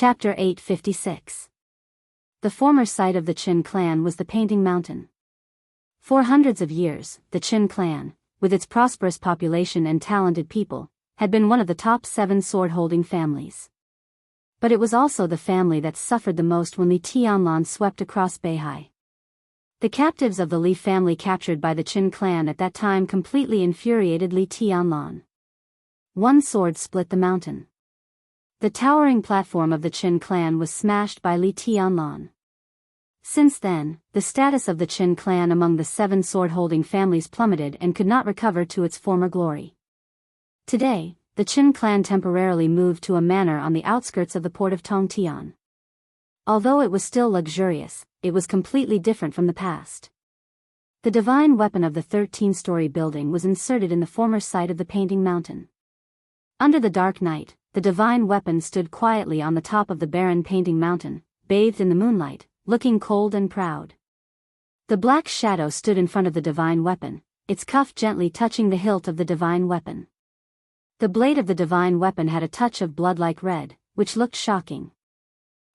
Chapter 856. The former site of the Qin clan was the Painting Mountain. For hundreds of years, the Qin clan, with its prosperous population and talented people, had been one of the top 7 sword-holding families. But it was also the family that suffered the most when Li Tianlan swept across Beihai. The captives of the Li family captured by the Qin clan at that time completely infuriated Li Tianlan. One sword split the mountain. The towering platform of the Qin clan was smashed by Li Tianlan. Since then, the status of the Qin clan among the 7 sword-holding families plummeted and could not recover to its former glory. Today, the Qin clan temporarily moved to a manor on the outskirts of the port of Tongtian. Although it was still luxurious, it was completely different from the past. The divine weapon of the 13-story building was inserted in the former site of the Painting Mountain. Under the dark night, the divine weapon stood quietly on the top of the barren Painting Mountain, bathed in the moonlight, looking cold and proud. The black shadow stood in front of the divine weapon, its cuff gently touching the hilt of the divine weapon. The blade of the divine weapon had a touch of blood-like red, which looked shocking.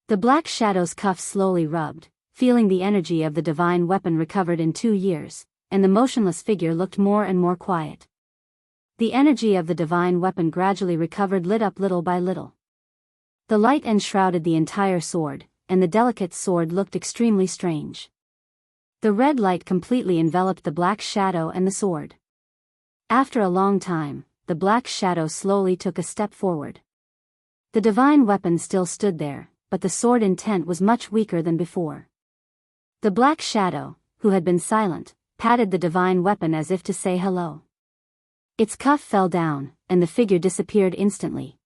The black shadow's cuff slowly rubbed, feeling the energy of the divine weapon recovered in 2 years, and the motionless figure looked more and more quiet. The energy of the divine weapon gradually recovered, lit up little by little. The light enshrouded the entire sword, and the delicate sword looked extremely strange. The red light completely enveloped the black shadow and the sword. After a long time, the black shadow slowly took a step forward. The divine weapon still stood there, but the sword intent was much weaker than before. The black shadow, who had been silent, patted the divine weapon as if to say hello. Its cuff fell down, and the figure disappeared instantly.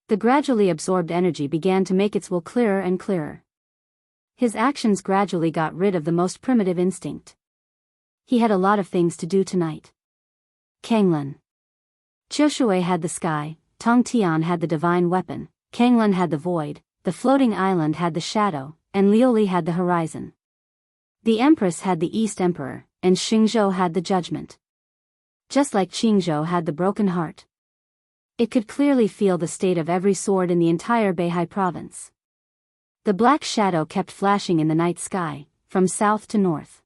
The gradually absorbed energy began to make its will clearer and clearer. His actions gradually got rid of the most primitive instinct. He had a lot of things to do tonight. Kanglan. Qiushui had the sky, Tongtian had the divine weapon, Kanglan had the void, the floating island had the shadow, and Liuli had the horizon. The Empress had the East Emperor, and Xingzhou had the judgment. Just like Qingzhou had the broken heart. It could clearly feel the state of every sword in the entire Beihai province. The black shadow kept flashing in the night sky, from south to north.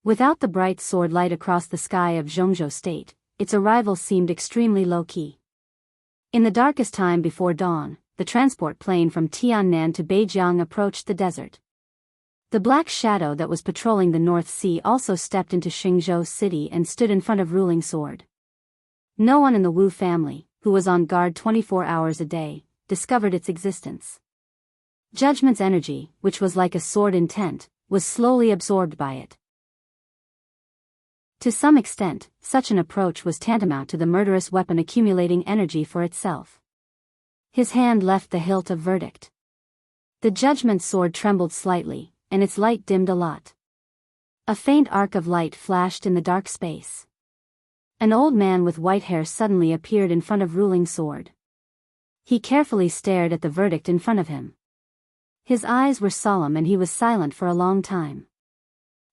Without the bright sword light across the sky of Zhongzhou State, its arrival seemed extremely low-key. In the darkest time before dawn, the transport plane from Tiannan to Beijiang approached the desert. The black shadow that was patrolling the North Sea also stepped into Xingzhou City and stood in front of Ruling Sword. No one in the Wu family, who was on guard 24 hours a day, discovered its existence. Judgment's energy, which was like a sword intent, was slowly absorbed by it. To some extent, such an approach was tantamount to the murderous weapon accumulating energy for itself. His hand left the hilt of verdict. The judgment sword trembled slightly, and its light dimmed a lot. A faint arc of light flashed in the dark space. An old man with white hair suddenly appeared in front of Ruling Sword. He carefully stared at the verdict in front of him. His eyes were solemn and he was silent for a long time.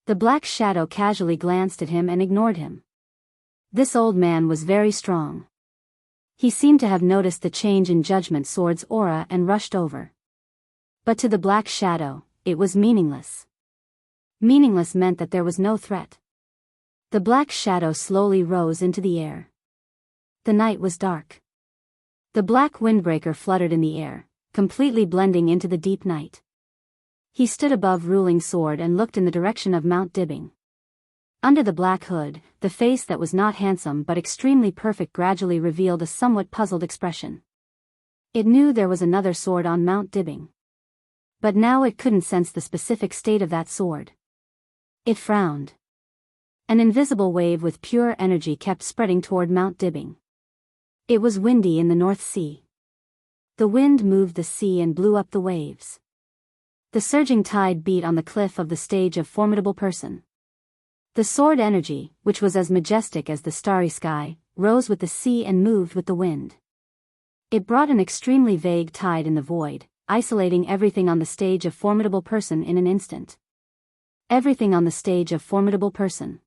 The black shadow casually glanced at him and ignored him. This old man was very strong. He seemed to have noticed the change in Judgment Sword's aura and rushed over. But to the black shadow, it was meaningless. Meaningless meant that there was no threat. The black shadow slowly rose into the air. The night was dark. The black windbreaker fluttered in the air, completely blending into the deep night. He stood above Ruling Sword and looked in the direction of Mount Dibbing. Under the black hood, the face that was not handsome but extremely perfect gradually revealed a somewhat puzzled expression. It knew there was another sword on Mount Dibbing. But now it couldn't sense the specific state of that sword. It frowned. An invisible wave with pure energy kept spreading toward Mount Dibbing. It was windy in the North Sea. The wind moved the sea and blew up the waves. The surging tide beat on the cliff of the stage of Formidable Person. The sword energy, which was as majestic as the starry sky, rose with the sea and moved with the wind. It brought an extremely vague tide in the void, isolating everything on the stage of Formidable Person in an instant. Everything on the stage of Formidable Person.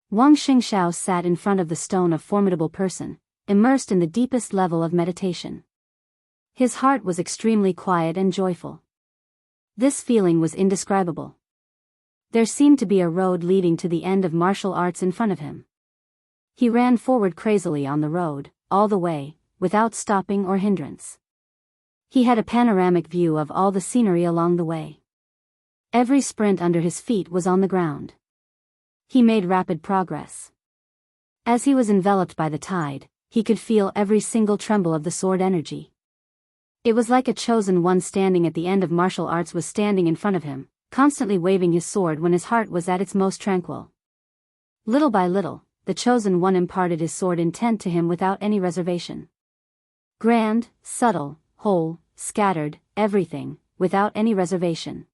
Wang Xingxiao sat in front of the stone of Formidable Person, immersed in the deepest level of meditation. His heart was extremely quiet and joyful. This feeling was indescribable. There seemed to be a road leading to the end of martial arts in front of him. He ran forward crazily on the road, all the way, without stopping or hindrance. He had a panoramic view of all the scenery along the way. Every sprint under his feet was on the ground. He made rapid progress. As he was enveloped by the tide, he could feel every single tremble of the sword energy. It was like a chosen one standing at the end of martial arts was standing in front of him, constantly waving his sword when his heart was at its most tranquil. Little by little, the chosen one imparted his sword intent to him without any reservation. Grand, subtle, whole, scattered, everything, without any reservation.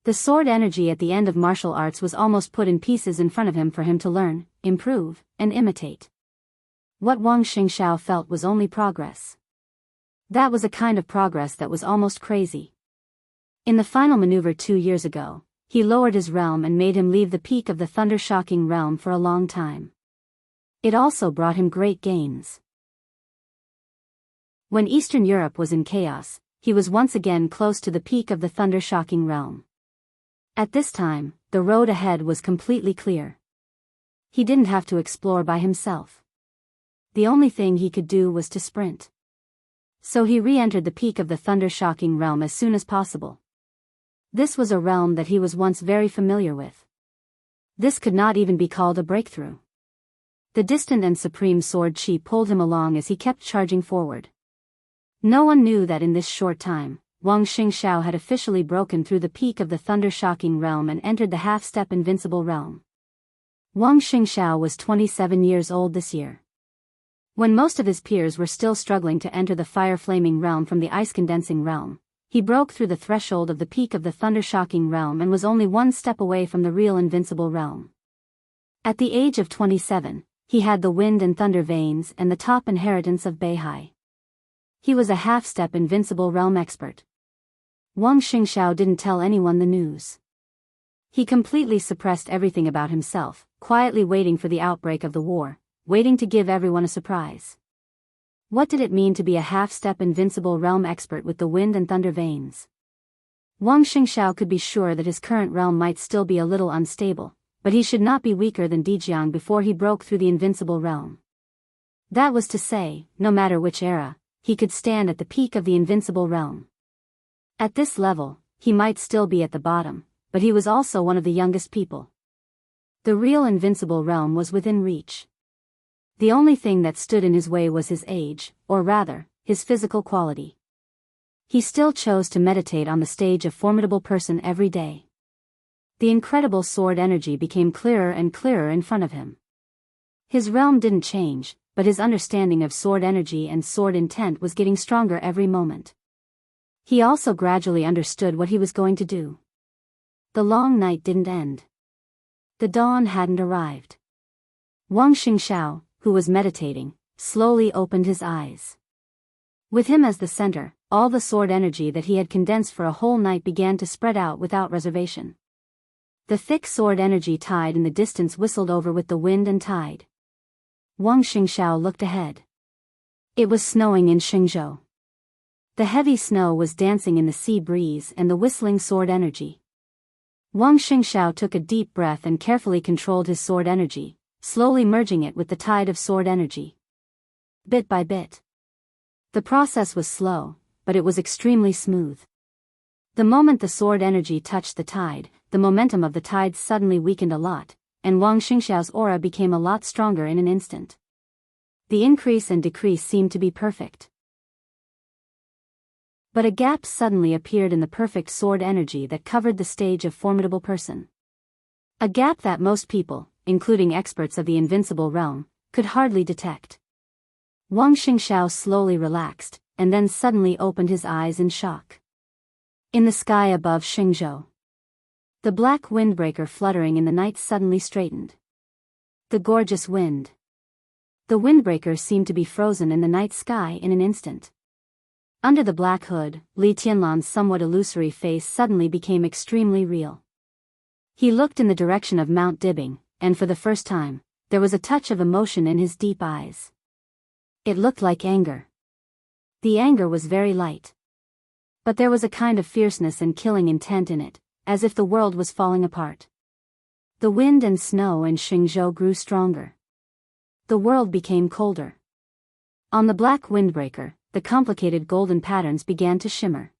The sword energy at the end of martial arts was almost put in pieces in front of him for him to learn, improve, and imitate. What Wang Xingxiao felt was only progress. That was a kind of progress that was almost crazy. In the final maneuver 2 years ago, he lowered his realm and made him leave the peak of the thunder-shocking realm for a long time. It also brought him great gains. When Eastern Europe was in chaos, he was once again close to the peak of the thunder-shocking realm. At this time, the road ahead was completely clear. He didn't have to explore by himself. The only thing he could do was to sprint. So he re-entered the peak of the thunder-shocking realm as soon as possible. This was a realm that he was once very familiar with. This could not even be called a breakthrough. The distant and supreme sword chi pulled him along as he kept charging forward. No one knew that in this short time, Wang Xingxiao had officially broken through the peak of the thunder-shocking realm and entered the half-step invincible realm. Wang Xingxiao was 27 years old this year. When most of his peers were still struggling to enter the fire-flaming realm from the ice-condensing realm, he broke through the threshold of the peak of the thunder-shocking realm and was only one step away from the real invincible realm. At the age of 27, he had the wind and thunder veins and the top inheritance of Beihai. He was a half-step invincible realm expert. Wang Xingxiao didn't tell anyone the news. He completely suppressed everything about himself, quietly waiting for the outbreak of the war, waiting to give everyone a surprise. What did it mean to be a half-step invincible realm expert with the wind and thunder veins? Wang Xingxiao could be sure that his current realm might still be a little unstable, but he should not be weaker than Dijiang before he broke through the invincible realm. That was to say, no matter which era, he could stand at the peak of the invincible realm. At this level, he might still be at the bottom, but he was also one of the youngest people. The real invincible realm was within reach. The only thing that stood in his way was his age, or rather, his physical quality. He still chose to meditate on the stage of formidable person every day. The incredible sword energy became clearer and clearer in front of him. His realm didn't change, but his understanding of sword energy and sword intent was getting stronger every moment. He also gradually understood what he was going to do. The long night didn't end. The dawn hadn't arrived. Wang Xingxiao, who was meditating, slowly opened his eyes. With him as the center, all the sword energy that he had condensed for a whole night began to spread out without reservation. The thick sword energy tide in the distance whistled over with the wind and tide. Wang Xingxiao looked ahead. It was snowing in Xingzhou. The heavy snow was dancing in the sea breeze and the whistling sword energy. Wang Xingxiao took a deep breath and carefully controlled his sword energy, slowly merging it with the tide of sword energy. Bit by bit. The process was slow, but it was extremely smooth. The moment the sword energy touched the tide, the momentum of the tide suddenly weakened a lot, and Wang Xingxiao's aura became a lot stronger in an instant. The increase and decrease seemed to be perfect. But a gap suddenly appeared in the perfect sword energy that covered the stage of formidable person. A gap that most people, including experts of the invincible realm, could hardly detect. Wang Xingxiao slowly relaxed, and then suddenly opened his eyes in shock. In the sky above Xingzhou, the black windbreaker fluttering in the night suddenly straightened. The gorgeous wind. The windbreaker seemed to be frozen in the night sky in an instant. Under the black hood, Li Tianlan's somewhat illusory face suddenly became extremely real. He looked in the direction of Mount Dibbing, and for the first time, there was a touch of emotion in his deep eyes. It looked like anger. The anger was very light. But there was a kind of fierceness and killing intent in it, as if the world was falling apart. The wind and snow in Xingzhou grew stronger. The world became colder. On the black windbreaker, the complicated golden patterns began to shimmer.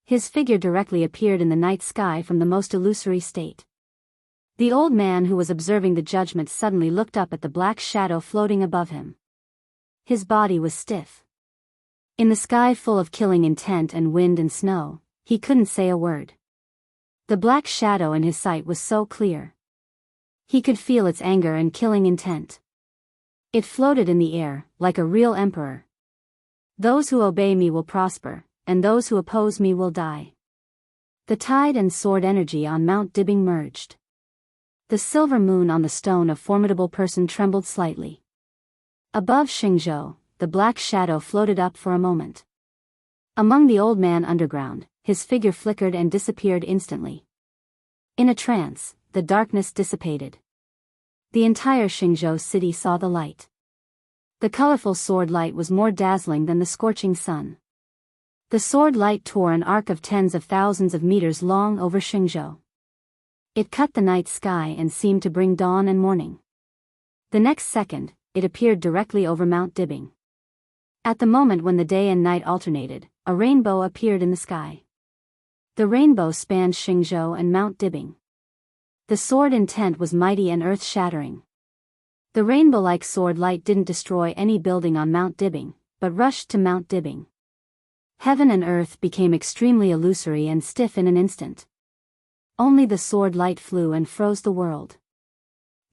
His figure directly appeared in the night sky from the most illusory state. The old man who was observing the judgment suddenly looked up at the black shadow floating above him. His body was stiff. In the sky full of killing intent and wind and snow, he couldn't say a word. The black shadow in his sight was so clear. He could feel its anger and killing intent. It floated in the air, like a real emperor. Those who obey me will prosper, and those who oppose me will die. The tide and sword energy on Mount Dibbing merged. The silver moon on the stone of formidable person trembled slightly. Above Xingzhou, the black shadow floated up for a moment. Among the old man underground, his figure flickered and disappeared instantly. In a trance, the darkness dissipated. The entire Xingzhou city saw the light. The colorful sword light was more dazzling than the scorching sun. The sword light tore an arc of tens of thousands of meters long over Xingzhou. It cut the night sky and seemed to bring dawn and morning. The next second, it appeared directly over Mount Dibbing. At the moment when the day and night alternated, a rainbow appeared in the sky. The rainbow spanned Xingzhou and Mount Dibbing. The sword intent was mighty and earth-shattering. The rainbow-like sword light didn't destroy any building on Mount Dibbing, but rushed to Mount Dibbing. Heaven and earth became extremely illusory and stiff in an instant. Only the sword light flew and froze the world.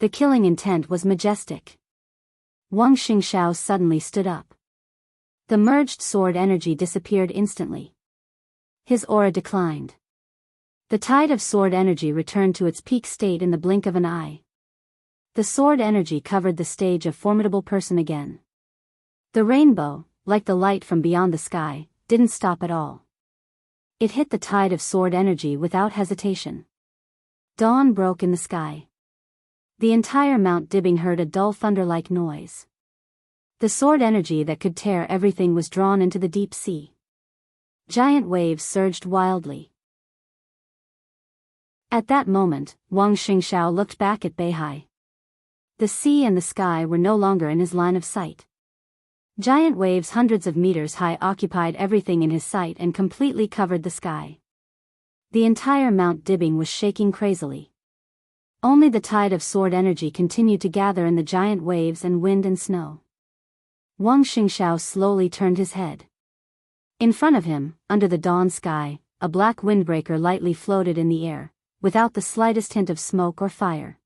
The killing intent was majestic. Wang Xingshao suddenly stood up. The merged sword energy disappeared instantly. His aura declined. The tide of sword energy returned to its peak state in the blink of an eye. The sword energy covered the stage of formidable person again. The rainbow, like the light from beyond the sky, didn't stop at all. It hit the tide of sword energy without hesitation. Dawn broke in the sky. The entire Mount Dibbing heard a dull thunder-like noise. The sword energy that could tear everything was drawn into the deep sea. Giant waves surged wildly. At that moment, Wang Xingshao looked back at Beihai. The sea and the sky were no longer in his line of sight. Giant waves hundreds of meters high occupied everything in his sight and completely covered the sky. The entire Mount Dibbing was shaking crazily. Only the tide of sword energy continued to gather in the giant waves and wind and snow. Wang Xingshao slowly turned his head. In front of him, under the dawn sky, a black windbreaker lightly floated in the air, without the slightest hint of smoke or fire.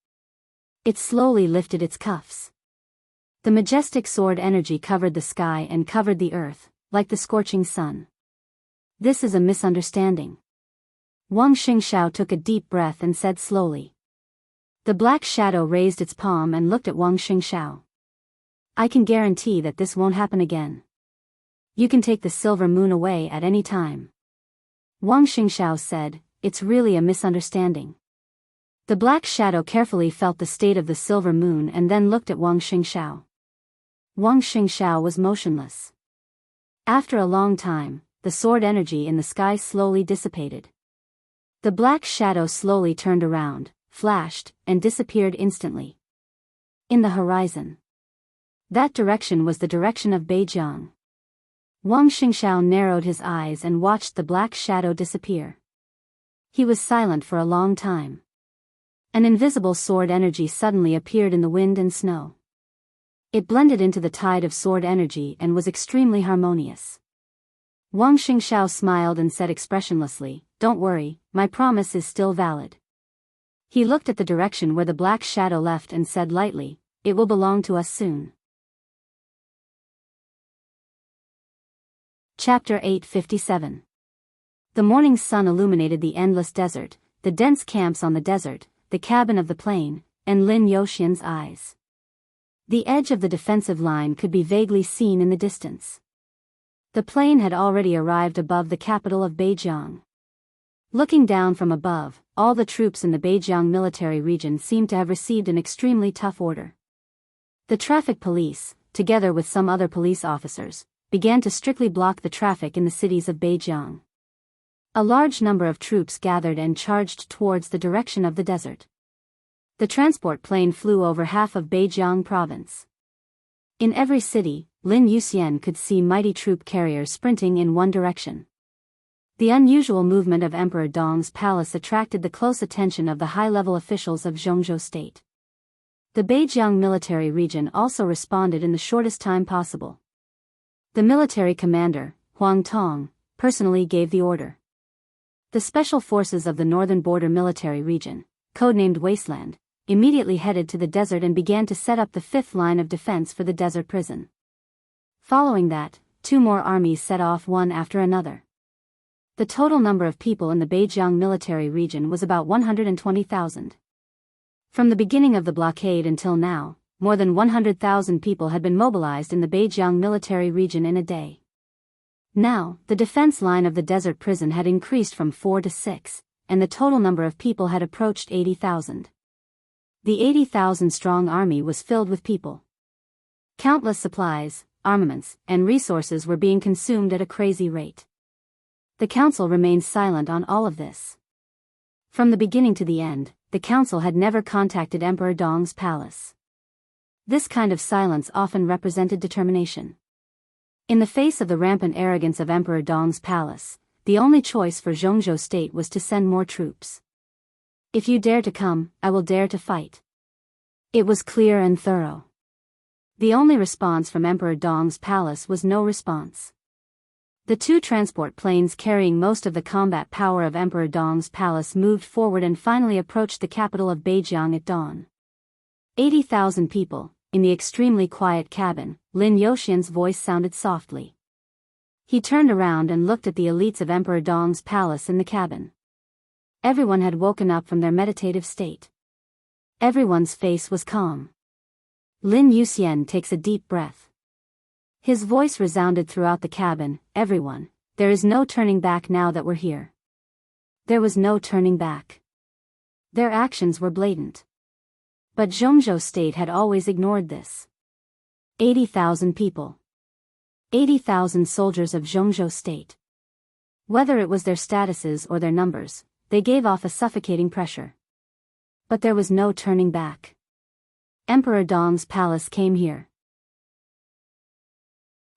It slowly lifted its cuffs. The majestic sword energy covered the sky and covered the earth, like the scorching sun. This is a misunderstanding. Wang Xingshao took a deep breath and said slowly. The black shadow raised its palm and looked at Wang Xingshao. I can guarantee that this won't happen again. You can take the silver moon away at any time. Wang Xingshao said, it's really a misunderstanding. The black shadow carefully felt the state of the silver moon and then looked at Wang Xingshao. Wang Xingshao was motionless. After a long time, the sword energy in the sky slowly dissipated. The black shadow slowly turned around, flashed, and disappeared instantly. In the horizon. That direction was the direction of Beijiang. Wang Xingshao narrowed his eyes and watched the black shadow disappear. He was silent for a long time. An invisible sword energy suddenly appeared in the wind and snow. It blended into the tide of sword energy and was extremely harmonious. Wang Xingshao smiled and said expressionlessly, "Don't worry, my promise is still valid." He looked at the direction where the black shadow left and said lightly, "It will belong to us soon." Chapter 857. The morning sun illuminated the endless desert, the dense camps on the desert, the cabin of the plane, and Lin Youxian's eyes. The edge of the defensive line could be vaguely seen in the distance. The plane had already arrived above the capital of Beijiang. Looking down from above, all the troops in the Beijiang military region seemed to have received an extremely tough order. The traffic police, together with some other police officers, began to strictly block the traffic in the cities of Beijiang. A large number of troops gathered and charged towards the direction of the desert. The transport plane flew over half of Beijiang province. In every city, Lin Yuxian could see mighty troop carriers sprinting in one direction. The unusual movement of Emperor Dong's palace attracted the close attention of the high-level officials of Zhongzhou state. The Beijiang military region also responded in the shortest time possible. The military commander, Huang Tong, personally gave the order. The special forces of the northern border military region, codenamed Wasteland, immediately headed to the desert and began to set up the fifth line of defense for the desert prison. Following that, 2 more armies set off one after another. The total number of people in the Beijiang military region was about 120,000. From the beginning of the blockade until now, more than 100,000 people had been mobilized in the Beijiang military region in a day. Now, the defense line of the desert prison had increased from 4 to 6, and the total number of people had approached 80,000. The 80,000-strong army was filled with people. Countless supplies, armaments, and resources were being consumed at a crazy rate. The council remained silent on all of this. From the beginning to the end, the council had never contacted Emperor Dong's palace. This kind of silence often represented determination. In the face of the rampant arrogance of Emperor Dong's palace, the only choice for Zhongzhou state was to send more troops. If you dare to come, I will dare to fight. It was clear and thorough. The only response from Emperor Dong's palace was no response. The 2 transport planes carrying most of the combat power of Emperor Dong's palace moved forward and finally approached the capital of Beijiang at dawn. 80,000 people, in the extremely quiet cabin, Lin Yuxian's voice sounded softly. He turned around and looked at the elites of Emperor Dong's palace in the cabin. Everyone had woken up from their meditative state. Everyone's face was calm. Lin Yuxian takes a deep breath. His voice resounded throughout the cabin, "Everyone, there is no turning back now that we're here." There was no turning back. Their actions were blatant. But Zhongzhou state had always ignored this. 80,000 people. 80,000 soldiers of Zhongzhou state. Whether it was their statuses or their numbers, they gave off a suffocating pressure. But there was no turning back. Emperor Dong's palace came here.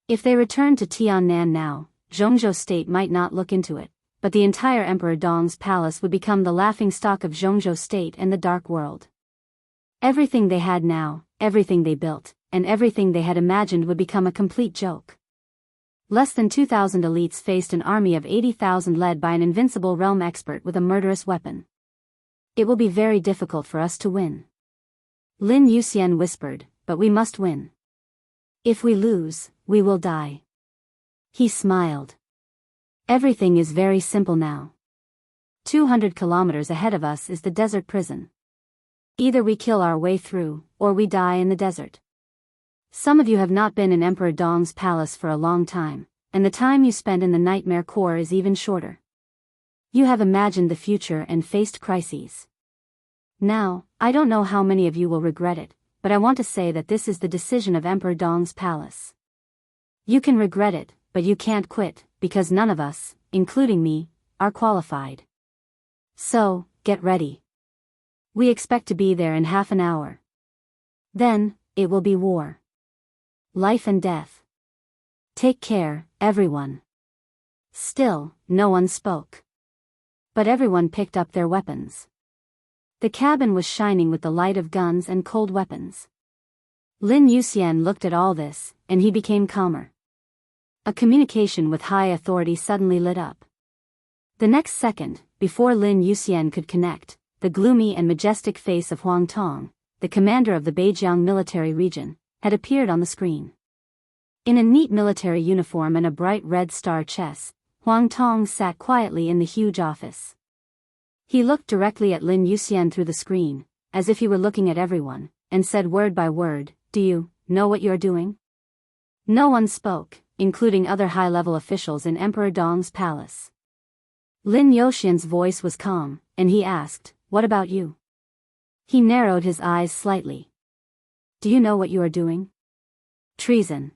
If they returned to Tiannan now, Zhongzhou state might not look into it, but the entire Emperor Dong's palace would become the laughingstock of Zhongzhou state and the dark world. Everything they had now, everything they built, and everything they had imagined would become a complete joke. Less than 2,000 elites faced an army of 80,000 led by an invincible realm expert with a murderous weapon. It will be very difficult for us to win. Lin Yuxian whispered, but we must win. If we lose, we will die. He smiled. Everything is very simple now. 200 kilometers ahead of us is the desert prison. Either we kill our way through, or we die in the desert. Some of you have not been in Emperor Dong's palace for a long time, and the time you spend in the nightmare core is even shorter. You have imagined the future and faced crises. Now, I don't know how many of you will regret it, but I want to say that this is the decision of Emperor Dong's palace. You can regret it, but you can't quit, because none of us, including me, are qualified. So, get ready. We expect to be there in half an hour. Then, it will be war. Life and death. Take care, everyone. Still, no one spoke. But everyone picked up their weapons. The cabin was shining with the light of guns and cold weapons. Lin Yuxian looked at all this, and he became calmer. A communication with high authority suddenly lit up. The next second, before Lin Yuxian could connect, the gloomy and majestic face of Huang Tong, the commander of the Beijiang military region, had appeared on the screen. In a neat military uniform and a bright red star chest, Huang Tong sat quietly in the huge office. He looked directly at Lin Yuxian through the screen, as if he were looking at everyone, and said word by word, "Do you know what you're doing?" No one spoke, including other high-level officials in Emperor Dong's palace. Lin Yuxian's voice was calm, and he asked, "What about you?" He narrowed his eyes slightly. "Do you know what you are doing?" "Treason."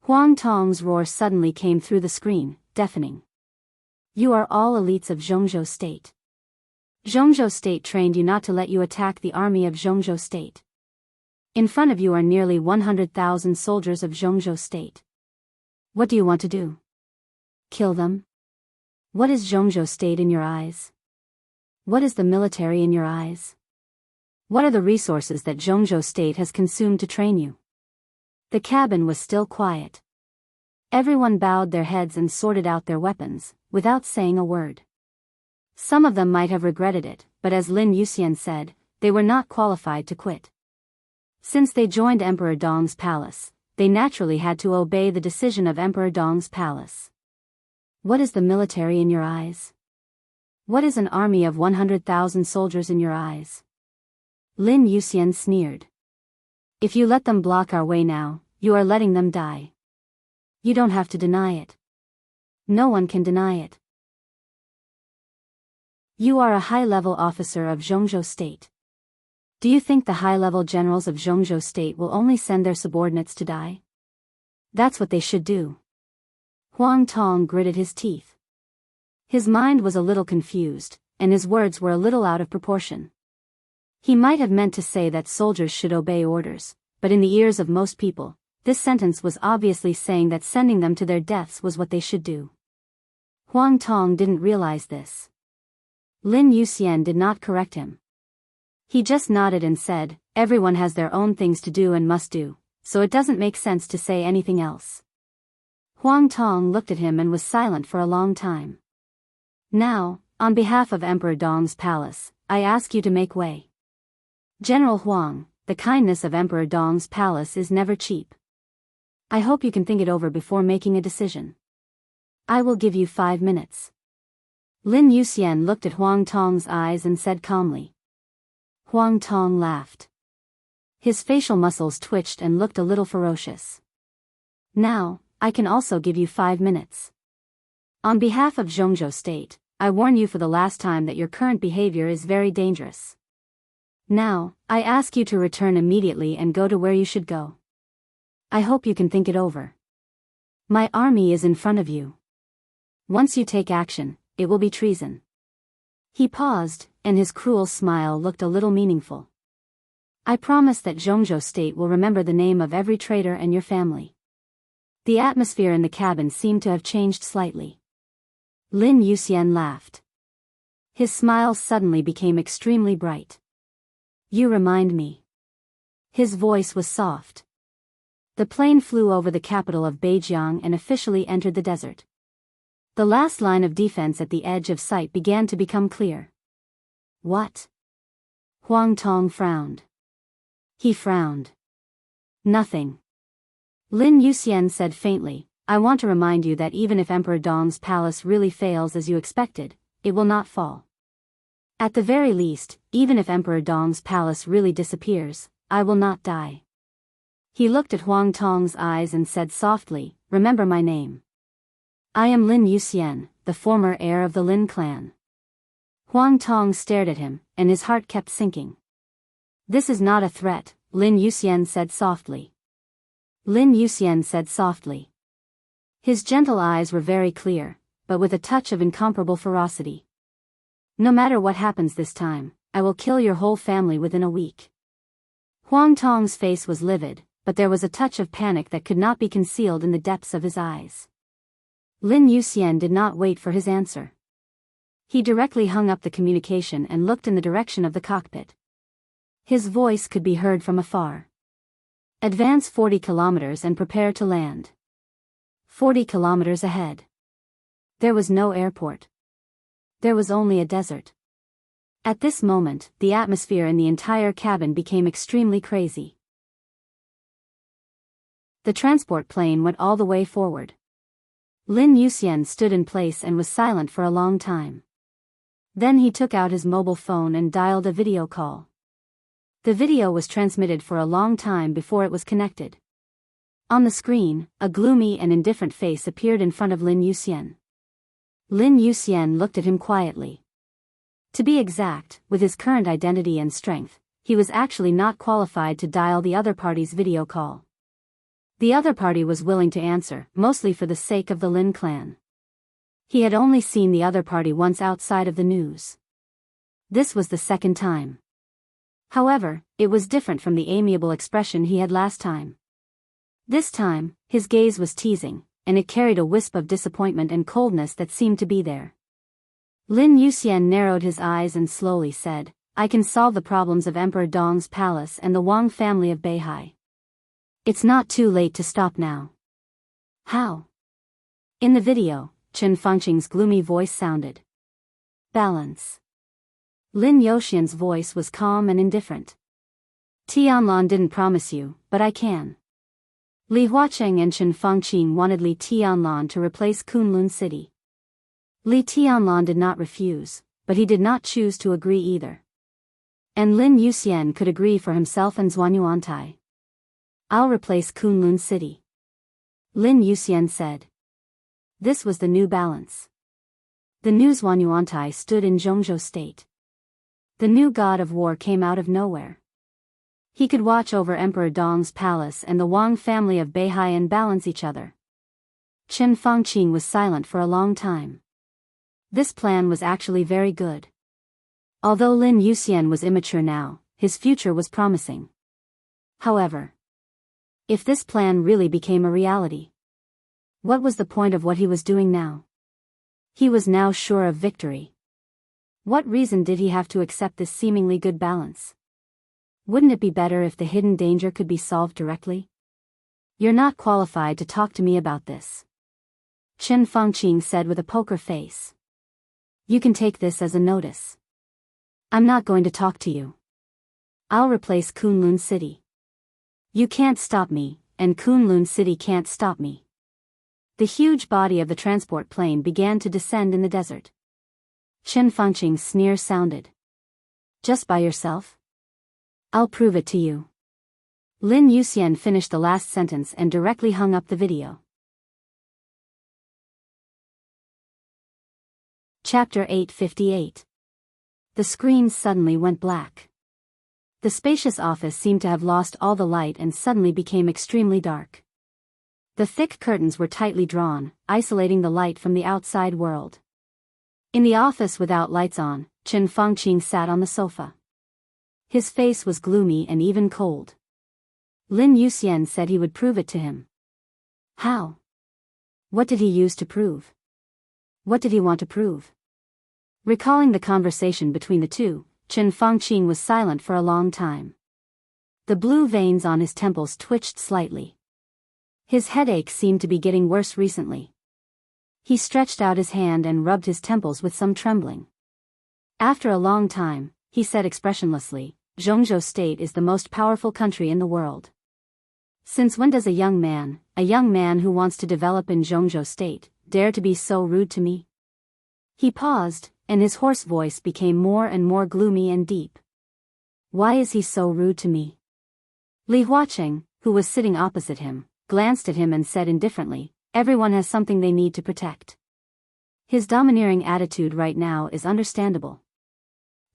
Huang Tong's roar suddenly came through the screen, deafening. You are all elites of Zhongzhou State. Zhongzhou State trained you not to let you attack the army of Zhongzhou State. In front of you are nearly 100,000 soldiers of Zhongzhou State. What do you want to do? Kill them? What is Zhongzhou State in your eyes? What is the military in your eyes? What are the resources that Zhongzhou State has consumed to train you? The cabin was still quiet. Everyone bowed their heads and sorted out their weapons, without saying a word. Some of them might have regretted it, but as Lin Yuxian said, they were not qualified to quit. Since they joined Emperor Dong's palace, they naturally had to obey the decision of Emperor Dong's palace. What is the military in your eyes? What is an army of 100,000 soldiers in your eyes? Lin Yuxian sneered. If you let them block our way now, you are letting them die. You don't have to deny it. No one can deny it. You are a high-level officer of Zhongzhou State. Do you think the high-level generals of Zhongzhou State will only send their subordinates to die? That's what they should do. Huang Tong gritted his teeth. His mind was a little confused, and his words were a little out of proportion. He might have meant to say that soldiers should obey orders, but in the ears of most people, this sentence was obviously saying that sending them to their deaths was what they should do. Huang Tong didn't realize this. Lin Yuxian did not correct him. He just nodded and said, everyone has their own things to do and must do, so it doesn't make sense to say anything else. Huang Tong looked at him and was silent for a long time. Now, on behalf of Emperor Dong's palace, I ask you to make way. General Huang, the kindness of Emperor Dong's palace is never cheap. I hope you can think it over before making a decision. I will give you 5 minutes. Lin Yuxian looked at Huang Tong's eyes and said calmly. Huang Tong laughed. His facial muscles twitched and looked a little ferocious. Now, I can also give you 5 minutes. On behalf of Zhongzhou State, I warn you for the last time that your current behavior is very dangerous. Now, I ask you to return immediately and go to where you should go. I hope you can think it over. My army is in front of you. Once you take action, it will be treason. He paused, and his cruel smile looked a little meaningful. I promise that Zhongzhou State will remember the name of every traitor and your family. The atmosphere in the cabin seemed to have changed slightly. Lin Yuxian laughed. His smile suddenly became extremely bright. You remind me. His voice was soft. The plane flew over the capital of Beijiang and officially entered the desert. The last line of defense at the edge of sight began to become clear. What? Huang Tong frowned. He frowned. Nothing. Lin Yuxian said faintly, I want to remind you that even if Emperor Dong's palace really fails as you expected, it will not fall. At the very least, even if Emperor Dong's palace really disappears, I will not die. He looked at Huang Tong's eyes and said softly, remember my name. I am Lin Yuxian, the former heir of the Lin clan. Huang Tong stared at him, and his heart kept sinking. This is not a threat, Lin Yuxian said softly. Lin Yuxian said softly. His gentle eyes were very clear, but with a touch of incomparable ferocity. No matter what happens this time, I will kill your whole family within a week. Huang Tong's face was livid, but there was a touch of panic that could not be concealed in the depths of his eyes. Lin Yuxian did not wait for his answer. He directly hung up the communication and looked in the direction of the cockpit. His voice could be heard from afar. Advance 40 kilometers and prepare to land. 40 kilometers ahead. There was no airport. There was only a desert. At this moment, the atmosphere in the entire cabin became extremely crazy. The transport plane went all the way forward. Lin Yuxian stood in place and was silent for a long time. Then he took out his mobile phone and dialed a video call. The video was transmitted for a long time before it was connected. On the screen, a gloomy and indifferent face appeared in front of Lin Yuxian. Lin Yuxian looked at him quietly. To be exact, with his current identity and strength, he was actually not qualified to dial the other party's video call. The other party was willing to answer, mostly for the sake of the Lin clan. He had only seen the other party once outside of the news. This was the second time. However, it was different from the amiable expression he had last time. This time, his gaze was teasing, and it carried a wisp of disappointment and coldness that seemed to be there. Lin Yuxian narrowed his eyes and slowly said, "I can solve the problems of Emperor Dong's palace and the Wang family of Beihai. It's not too late to stop now." "How?" In the video, Chen Fengqing's gloomy voice sounded. "Balance." Lin Yuxian's voice was calm and indifferent. "Tianlan didn't promise you, but I can." Li Huacheng and Chen Fengqing wanted Li Tianlan to replace Kunlun City. Li Tianlan did not refuse, but he did not choose to agree either. And Lin Yuxian could agree for himself and Zhuanyuantai. "I'll replace Kunlun City," Lin Yuxian said. This was the new balance. The new Zhuanyuantai stood in Zhongzhou State. The new god of war came out of nowhere. He could watch over Emperor Dong's palace and the Wang family of Beihai and balance each other. Chen Fengqing was silent for a long time. This plan was actually very good. Although Lin Yuxian was immature now, his future was promising. However, if this plan really became a reality, what was the point of what he was doing now? He was now sure of victory. What reason did he have to accept this seemingly good balance? Wouldn't it be better if the hidden danger could be solved directly? "You're not qualified to talk to me about this," Chen Fengqing said with a poker face. "You can take this as a notice. I'm not going to talk to you. I'll replace Kunlun City. You can't stop me, and Kunlun City can't stop me." The huge body of the transport plane began to descend in the desert. Chen Fengqing's sneer sounded. "Just by yourself? I'll prove it to you." Lin Yuxian finished the last sentence and directly hung up the video. Chapter 858. The screen suddenly went black. The spacious office seemed to have lost all the light and suddenly became extremely dark. The thick curtains were tightly drawn, isolating the light from the outside world. In the office without lights on, Chen Fengqing sat on the sofa. His face was gloomy and even cold. Lin Yuxian said he would prove it to him. How? What did he use to prove? What did he want to prove? Recalling the conversation between the two, Chen Fengqing was silent for a long time. The blue veins on his temples twitched slightly. His headache seemed to be getting worse recently. He stretched out his hand and rubbed his temples with some trembling. After a long time, he said expressionlessly, "Zhongzhou State is the most powerful country in the world. Since when does a young man who wants to develop in Zhongzhou State, dare to be so rude to me?" He paused, and his hoarse voice became more and more gloomy and deep. "Why is he so rude to me?" Li Huacheng, who was sitting opposite him, glanced at him and said indifferently, "Everyone has something they need to protect. His domineering attitude right now is understandable."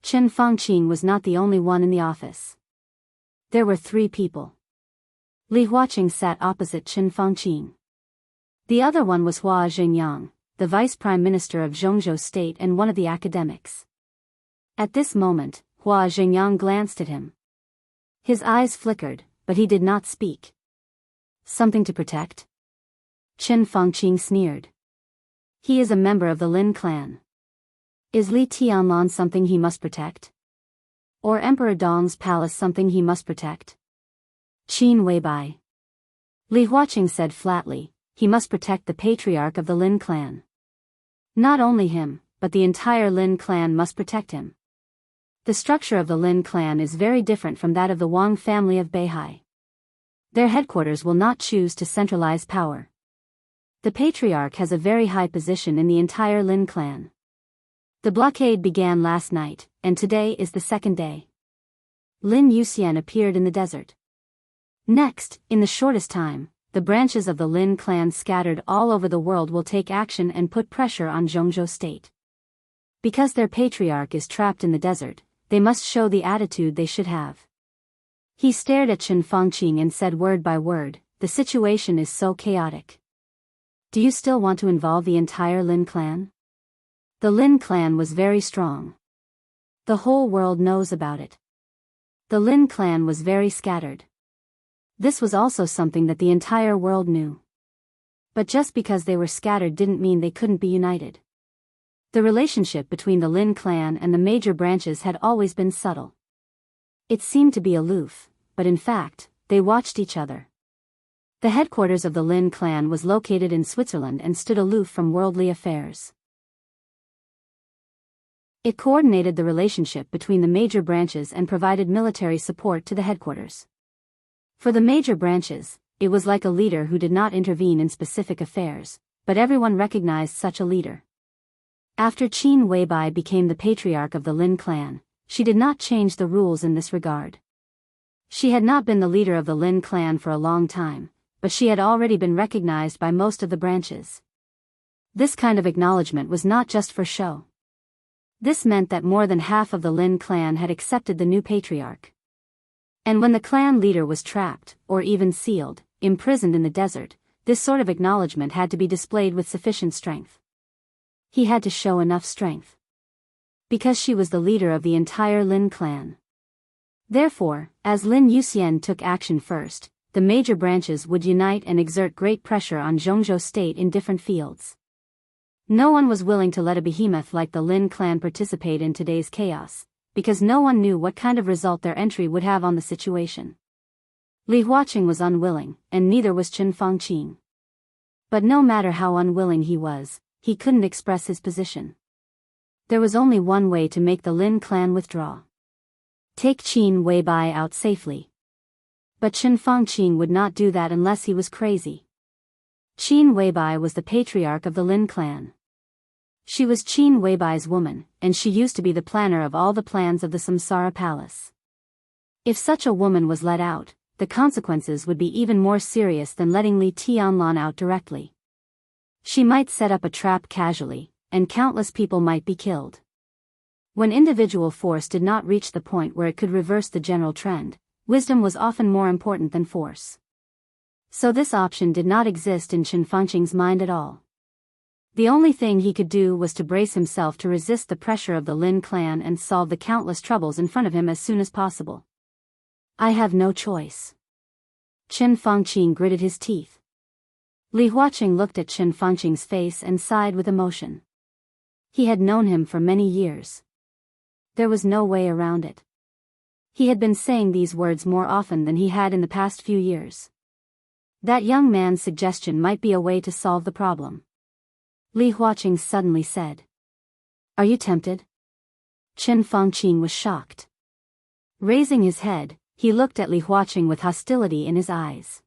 Chen Fengqing was not the only one in the office. There were 3 people. Li Huacheng sat opposite Chen Fengqing. The other one was Hua Zhengyang, the vice prime minister of Zhongzhou State and one of the academics. At this moment, Hua Zhengyang glanced at him. His eyes flickered, but he did not speak. "Something to protect?" Chen Fengqing sneered. "He is a member of the Lin clan. Is Li Tianlan something he must protect? Or Emperor Dong's palace something he must protect?" "Qin Weibai," Li Huacheng said flatly, "he must protect the patriarch of the Lin clan. Not only him, but the entire Lin clan must protect him. The structure of the Lin clan is very different from that of the Wang family of Beihai. Their headquarters will not choose to centralize power. The patriarch has a very high position in the entire Lin clan. The blockade began last night, and today is the second day." Lin Yuxian appeared in the desert. Next, in the shortest time, the branches of the Lin clan scattered all over the world will take action and put pressure on Zhongzhou State. Because their patriarch is trapped in the desert, they must show the attitude they should have. He stared at Chen Fengqing and said word by word, the situation is so chaotic. Do you still want to involve the entire Lin clan? The Lin clan was very strong. The whole world knows about it. The Lin clan was very scattered. This was also something that the entire world knew. But just because they were scattered didn't mean they couldn't be united. The relationship between the Lin clan and the major branches had always been subtle. It seemed to be aloof, but in fact, they watched each other. The headquarters of the Lin clan was located in Switzerland and stood aloof from worldly affairs. It coordinated the relationship between the major branches and provided military support to the headquarters. For the major branches, it was like a leader who did not intervene in specific affairs, but everyone recognized such a leader. After Qin Weibai became the patriarch of the Lin clan, she did not change the rules in this regard. She had not been the leader of the Lin clan for a long time, but she had already been recognized by most of the branches. This kind of acknowledgement was not just for show. This meant that more than half of the Lin clan had accepted the new patriarch. And when the clan leader was trapped, or even sealed, imprisoned in the desert, this sort of acknowledgement had to be displayed with sufficient strength. He had to show enough strength. Because she was the leader of the entire Lin clan. Therefore, as Lin Yuxian took action first, the major branches would unite and exert great pressure on Zhongzhou state in different fields. No one was willing to let a behemoth like the Lin clan participate in today's chaos, because no one knew what kind of result their entry would have on the situation. Li Huaqing was unwilling, and neither was Chen Fangqing. But no matter how unwilling he was, he couldn't express his position. There was only one way to make the Lin clan withdraw. Take Qin Weibai out safely. But Chen Fangqing would not do that unless he was crazy. Qin Weibai was the patriarch of the Lin clan. She was Qin Weibai's woman, and she used to be the planner of all the plans of the Samsara Palace. If such a woman was let out, the consequences would be even more serious than letting Li Tianlan out directly. She might set up a trap casually, and countless people might be killed. When individual force did not reach the point where it could reverse the general trend, wisdom was often more important than force. So this option did not exist in Chen Fangqing's mind at all. The only thing he could do was to brace himself to resist the pressure of the Lin clan and solve the countless troubles in front of him as soon as possible. I have no choice. Chen Fangqing gritted his teeth. Li Huaqing looked at Chen Fangqing's face and sighed with emotion. He had known him for many years. There was no way around it. He had been saying these words more often than he had in the past few years. That young man's suggestion might be a way to solve the problem. Li Huaqing suddenly said. Are you tempted? Chen Fangqing was shocked. Raising his head, he looked at Li Huaqing with hostility in his eyes.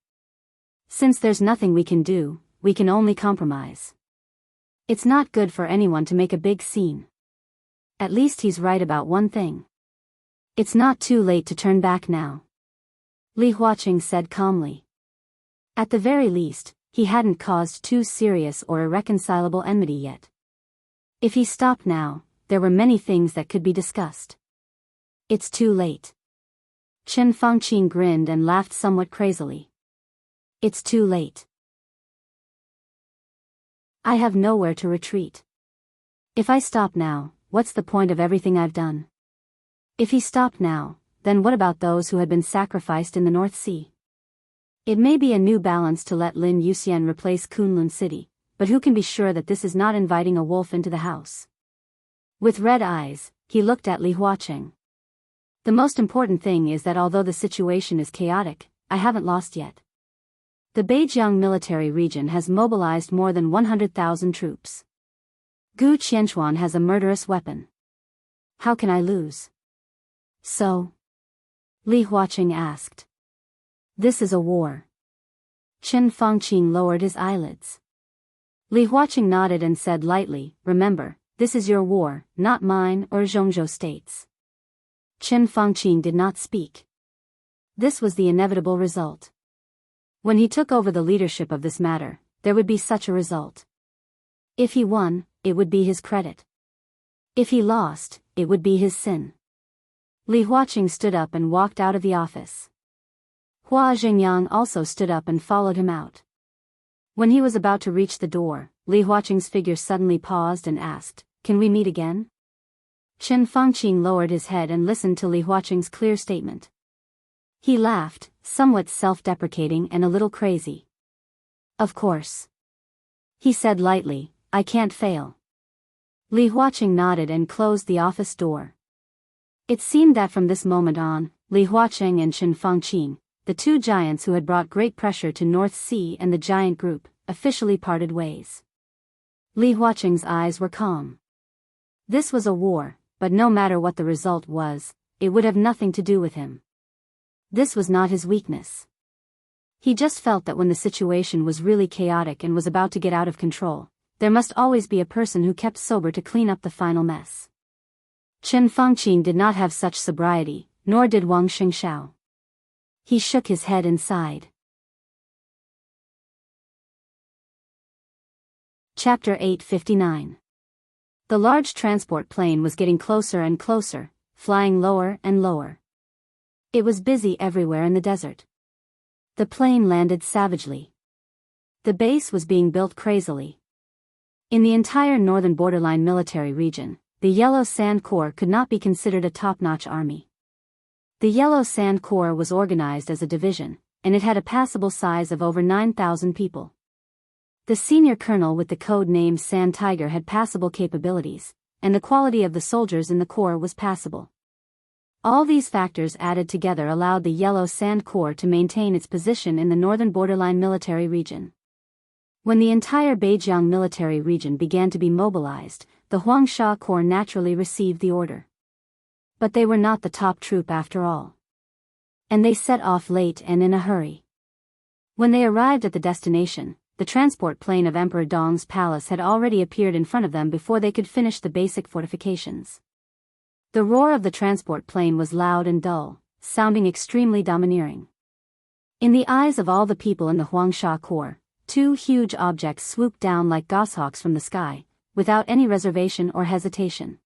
Since there's nothing we can do, we can only compromise. It's not good for anyone to make a big scene. At least he's right about one thing. It's not too late to turn back now. Li Huaqing said calmly. At the very least, he hadn't caused too serious or irreconcilable enmity yet. If he stopped now, there were many things that could be discussed. It's too late. Chen Fangqing grinned and laughed somewhat crazily. It's too late. I have nowhere to retreat. If I stop now, what's the point of everything I've done? If he stopped now, then what about those who had been sacrificed in the North Sea? It may be a new balance to let Lin Yuxian replace Kunlun City, but who can be sure that this is not inviting a wolf into the house? With red eyes, he looked at Li Huaqing. The most important thing is that although the situation is chaotic, I haven't lost yet. The Beijiang military region has mobilized more than 100,000 troops. Gu Qianchuan has a murderous weapon. How can I lose? So? Li Huaqing asked. This is a war. Chen Fangqing lowered his eyelids. Li Huaqing nodded and said lightly, remember, this is your war, not mine or Zhongzhou state's. Chen Fangqing did not speak. This was the inevitable result. When he took over the leadership of this matter, there would be such a result. If he won, it would be his credit. If he lost, it would be his sin. Li Huaqing stood up and walked out of the office. Hua Jingyang also stood up and followed him out. When he was about to reach the door, Li Huaqing's figure suddenly paused and asked, "Can we meet again?" Chen Fangqing lowered his head and listened to Li Huaqing's clear statement. He laughed, somewhat self-deprecating and a little crazy. "Of course," he said lightly, "I can't fail." Li Huaqing nodded and closed the office door. It seemed that from this moment on, Li Huaqing and Chen Fangqing, the two giants who had brought great pressure to North Sea and the giant group, officially parted ways. Li Huaqing's eyes were calm. This was a war, but no matter what the result was, it would have nothing to do with him. This was not his weakness. He just felt that when the situation was really chaotic and was about to get out of control, there must always be a person who kept sober to clean up the final mess. Chen Fangqing did not have such sobriety, nor did Wang Xingshao. He shook his head and sighed. Chapter 859. The large transport plane was getting closer and closer, flying lower and lower. It was busy everywhere in the desert. The plane landed savagely. The base was being built crazily. In the entire northern borderline military region, the Yellow Sand Corps could not be considered a top-notch army. The Yellow Sand Corps was organized as a division, and it had a passable size of over 9,000 people. The senior colonel with the code name Sand Tiger had passable capabilities, and the quality of the soldiers in the corps was passable. All these factors added together allowed the Yellow Sand Corps to maintain its position in the northern borderline military region. When the entire Beijiang military region began to be mobilized, the Huangsha Corps naturally received the order. But they were not the top troop after all. And they set off late and in a hurry. When they arrived at the destination, the transport plane of Emperor Dong's palace had already appeared in front of them before they could finish the basic fortifications. The roar of the transport plane was loud and dull, sounding extremely domineering. In the eyes of all the people in the Huangsha Corps, two huge objects swooped down like goshawks from the sky, without any reservation or hesitation.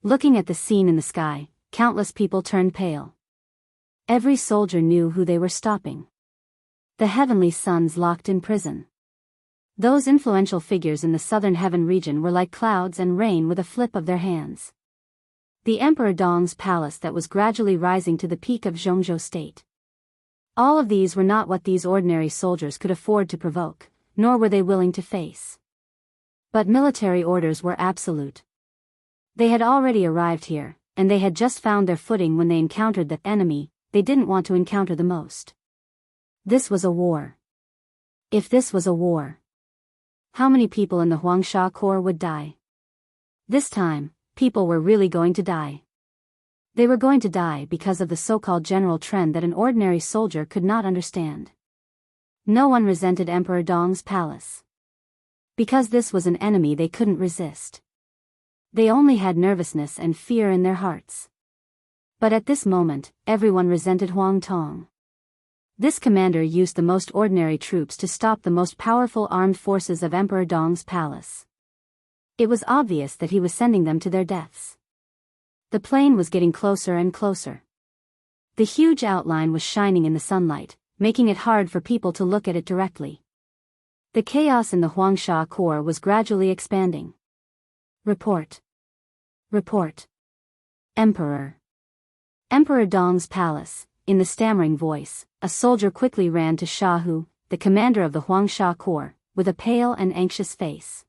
Looking at the scene in the sky, countless people turned pale. Every soldier knew who they were stopping. The heavenly sons locked in prison. Those influential figures in the southern heaven region were like clouds and rain with a flip of their hands. The Emperor Dong's palace that was gradually rising to the peak of Zhongzhou state. All of these were not what these ordinary soldiers could afford to provoke, nor were they willing to face. But military orders were absolute. They had already arrived here, and they had just found their footing when they encountered the enemy they didn't want to encounter the most. This was a war. If this was a war, how many people in the Huangsha Corps would die? This time, people were really going to die. They were going to die because of the so-called general trend that an ordinary soldier could not understand. No one resented Emperor Dong's palace. Because this was an enemy they couldn't resist. They only had nervousness and fear in their hearts. But at this moment, everyone resented Huang Tong. This commander used the most ordinary troops to stop the most powerful armed forces of Emperor Dong's palace. It was obvious that he was sending them to their deaths. The plane was getting closer and closer. The huge outline was shining in the sunlight, making it hard for people to look at it directly. The chaos in the Huangsha Corps was gradually expanding. Report. Report. Emperor. Emperor Dong's palace. In the stammering voice, a soldier quickly ran to Shahu, the commander of the Huangsha Corps, with a pale and anxious face.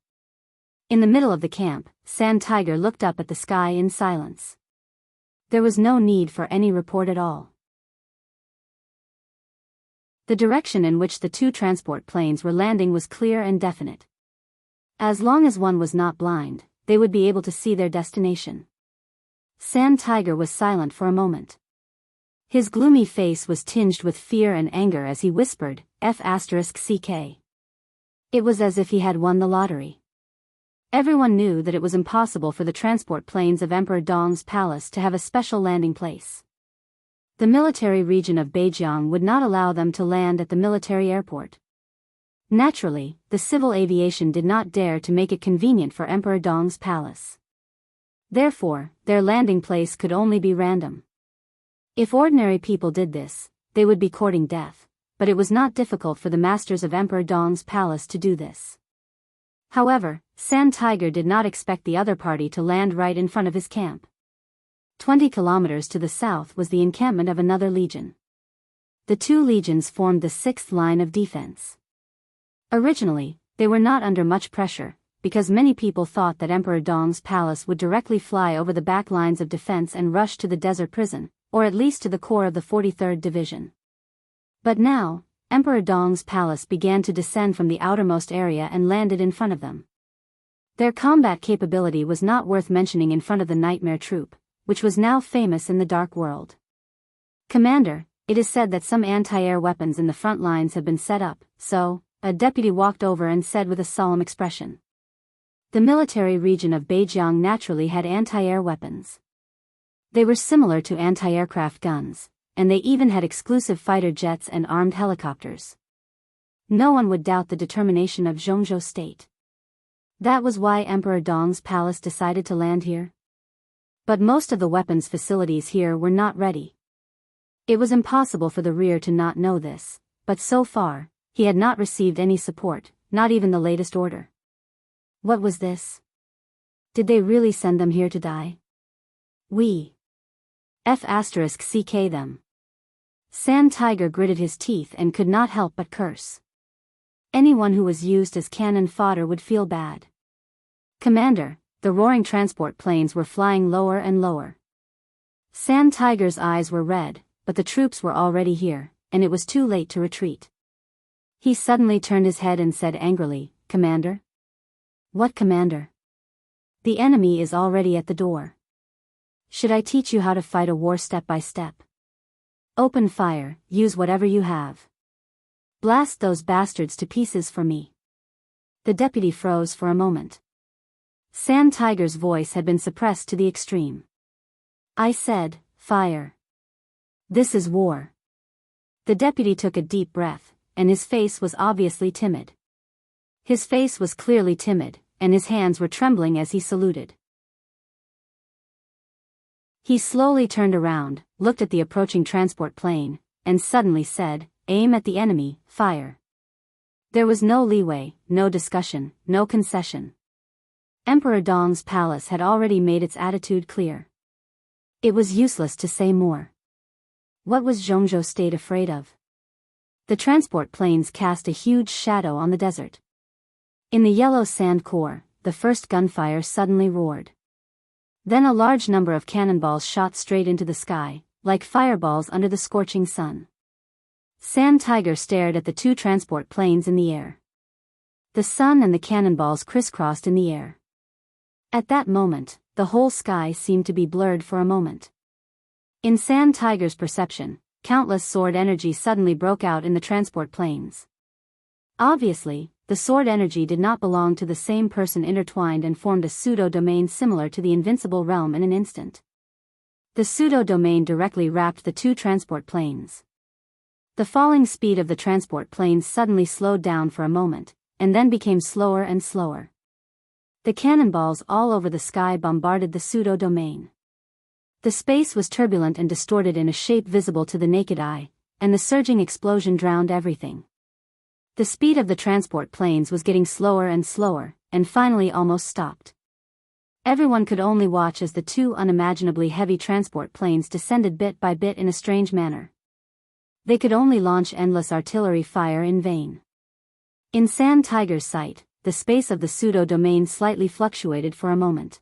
In the middle of the camp, Sand Tiger looked up at the sky in silence. There was no need for any report at all. The direction in which the two transport planes were landing was clear and definite. As long as one was not blind, they would be able to see their destination. Sand Tiger was silent for a moment. His gloomy face was tinged with fear and anger as he whispered, F***CK. It was as if he had won the lottery. Everyone knew that it was impossible for the transport planes of Emperor Dong's palace to have a special landing place. The military region of Beijiang would not allow them to land at the military airport. Naturally, the civil aviation did not dare to make it convenient for Emperor Dong's palace. Therefore, their landing place could only be random. If ordinary people did this, they would be courting death, but it was not difficult for the masters of Emperor Dong's palace to do this. However, Sand Tiger did not expect the other party to land right in front of his camp. 20 kilometers to the south was the encampment of another legion. The two legions formed the sixth line of defense. Originally, they were not under much pressure, because many people thought that Emperor Dong's palace would directly fly over the back lines of defense and rush to the desert prison, or at least to the core of the 43rd Division. But now, Emperor Dong's palace began to descend from the outermost area and landed in front of them. Their combat capability was not worth mentioning in front of the Nightmare Troop, which was now famous in the Dark World. "Commander, it is said that some anti-air weapons in the front lines have been set up, so," a deputy walked over and said with a solemn expression. The military region of Beijiang naturally had anti-air weapons. They were similar to anti-aircraft guns, and they even had exclusive fighter jets and armed helicopters. No one would doubt the determination of Zhongzhou State. That was why Emperor Dong's palace decided to land here. But most of the weapons facilities here were not ready. It was impossible for the rear to not know this, but so far, he had not received any support, not even the latest order. What was this? Did they really send them here to die? CK them. Sand Tiger gritted his teeth and could not help but curse. Anyone who was used as cannon fodder would feel bad. "Commander," the roaring transport planes were flying lower and lower. Sand Tiger's eyes were red, but the troops were already here, and it was too late to retreat. He suddenly turned his head and said angrily, "Commander?" "What commander?" "The enemy is already at the door. Should I teach you how to fight a war step by step? Open fire, use whatever you have. Blast those bastards to pieces for me." The deputy froze for a moment. Sand Tiger's voice had been suppressed to the extreme. "I said, fire. This is war." The deputy took a deep breath, and his face was obviously timid. His face was clearly timid, and his hands were trembling as he saluted. He slowly turned around, looked at the approaching transport plane, and suddenly said, "Aim at the enemy, fire." There was no leeway, no discussion, no concession. Emperor Dong's palace had already made its attitude clear. It was useless to say more. What was Zhongzhou State afraid of? The transport planes cast a huge shadow on the desert. In the yellow sand core, the first gunfire suddenly roared. Then a large number of cannonballs shot straight into the sky, like fireballs under the scorching sun. Sand Tiger stared at the two transport planes in the air. The sun and the cannonballs crisscrossed in the air. At that moment, the whole sky seemed to be blurred for a moment. In Sand Tiger's perception, countless sword energy suddenly broke out in the transport planes. Obviously, the sword energy did not belong to the same person, intertwined and formed a pseudo-domain similar to the invincible realm in an instant. The pseudo-domain directly wrapped the two transport planes. The falling speed of the transport planes suddenly slowed down for a moment, and then became slower and slower. The cannonballs all over the sky bombarded the pseudo-domain. The space was turbulent and distorted in a shape visible to the naked eye, and the surging explosion drowned everything. The speed of the transport planes was getting slower and slower, and finally almost stopped. Everyone could only watch as the two unimaginably heavy transport planes descended bit by bit in a strange manner. They could only launch endless artillery fire in vain. In Sand Tiger's sight, the space of the pseudo-domain slightly fluctuated for a moment.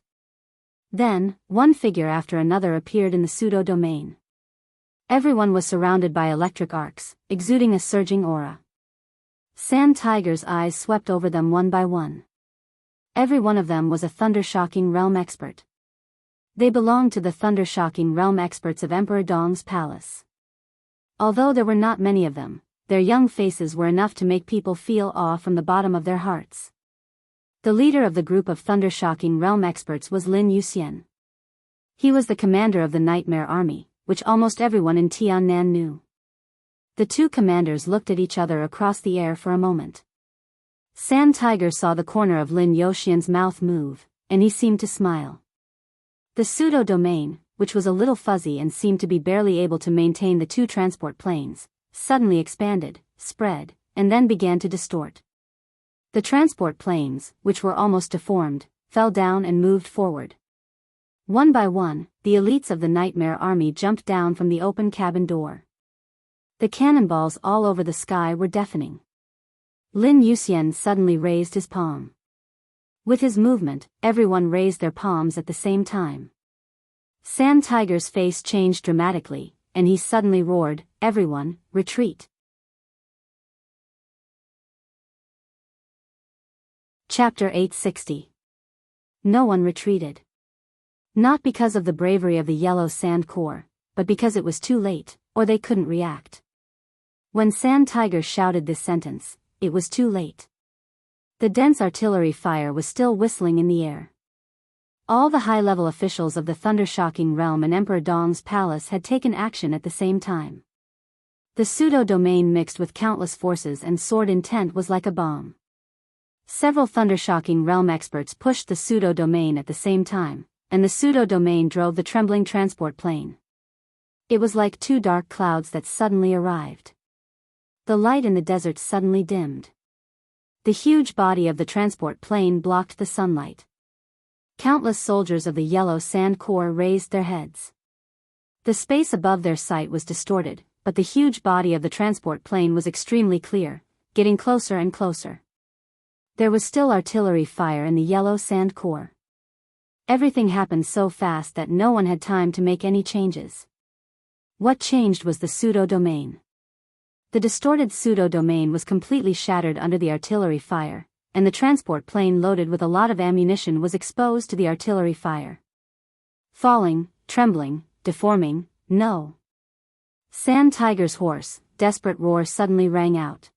Then, one figure after another appeared in the pseudo-domain. Everyone was surrounded by electric arcs, exuding a surging aura. Sand Tiger's eyes swept over them one by one. Every one of them was a thunder-shocking realm expert. They belonged to the thunder-shocking realm experts of Emperor Dong's palace. Although there were not many of them, their young faces were enough to make people feel awe from the bottom of their hearts. The leader of the group of thunder-shocking realm experts was Lin Yuxian. He was the commander of the Nightmare Army, which almost everyone in Tiannan knew. The two commanders looked at each other across the air for a moment. Sand Tiger saw the corner of Lin Yuxian's mouth move, and he seemed to smile. The pseudo-domain, which was a little fuzzy and seemed to be barely able to maintain the two transport planes, suddenly expanded, spread, and then began to distort. The transport planes, which were almost deformed, fell down and moved forward. One by one, the elites of the Nightmare Army jumped down from the open cabin door. The cannonballs all over the sky were deafening. Lin Yuxian suddenly raised his palm. With his movement, everyone raised their palms at the same time. Sand Tiger's face changed dramatically, and he suddenly roared, "Everyone, retreat!" Chapter 860. No one retreated. Not because of the bravery of the Yellow Sand Corps, but because it was too late, or they couldn't react. When Sand Tiger shouted this sentence, it was too late. The dense artillery fire was still whistling in the air. All the high-level officials of the Thundershocking Realm and Emperor Dong's palace had taken action at the same time. The pseudo-domain mixed with countless forces and sword intent was like a bomb. Several Thundershocking Realm experts pushed the pseudo-domain at the same time, and the pseudo-domain drove the trembling transport plane. It was like two dark clouds that suddenly arrived. The light in the desert suddenly dimmed. The huge body of the transport plane blocked the sunlight. Countless soldiers of the Yellow Sand Corps raised their heads. The space above their sight was distorted, but the huge body of the transport plane was extremely clear, getting closer and closer. There was still artillery fire in the Yellow Sand Corps. Everything happened so fast that no one had time to make any changes. What changed was the pseudo-domain. The distorted pseudo-domain was completely shattered under the artillery fire, and the transport plane loaded with a lot of ammunition was exposed to the artillery fire. Falling, trembling, deforming, no. Sand Tiger's hoarse, desperate roar suddenly rang out.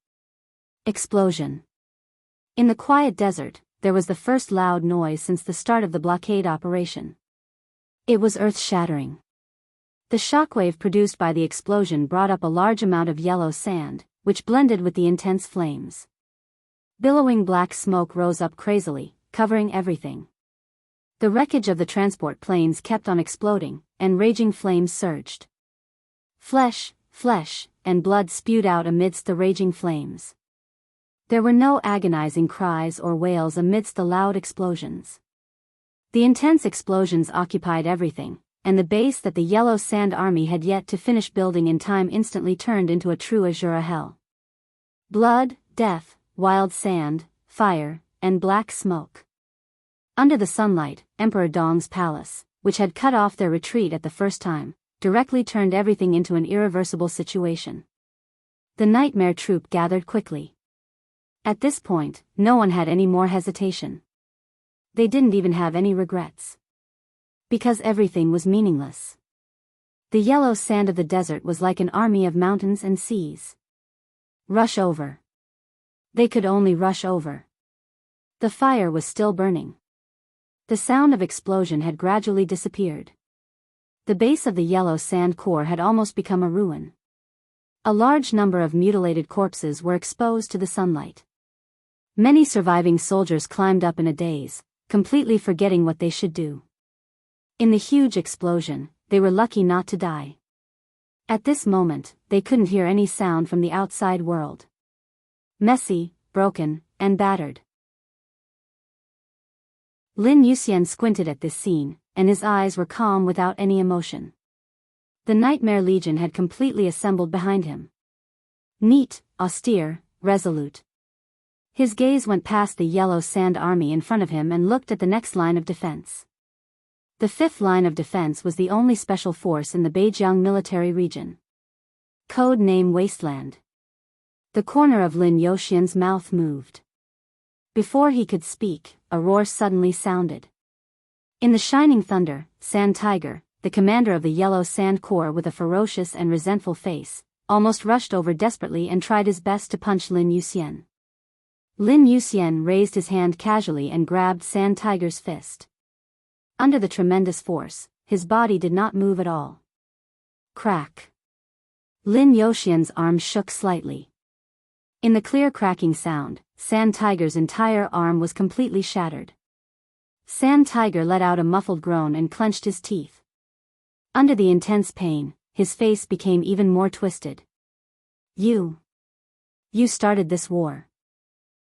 Explosion. In the quiet desert, there was the first loud noise since the start of the blockade operation. It was earth-shattering. The shockwave produced by the explosion brought up a large amount of yellow sand, which blended with the intense flames. Billowing black smoke rose up crazily, covering everything. The wreckage of the transport planes kept on exploding, and raging flames surged. Flesh, and blood spewed out amidst the raging flames. There were no agonizing cries or wails amidst the loud explosions. The intense explosions occupied everything, and the base that the Yellow Sand Army had yet to finish building in time instantly turned into a true Azura hell. Blood, death, wild sand, fire, and black smoke. Under the sunlight, Emperor Dong's palace, which had cut off their retreat at the first time, directly turned everything into an irreversible situation. The nightmare troop gathered quickly. At this point, no one had any more hesitation. They didn't even have any regrets. Because everything was meaningless. The yellow sand of the desert was like an army of mountains and seas. Rush over. They could only rush over. The fire was still burning. The sound of explosion had gradually disappeared. The base of the Yellow Sand Corps had almost become a ruin. A large number of mutilated corpses were exposed to the sunlight. Many surviving soldiers climbed up in a daze, completely forgetting what they should do. In the huge explosion, they were lucky not to die. At this moment, they couldn't hear any sound from the outside world. Messy, broken, and battered. Lin Yuxian squinted at this scene, and his eyes were calm without any emotion. The Nightmare Legion had completely assembled behind him. Neat, austere, resolute. His gaze went past the Yellow Sand Army in front of him and looked at the next line of defense. The fifth line of defense was the only special force in the Beijiang military region. Code name Wasteland. The corner of Lin Yuxian's mouth moved. Before he could speak, a roar suddenly sounded. In the shining thunder, Sand Tiger, the commander of the Yellow Sand Corps with a ferocious and resentful face, almost rushed over desperately and tried his best to punch Lin Yuxian. Lin Yuxian raised his hand casually and grabbed Sand Tiger's fist. Under the tremendous force, his body did not move at all. Crack. Lin Yuxian's arm shook slightly. In the clear cracking sound, Sand Tiger's entire arm was completely shattered. Sand Tiger let out a muffled groan and clenched his teeth. Under the intense pain, his face became even more twisted. You started this war.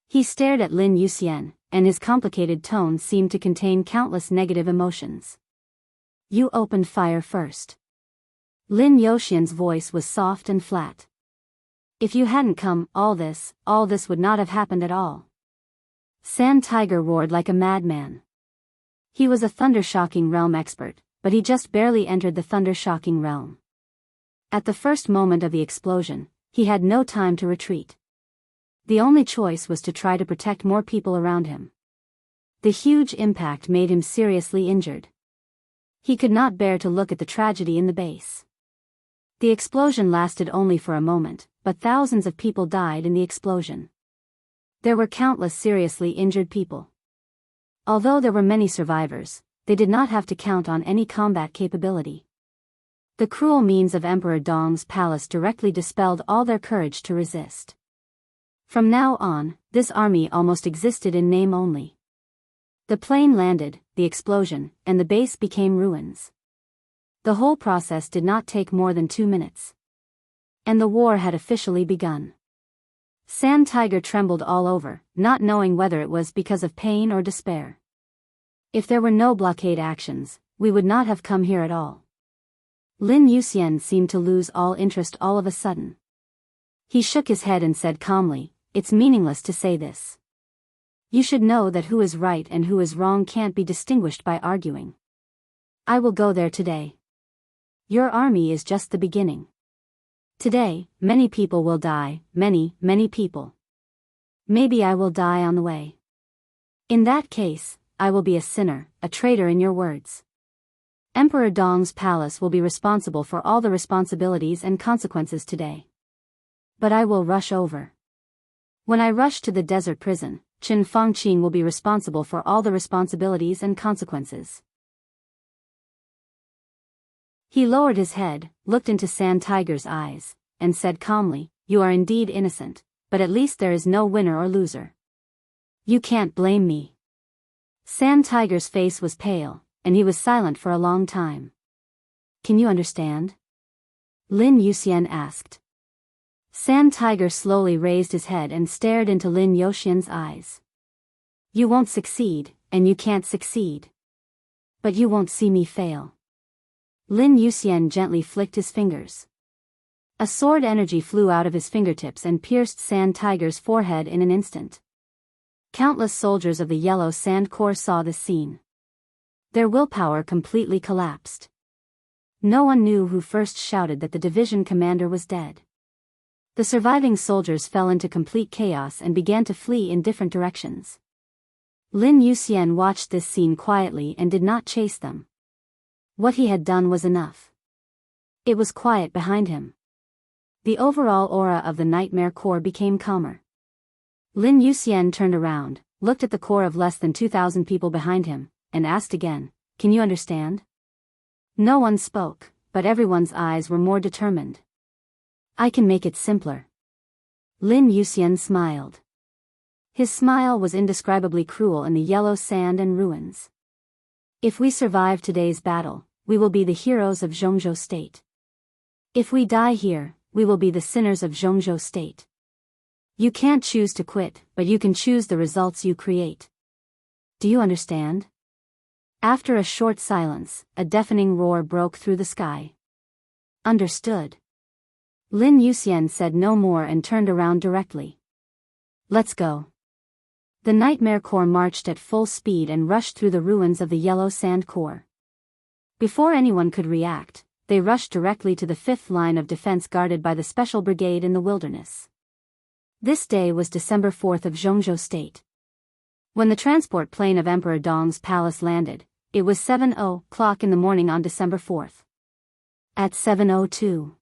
He stared at Lin Yuxian, and his complicated tone seemed to contain countless negative emotions. You opened fire first. Lin Yuxian's voice was soft and flat. If you hadn't come, all this would not have happened at all. Sand Tiger roared like a madman. He was a thunder-shocking realm expert, but he just barely entered the thunder-shocking realm. At the first moment of the explosion, he had no time to retreat. The only choice was to try to protect more people around him. The huge impact made him seriously injured. He could not bear to look at the tragedy in the base. The explosion lasted only for a moment, but thousands of people died in the explosion. There were countless seriously injured people. Although there were many survivors, they did not have to count on any combat capability. The cruel means of Emperor Dong's palace directly dispelled all their courage to resist. From now on, this army almost existed in name only. The plane landed, the explosion, and the base became ruins. The whole process did not take more than 2 minutes. And the war had officially begun. Sand Tiger trembled all over, not knowing whether it was because of pain or despair. If there were no blockade actions, we would not have come here at all. Lin Yuxian seemed to lose all interest all of a sudden. He shook his head and said calmly, "It's meaningless to say this. You should know that who is right and who is wrong can't be distinguished by arguing. I will go there today. Your army is just the beginning. Today, many people will die, many people. Maybe I will die on the way. In that case, I will be a sinner, a traitor in your words. Emperor Dong's palace will be responsible for all the responsibilities and consequences today. But I will rush over. When I rush to the desert prison, Qin Fangqing will be responsible for all the responsibilities and consequences." He lowered his head, looked into Sand Tiger's eyes, and said calmly, "You are indeed innocent, but at least there is no winner or loser. You can't blame me." Sand Tiger's face was pale, and he was silent for a long time. "Can you understand?" Lin Yuxian asked. Sand Tiger slowly raised his head and stared into Lin Yuxian's eyes. "You won't succeed, and you can't succeed. But you won't see me fail." Lin Yuxian gently flicked his fingers. A sword energy flew out of his fingertips and pierced Sand Tiger's forehead in an instant. Countless soldiers of the Yellow Sand Corps saw this scene. Their willpower completely collapsed. No one knew who first shouted that the division commander was dead. The surviving soldiers fell into complete chaos and began to flee in different directions. Lin Yuxian watched this scene quietly and did not chase them. What he had done was enough. It was quiet behind him. The overall aura of the Nightmare Corps became calmer. Lin Yuxian turned around, looked at the corps of less than 2,000 people behind him, and asked again, "Can you understand?" No one spoke, but everyone's eyes were more determined. "I can make it simpler." Lin Yuxian smiled. His smile was indescribably cruel in the yellow sand and ruins. "If we survive today's battle, we will be the heroes of Zhongzhou State. If we die here, we will be the sinners of Zhongzhou State. You can't choose to quit, but you can choose the results you create. Do you understand?" After a short silence, a deafening roar broke through the sky. "Understood." Lin Yuxian said no more and turned around directly. "Let's go." The Nightmare Corps marched at full speed and rushed through the ruins of the Yellow Sand Corps. Before anyone could react, they rushed directly to the 5th line of defense guarded by the Special Brigade in the wilderness. This day was December 4th of Zhongzhou State. When the transport plane of Emperor Dong's palace landed, it was 7:00 in the morning on December 4th. At 7:02,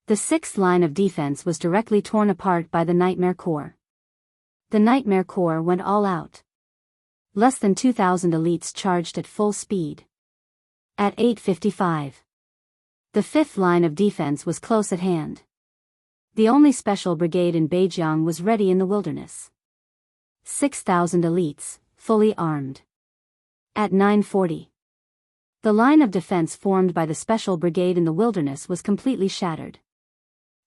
the 6th line of defense was directly torn apart by the Nightmare Corps. The Nightmare Corps went all out. Less than 2,000 elites charged at full speed. At 8:55, the 5th line of defense was close at hand. The only special brigade in Beijiang was ready in the wilderness. 6,000 elites, fully armed. At 9:40, The line of defense formed by the Special Brigade in the wilderness was completely shattered.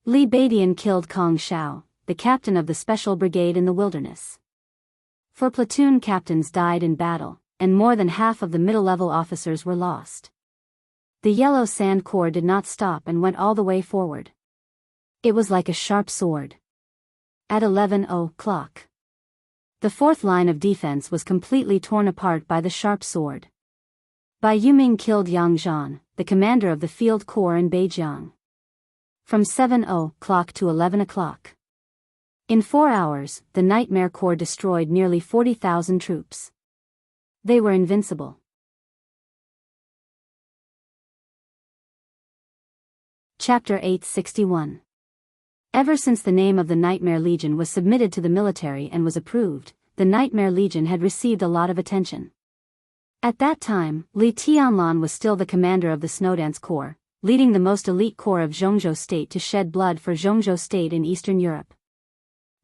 Li Badian killed Kong Shao, the captain of the Special Brigade in the wilderness. 4 platoon captains died in battle, and more than half of the middle-level officers were lost. The Yellow Sand Corps did not stop and went all the way forward. It was like a sharp sword. At 11:00, the fourth line of defense was completely torn apart by the sharp sword. Bai Yuming killed Yang Zhan, the commander of the Field Corps in Beijiang. From 7:00 to 11:00. In 4 hours, the Nightmare Corps destroyed nearly 40,000 troops. They were invincible. Chapter 861. Ever since the name of the Nightmare Legion was submitted to the military and was approved, the Nightmare Legion had received a lot of attention. At that time, Li Tianlan was still the commander of the Snowdance Corps, leading the most elite corps of Zhongzhou State to shed blood for Zhongzhou State in Eastern Europe.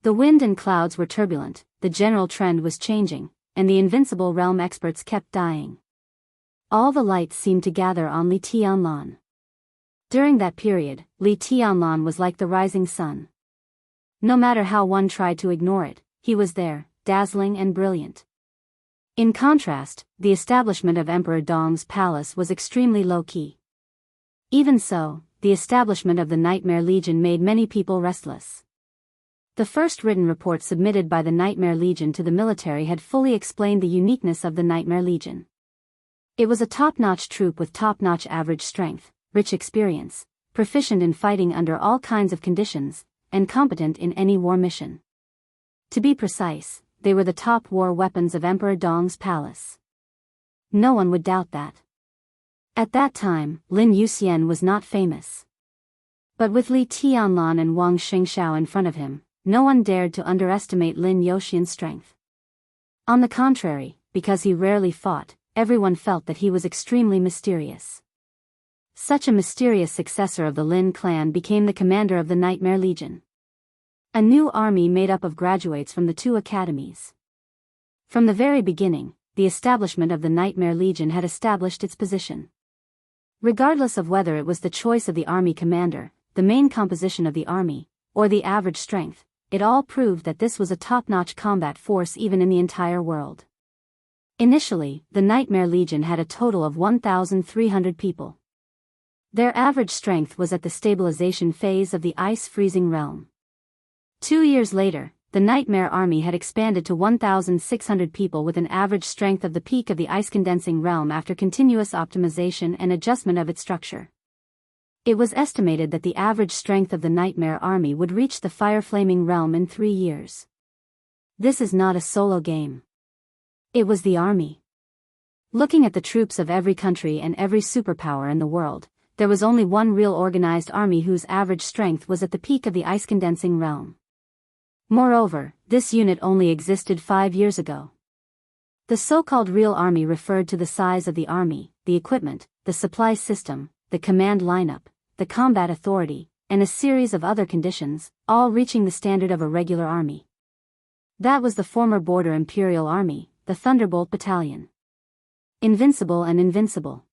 The wind and clouds were turbulent, the general trend was changing, and the invincible realm experts kept dying. All the lights seemed to gather on Li Tianlan. During that period, Li Tianlan was like the rising sun. No matter how one tried to ignore it, he was there, dazzling and brilliant. In contrast, the establishment of Emperor Dong's palace was extremely low-key. Even so, the establishment of the Nightmare Legion made many people restless. The first written report submitted by the Nightmare Legion to the military had fully explained the uniqueness of the Nightmare Legion. It was a top-notch troop with top-notch average strength, rich experience, proficient in fighting under all kinds of conditions, and competent in any war mission. To be precise, they were the top war weapons of Emperor Dong's palace. No one would doubt that. At that time, Lin Yuxian was not famous. But with Li Tianlan and Wang Xingxiao in front of him, no one dared to underestimate Lin Yuxian's strength. On the contrary, because he rarely fought, everyone felt that he was extremely mysterious. Such a mysterious successor of the Lin clan became the commander of the Nightmare Legion. A new army made up of graduates from the 2 academies. From the very beginning, the establishment of the Nightmare Legion had established its position. Regardless of whether it was the choice of the army commander, the main composition of the army, or the average strength, it all proved that this was a top-notch combat force even in the entire world. Initially, the Nightmare Legion had a total of 1,300 people. Their average strength was at the stabilization phase of the ice-freezing realm. 2 years later, the Nightmare Army had expanded to 1,600 people with an average strength of the peak of the ice-condensing realm after continuous optimization and adjustment of its structure. It was estimated that the average strength of the Nightmare Army would reach the fire-flaming realm in 3 years. This is not a solo game. It was the army. Looking at the troops of every country and every superpower in the world, there was only one real organized army whose average strength was at the peak of the ice-condensing realm. Moreover, this unit only existed 5 years ago. The so-called real army referred to the size of the army, the equipment, the supply system, the command lineup, the combat authority, and a series of other conditions, all reaching the standard of a regular army. That was the former Border Imperial Army, the Thunderbolt Battalion. Invincible and invincible.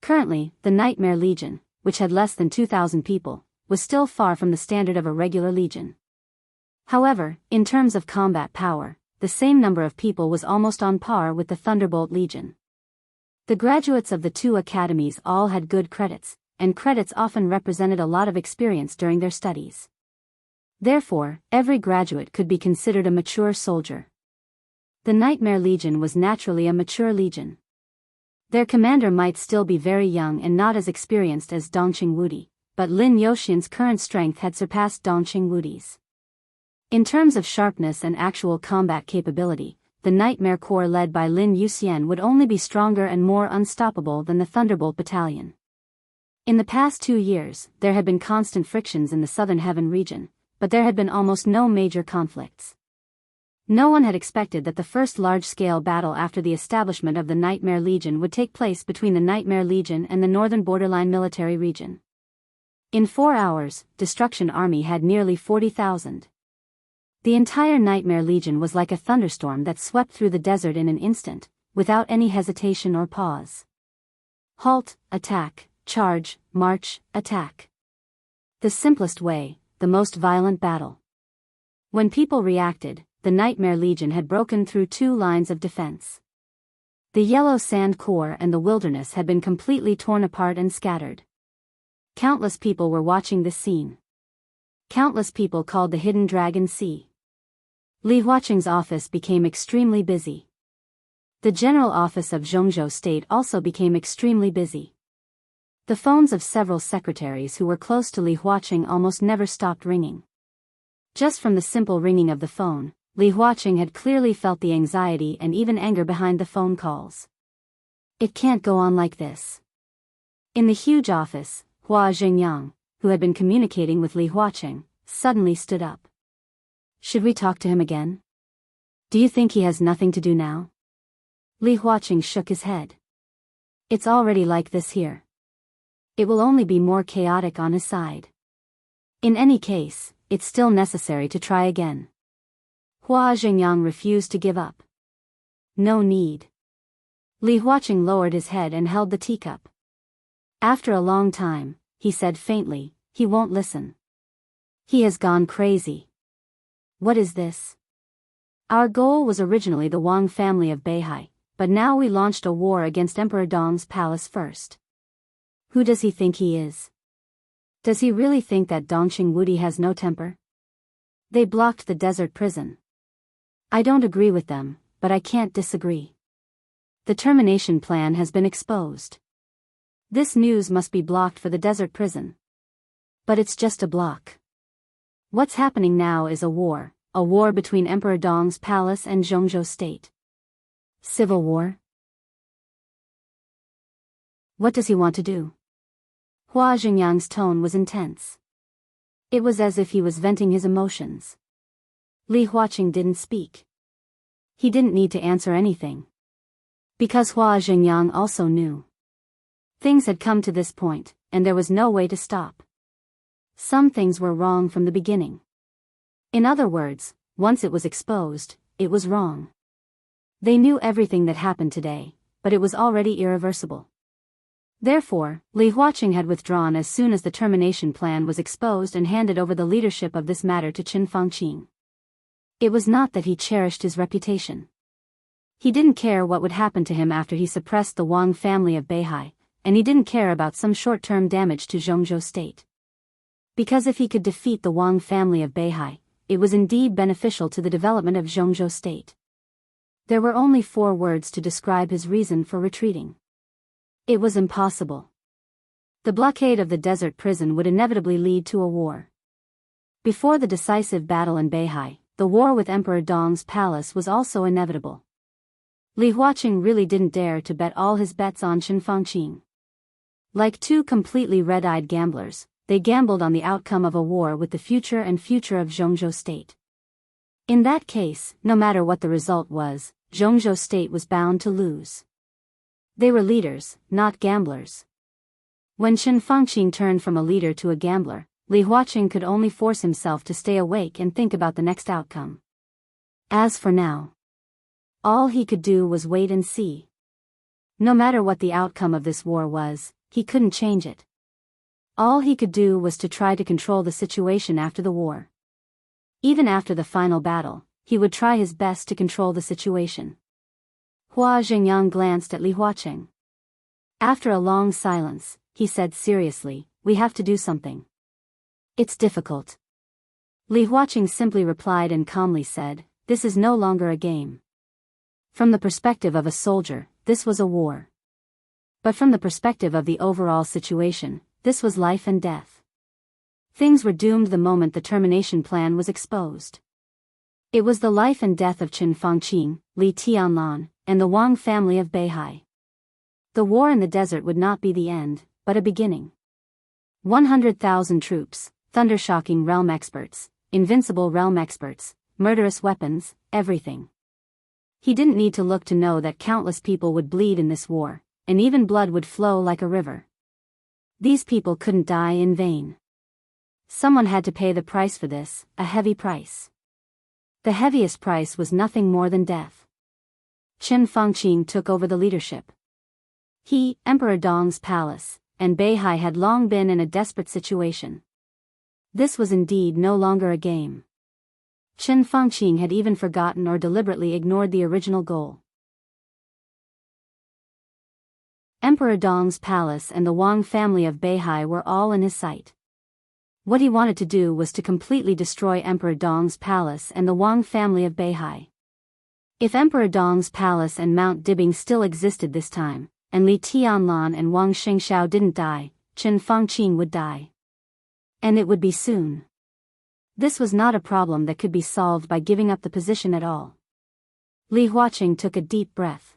Currently, the Nightmare Legion, which had less than 2,000 people, was still far from the standard of a regular legion. However, in terms of combat power, the same number of people was almost on par with the Thunderbolt Legion. The graduates of the 2 academies all had good credits, and credits often represented a lot of experience during their studies. Therefore, every graduate could be considered a mature soldier. The Nightmare Legion was naturally a mature legion. Their commander might still be very young and not as experienced as Dongqing Wudi, but Lin Yuxian's current strength had surpassed Dongqing Wudi's. In terms of sharpness and actual combat capability, the Nightmare Corps led by Lin Yuxian would only be stronger and more unstoppable than the Thunderbolt Battalion. In the past 2 years, there had been constant frictions in the Southern Heaven region, but there had been almost no major conflicts. No one had expected that the first large-scale battle after the establishment of the Nightmare Legion would take place between the Nightmare Legion and the Northern Borderline Military Region. In 4 hours, Destruction Army had nearly 40,000. The entire Nightmare Legion was like a thunderstorm that swept through the desert in an instant, without any hesitation or pause. Halt, attack, charge, march, attack. The simplest way, the most violent battle. When people reacted, the Nightmare Legion had broken through two lines of defense. The Yellow Sand Core and the Wilderness had been completely torn apart and scattered. Countless people were watching this scene. Countless people called the Hidden Dragon Sea. Li Huaqing's office became extremely busy. The general office of Zhongzhou State also became extremely busy. The phones of several secretaries who were close to Li Huaqing almost never stopped ringing. Just from the simple ringing of the phone, Li Huaqing had clearly felt the anxiety and even anger behind the phone calls. It can't go on like this. In the huge office, Hua Jingyang, who had been communicating with Li Huaqing, suddenly stood up. Should we talk to him again? Do you think he has nothing to do now? Li Huaqing shook his head. It's already like this here. It will only be more chaotic on his side. In any case, it's still necessary to try again. Hua Jingyang refused to give up. No need. Li Huaqing lowered his head and held the teacup. After a long time, he said faintly, he won't listen. He has gone crazy. What is this? Our goal was originally the Wang family of Beihai, but now we launched a war against Emperor Dong's palace first. Who does he think he is? Does he really think that Dongqing Wudi has no temper? They blocked the desert prison. I don't agree with them, but I can't disagree. The termination plan has been exposed. This news must be blocked for the desert prison. But it's just a block. What's happening now is a war between Emperor Dong's palace and Zhongzhou State. Civil war? What does he want to do? Hua Jingyang's tone was intense. It was as if he was venting his emotions. Li Huaqing didn't speak. He didn't need to answer anything. Because Hua Jingyang also knew. Things had come to this point, and there was no way to stop. Some things were wrong from the beginning. In other words, once it was exposed, it was wrong. They knew everything that happened today, but it was already irreversible. Therefore, Li Huaqing had withdrawn as soon as the termination plan was exposed and handed over the leadership of this matter to Qin Fangqing. It was not that he cherished his reputation. He didn't care what would happen to him after he suppressed the Wang family of Beihai, and he didn't care about some short-term damage to Zhongzhou State. Because if he could defeat the Wang family of Beihai, it was indeed beneficial to the development of Zhongzhou State. There were only 4 words to describe his reason for retreating. It was impossible. The blockade of the desert prison would inevitably lead to a war. Before the decisive battle in Beihai, the war with Emperor Dong's palace was also inevitable. Li Huaqing really didn't dare to bet all his bets on Qin Fangqing. Like two completely red-eyed gamblers, they gambled on the outcome of a war with the future of Zhongzhou State. In that case, no matter what the result was, Zhongzhou State was bound to lose. They were leaders, not gamblers. When Qin Fangqing turned from a leader to a gambler, Li Huaqing could only force himself to stay awake and think about the next outcome. As for now, all he could do was wait and see. No matter what the outcome of this war was, he couldn't change it. All he could do was to try to control the situation after the war. Even after the final battle, he would try his best to control the situation. Hua Jingyang glanced at Li Huaqing. After a long silence, he said seriously, "We have to do something." "It's difficult." Li Huaqing simply replied and calmly said, "This is no longer a game." From the perspective of a soldier, this was a war. But from the perspective of the overall situation, this was life and death. Things were doomed the moment the termination plan was exposed. It was the life and death of Qin Fangqing, Li Tianlan, and the Wang family of Beihai. The war in the desert would not be the end, but a beginning. 100,000 troops, thundershocking realm experts, invincible realm experts, murderous weapons, everything. He didn't need to look to know that countless people would bleed in this war, and even blood would flow like a river. These people couldn't die in vain. Someone had to pay the price for this, a heavy price. The heaviest price was nothing more than death. Qin Fangqing took over the leadership. He, Emperor Dong's palace, and Beihai had long been in a desperate situation. This was indeed no longer a game. Qin Fangqing had even forgotten or deliberately ignored the original goal. Emperor Dong's palace and the Wang family of Beihai were all in his sight. What he wanted to do was to completely destroy Emperor Dong's palace and the Wang family of Beihai. If Emperor Dong's palace and Mount Dibing still existed this time, and Li Tianlan and Wang Xingxiao didn't die, Qin Fangqing would die. And it would be soon. This was not a problem that could be solved by giving up the position at all. Li Huaqing took a deep breath.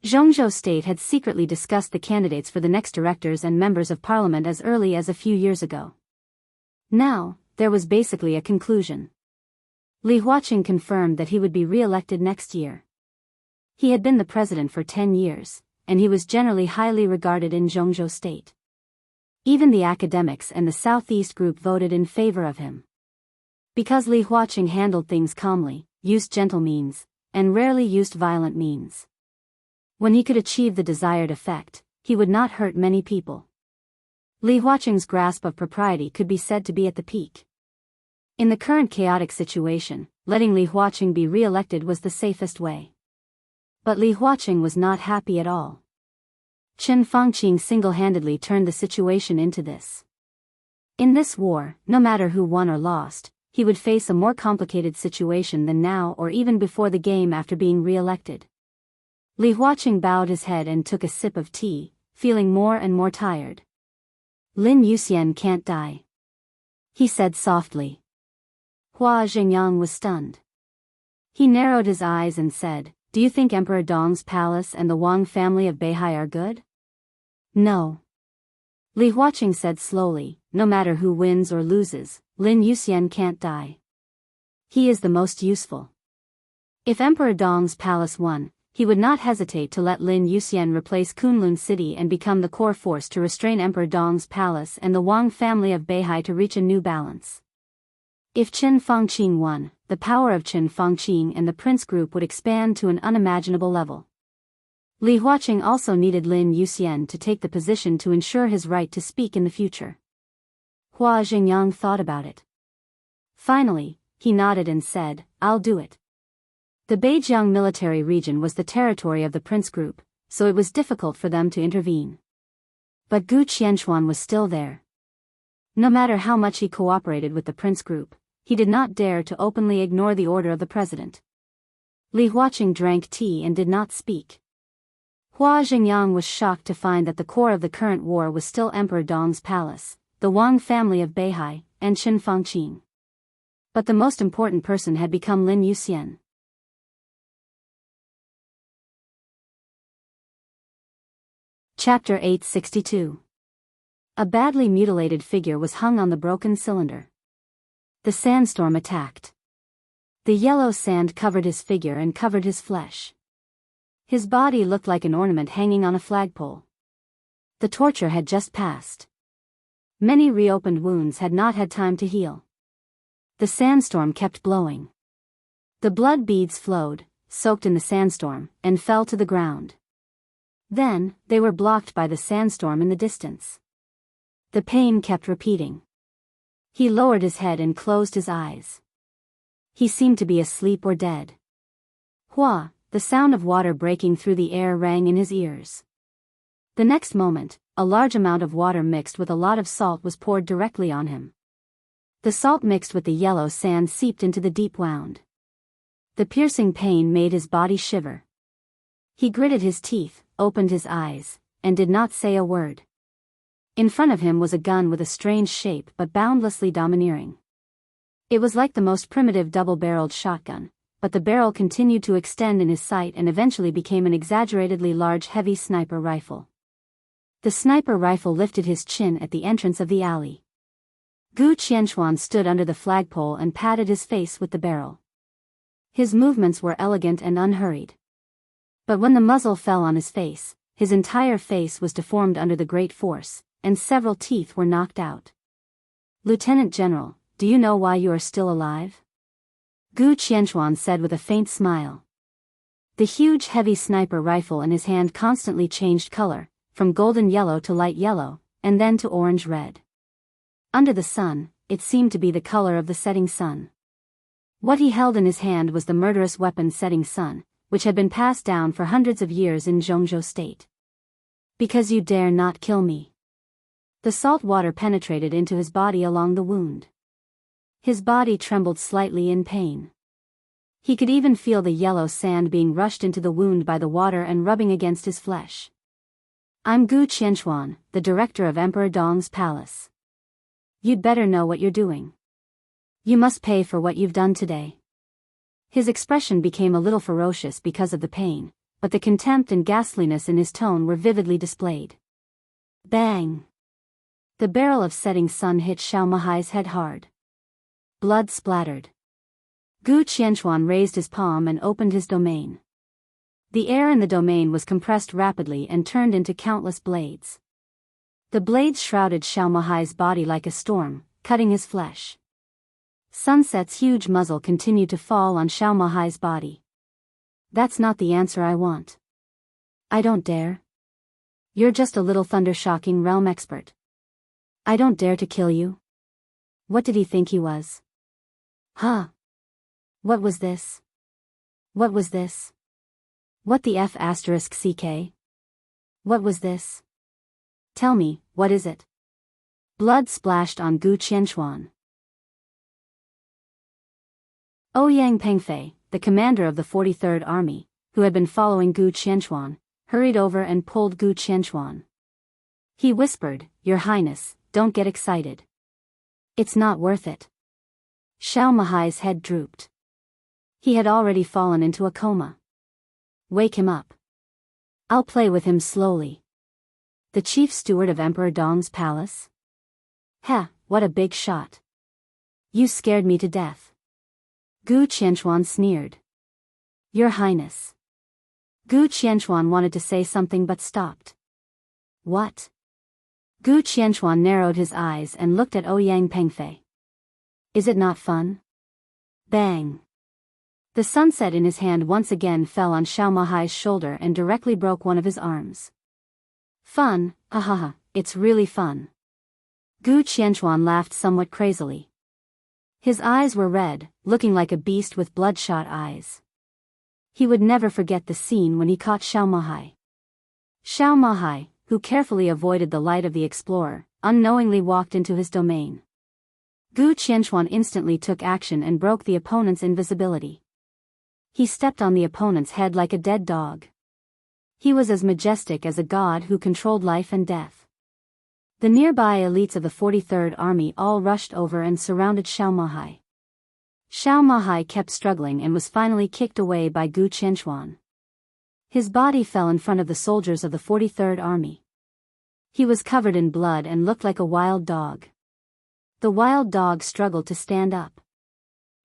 Zhongzhou State had secretly discussed the candidates for the next directors and members of parliament as early as a few years ago. Now, there was basically a conclusion. Li Huaqing confirmed that he would be re-elected next year. He had been the president for 10 years, and he was generally highly regarded in Zhongzhou State. Even the academics and the Southeast group voted in favor of him. Because Li Huaqing handled things calmly, used gentle means, and rarely used violent means. When he could achieve the desired effect, he would not hurt many people. Li Huaqing's grasp of propriety could be said to be at the peak. In the current chaotic situation, letting Li Huaqing be re-elected was the safest way. But Li Huaqing was not happy at all. Qin Fangqing single-handedly turned the situation into this. In this war, no matter who won or lost, he would face a more complicated situation than now or even before the game after being re-elected. Li Huaqing bowed his head and took a sip of tea, feeling more and more tired. Lin Yuxian can't die, he said softly. Hua Xingyang was stunned. He narrowed his eyes and said, "Do you think Emperor Dong's palace and the Wang family of Beihai are good?" "No." Li Huaqing said slowly, "No matter who wins or loses, Lin Yuxian can't die. He is the most useful. If Emperor Dong's palace won, he would not hesitate to let Lin Yuxian replace Kunlun City and become the core force to restrain Emperor Dong's palace and the Wang family of Beihai to reach a new balance. If Qin Fangqing won, the power of Qin Fangqing and the Prince Group would expand to an unimaginable level." Li Huaqing also needed Lin Yuxian to take the position to ensure his right to speak in the future. Hua Xingyang thought about it. Finally, he nodded and said, "I'll do it." The Beijiang military region was the territory of the Prince Group, so it was difficult for them to intervene. But Gu Qianxuan was still there. No matter how much he cooperated with the Prince Group, he did not dare to openly ignore the order of the president. Li Huaqing drank tea and did not speak. Hua Xingyang was shocked to find that the core of the current war was still Emperor Dong's palace, the Wang family of Beihai, and Qin Fangqing. But the most important person had become Lin Yuxian. Chapter 862. A badly mutilated figure was hung on the broken cylinder. The sandstorm attacked. The yellow sand covered his figure and covered his flesh. His body looked like an ornament hanging on a flagpole. The torture had just passed. Many reopened wounds had not had time to heal. The sandstorm kept blowing. The blood beads flowed, soaked in the sandstorm, and fell to the ground. Then, they were blocked by the sandstorm in the distance. The pain kept repeating. He lowered his head and closed his eyes. He seemed to be asleep or dead. Hua, the sound of water breaking through the air rang in his ears. The next moment, a large amount of water mixed with a lot of salt was poured directly on him. The salt mixed with the yellow sand seeped into the deep wound. The piercing pain made his body shiver. He gritted his teeth, opened his eyes, and did not say a word. In front of him was a gun with a strange shape but boundlessly domineering. It was like the most primitive double-barreled shotgun, but the barrel continued to extend in his sight and eventually became an exaggeratedly large heavy sniper rifle. The sniper rifle lifted his chin at the entrance of the alley. Gu Qianxuan stood under the flagpole and patted his face with the barrel. His movements were elegant and unhurried. But when the muzzle fell on his face, his entire face was deformed under the great force, and several teeth were knocked out. "Lieutenant General, do you know why you are still alive?" Gu Qianxuan said with a faint smile. The huge heavy sniper rifle in his hand constantly changed color, from golden yellow to light yellow, and then to orange-red. Under the sun, it seemed to be the color of the setting sun. What he held in his hand was the murderous weapon Setting Sun, which had been passed down for hundreds of years in Zhongzhou State. Because you dare not kill me. The salt water penetrated into his body along the wound. His body trembled slightly in pain. He could even feel the yellow sand being rushed into the wound by the water and rubbing against his flesh. I'm Gu Qianchuan, the director of Emperor Dong's palace. You'd better know what you're doing. You must pay for what you've done today. His expression became a little ferocious because of the pain, but the contempt and ghastliness in his tone were vividly displayed. Bang! The barrel of Setting Sun hit Xiao Mahai's head hard. Blood splattered. Gu Qianchuan raised his palm and opened his domain. The air in the domain was compressed rapidly and turned into countless blades. The blades shrouded Xiao Mahai's body like a storm, cutting his flesh. Sunset's huge muzzle continued to fall on Xiao Mahai's body. That's not the answer I want. I don't dare. You're just a little thunder-shocking realm expert. I don't dare to kill you. What did he think he was? Huh? What was this? What was this? What the F asterisk CK? What was this? Tell me, what is it? Blood splashed on Gu Qianchuan. Ouyang Pengfei, the commander of the 43rd Army, who had been following Gu Qianchuan, hurried over and pulled Gu Qianchuan. He whispered, Your Highness, don't get excited. It's not worth it. Xiao Mahai's head drooped. He had already fallen into a coma. Wake him up. I'll play with him slowly. The chief steward of Emperor Dong's palace? Heh, what a big shot. You scared me to death. Gu Qianchuan sneered. Your Highness. Gu Qianchuan wanted to say something but stopped. What? Gu Qianchuan narrowed his eyes and looked at Ouyang Pengfei. Is it not fun? Bang. The sunset in his hand once again fell on Xiao Mahai's shoulder and directly broke one of his arms. Fun, ha, it's really fun. Gu Qianchuan laughed somewhat crazily. His eyes were red, looking like a beast with bloodshot eyes. He would never forget the scene when he caught Xiao Mahai. Xiao Mahai, who carefully avoided the light of the explorer, unknowingly walked into his domain. Gu Qianchuan instantly took action and broke the opponent's invisibility. He stepped on the opponent's head like a dead dog. He was as majestic as a god who controlled life and death. The nearby elites of the 43rd Army all rushed over and surrounded Xiao Mahai. Xiao Mahai kept struggling and was finally kicked away by Gu Qianchuan. His body fell in front of the soldiers of the 43rd Army. He was covered in blood and looked like a wild dog. The wild dog struggled to stand up.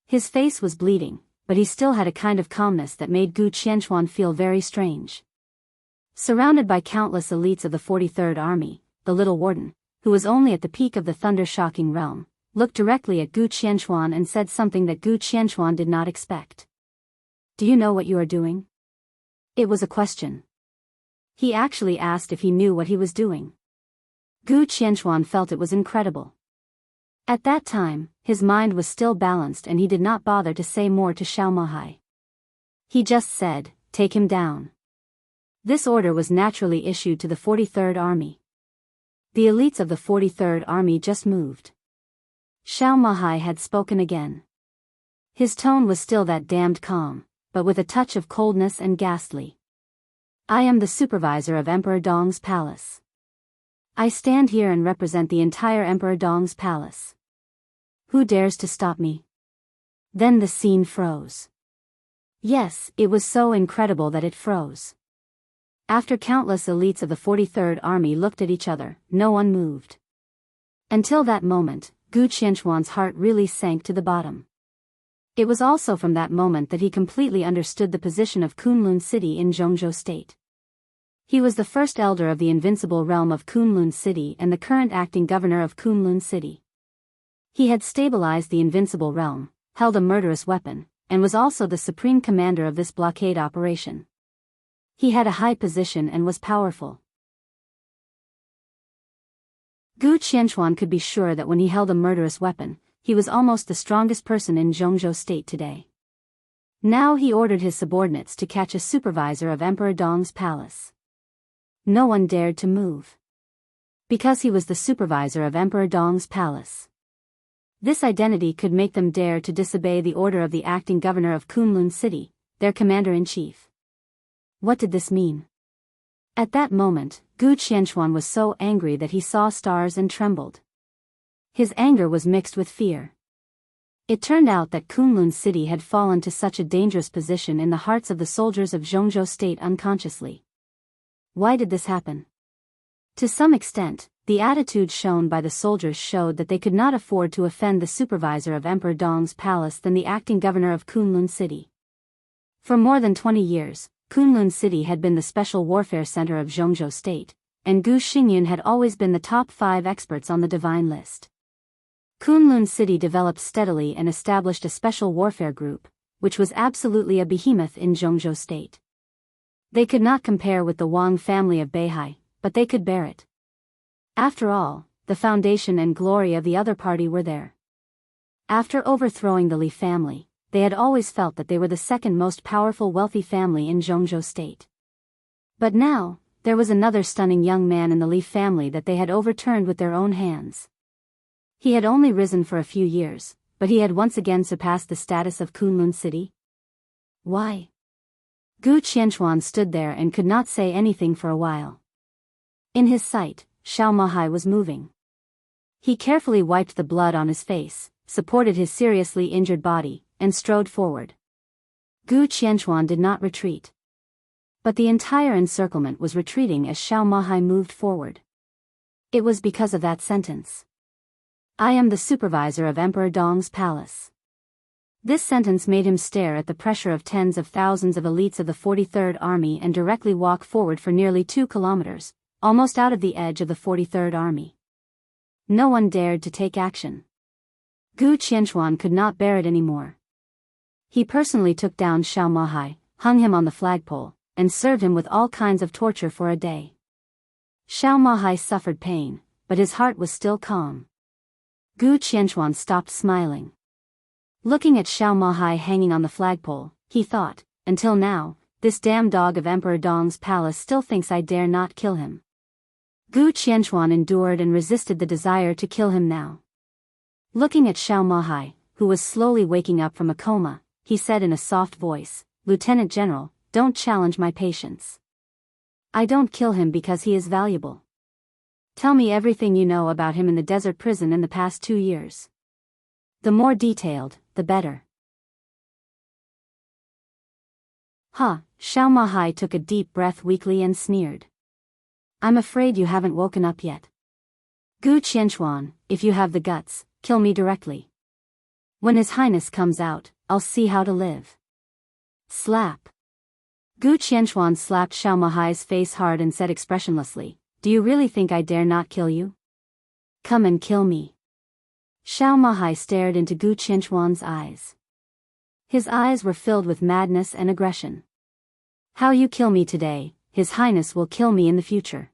His face was bleeding, but he still had a kind of calmness that made Gu Qianchuan feel very strange. Surrounded by countless elites of the 43rd Army, the little warden, who was only at the peak of the thunder-shocking realm, looked directly at Gu Qianchuan and said something that Gu Qianchuan did not expect. Do you know what you are doing? It was a question. He actually asked if he knew what he was doing. Gu Qianchuan felt it was incredible. At that time, his mind was still balanced and he did not bother to say more to Xiao Mahai. He just said, take him down. This order was naturally issued to the 43rd Army. The elites of the 43rd Army just moved. Xiao Mahai had spoken again. His tone was still that damned calm, but with a touch of coldness and ghastly. I am the supervisor of Emperor Dong's palace. I stand here and represent the entire Emperor Dong's palace. Who dares to stop me? Then the scene froze. Yes, it was so incredible that it froze. After countless elites of the 43rd Army looked at each other, no one moved. Until that moment, Gu Qianchuan's heart really sank to the bottom. It was also from that moment that he completely understood the position of Kunlun City in Zhongzhou State. He was the first elder of the invincible realm of Kunlun City and the current acting governor of Kunlun City. He had stabilized the invincible realm, held a murderous weapon, and was also the supreme commander of this blockade operation. He had a high position and was powerful. Gu Qianchuan could be sure that when he held a murderous weapon, he was almost the strongest person in Zhongzhou state today. Now he ordered his subordinates to catch a supervisor of Emperor Dong's palace. No one dared to move, because he was the supervisor of Emperor Dong's palace. This identity could make them dare to disobey the order of the acting governor of Kunlun City, their commander-in-chief. What did this mean? At that moment, Gu Qianchuan was so angry that he saw stars and trembled. His anger was mixed with fear. It turned out that Kunlun City had fallen to such a dangerous position in the hearts of the soldiers of Zhongzhou state unconsciously. Why did this happen? To some extent, the attitude shown by the soldiers showed that they could not afford to offend the supervisor of Emperor Dong's palace than the acting governor of Kunlun City. For more than 20 years, Kunlun City had been the special warfare center of Zhongzhou state, and Gu Xingyun had always been the top 5 experts on the divine list. Kunlun City developed steadily and established a special warfare group, which was absolutely a behemoth in Zhongzhou state. They could not compare with the Wang family of Beihai, but they could bear it. After all, the foundation and glory of the other party were there. After overthrowing the Li family, they had always felt that they were the second most powerful wealthy family in Zhongzhou state. But now, there was another stunning young man in the Li family that they had overturned with their own hands. He had only risen for a few years, but he had once again surpassed the status of Kunlun City. Why? Gu Qianchuan stood there and could not say anything for a while. In his sight, Xiao Mahai was moving. He carefully wiped the blood on his face, supported his seriously injured body, and strode forward. Gu Qianchuan did not retreat. But the entire encirclement was retreating as Xiao Mahai moved forward. It was because of that sentence. I am the supervisor of Emperor Dong's palace. This sentence made him stare at the pressure of tens of thousands of elites of the 43rd Army and directly walk forward for nearly 2 kilometers, almost out of the edge of the 43rd Army. No one dared to take action. Gu Qianchuan could not bear it anymore. He personally took down Xiao Mahai, hung him on the flagpole, and served him with all kinds of torture for a day. Xiao Mahai suffered pain, but his heart was still calm. Gu Qianchuan stopped smiling. Looking at Xiao Mahai hanging on the flagpole, he thought, until now, this damn dog of Emperor Dong's palace still thinks I dare not kill him. Gu Qianchuan endured and resisted the desire to kill him now. Looking at Xiao Mahai, who was slowly waking up from a coma, he said in a soft voice, Lieutenant General, don't challenge my patience. I don't kill him because he is valuable. Tell me everything you know about him in the desert prison in the past 2 years. The more detailed, the better. Xiao Mahai took a deep breath weakly and sneered. I'm afraid you haven't woken up yet. Gu Qianchuan, if you have the guts, kill me directly. When His Highness comes out, I'll see how to live. Slap. Gu Qianchuan slapped Xiao Mahai's face hard and said expressionlessly, do you really think I dare not kill you? Come and kill me. Xiao Mahai stared into Gu Qianchuan's eyes. His eyes were filled with madness and aggression. How you kill me today, His Highness will kill me in the future.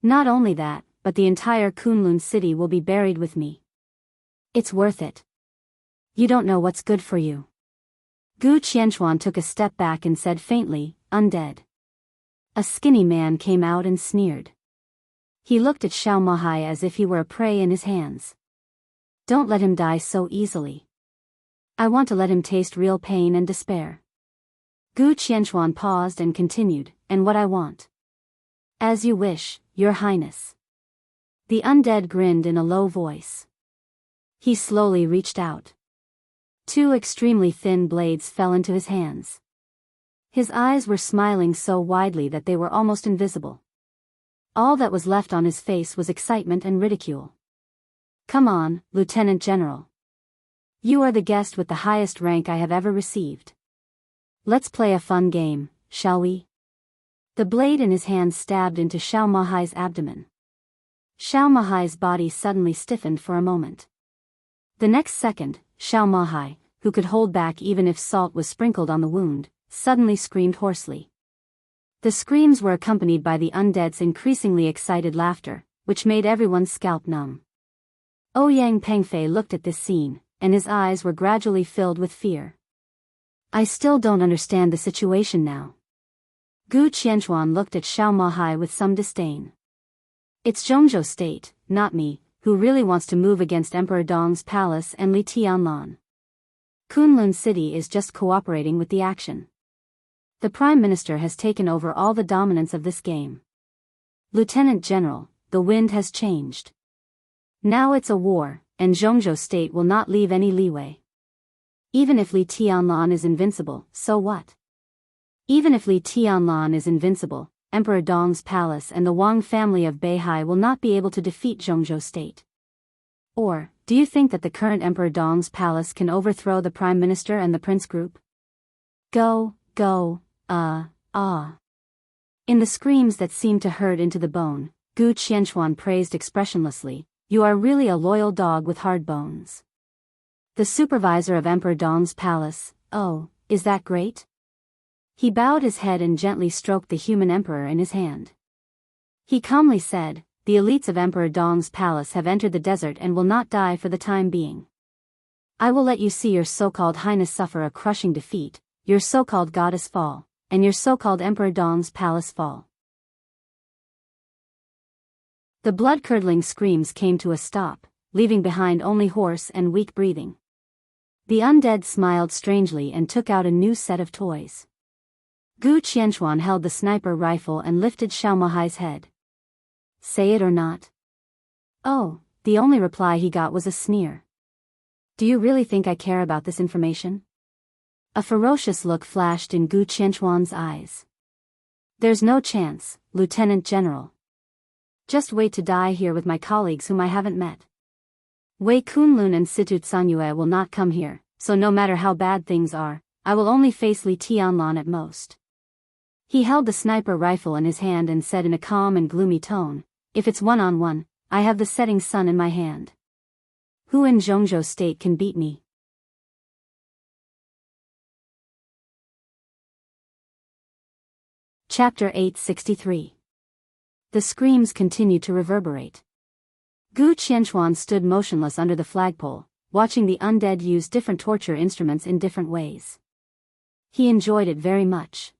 Not only that, but the entire Kunlun city will be buried with me. It's worth it. You don't know what's good for you. Gu Qianchuan took a step back and said faintly, undead. A skinny man came out and sneered. He looked at Xiao Mahai as if he were a prey in his hands. Don't let him die so easily. I want to let him taste real pain and despair. Gu Qianchuan paused and continued, and what I want. As you wish, Your Highness. The undead grinned in a low voice. He slowly reached out. 2 extremely thin blades fell into his hands. His eyes were smiling so widely that they were almost invisible. All that was left on his face was excitement and ridicule. Come on, Lieutenant General. You are the guest with the highest rank I have ever received. Let's play a fun game, shall we? The blade in his hand stabbed into Xiao Mahai's abdomen. Xiao Mahai's body suddenly stiffened for a moment. The next second, Xiao Mahai, who could hold back even if salt was sprinkled on the wound, suddenly screamed hoarsely. The screams were accompanied by the undead's increasingly excited laughter, which made everyone's scalp numb. Ouyang Pengfei looked at this scene, and his eyes were gradually filled with fear. I still don't understand the situation now. Gu Qianchuan looked at Xiao Mahai with some disdain. It's Zhongzhou State, not me, who really wants to move against Emperor Dong's palace and Li Tianlan. Kunlun City is just cooperating with the action. The Prime Minister has taken over all the dominance of this game. Lieutenant General, the wind has changed. Now it's a war, and Zhongzhou State will not leave any leeway. Even if Li Tianlan is invincible, so what? Even if Li Tianlan is invincible, Emperor Dong's palace and the Wang family of Beihai will not be able to defeat Zhongzhou State. Or, do you think that the current Emperor Dong's palace can overthrow the Prime Minister and the Prince Group? Go. In the screams that seemed to hurt into the bone, Gu Qianchuan praised expressionlessly, you are really a loyal dog with hard bones. The supervisor of Emperor Dong's palace, oh, is that great? He bowed his head and gently stroked the human emperor in his hand. He calmly said, the elites of Emperor Dong's palace have entered the desert and will not die for the time being. I will let you see your so-called highness suffer a crushing defeat, your so-called goddess fall, and your so-called Emperor Dong's palace fall. The blood-curdling screams came to a stop, leaving behind only hoarse and weak breathing. The undead smiled strangely and took out a new set of toys. Gu Qianchuan held the sniper rifle and lifted Xiao Mahai's head. Say it or not? Oh, the only reply he got was a sneer. Do you really think I care about this information? A ferocious look flashed in Gu Qianchuan's eyes. There's no chance, Lieutenant General. Just wait to die here with my colleagues whom I haven't met. Wei Kunlun and Situ Tsanyue will not come here, so no matter how bad things are, I will only face Li Tianlan at most. He held the sniper rifle in his hand and said in a calm and gloomy tone, if it's one-on-one, I have the setting sun in my hand. Who in Zhongzhou State can beat me? Chapter 863. The screams continued to reverberate. Gu Qianchuan stood motionless under the flagpole, watching the undead use different torture instruments in different ways. He enjoyed it very much.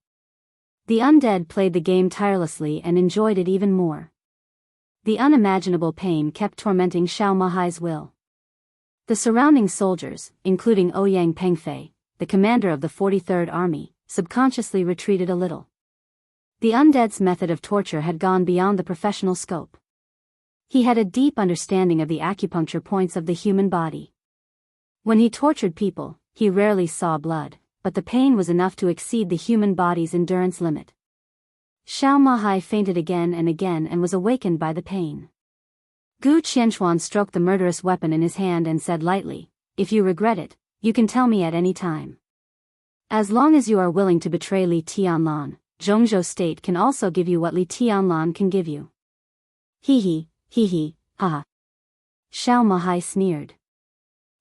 The undead played the game tirelessly and enjoyed it even more. The unimaginable pain kept tormenting Xiao Mahai's will. The surrounding soldiers, including Ouyang Pengfei, the commander of the 43rd Army, subconsciously retreated a little. The undead's method of torture had gone beyond the professional scope. He had a deep understanding of the acupuncture points of the human body. When he tortured people, he rarely saw blood, but the pain was enough to exceed the human body's endurance limit. Xiao Mahai fainted again and was awakened by the pain. Gu Qianchuan stroked the murderous weapon in his hand and said lightly, if you regret it, you can tell me at any time. As long as you are willing to betray Li Tianlan, Zhongzhou State can also give you what Li Tianlan can give you. Hee, ha. Xiao Mahai sneered.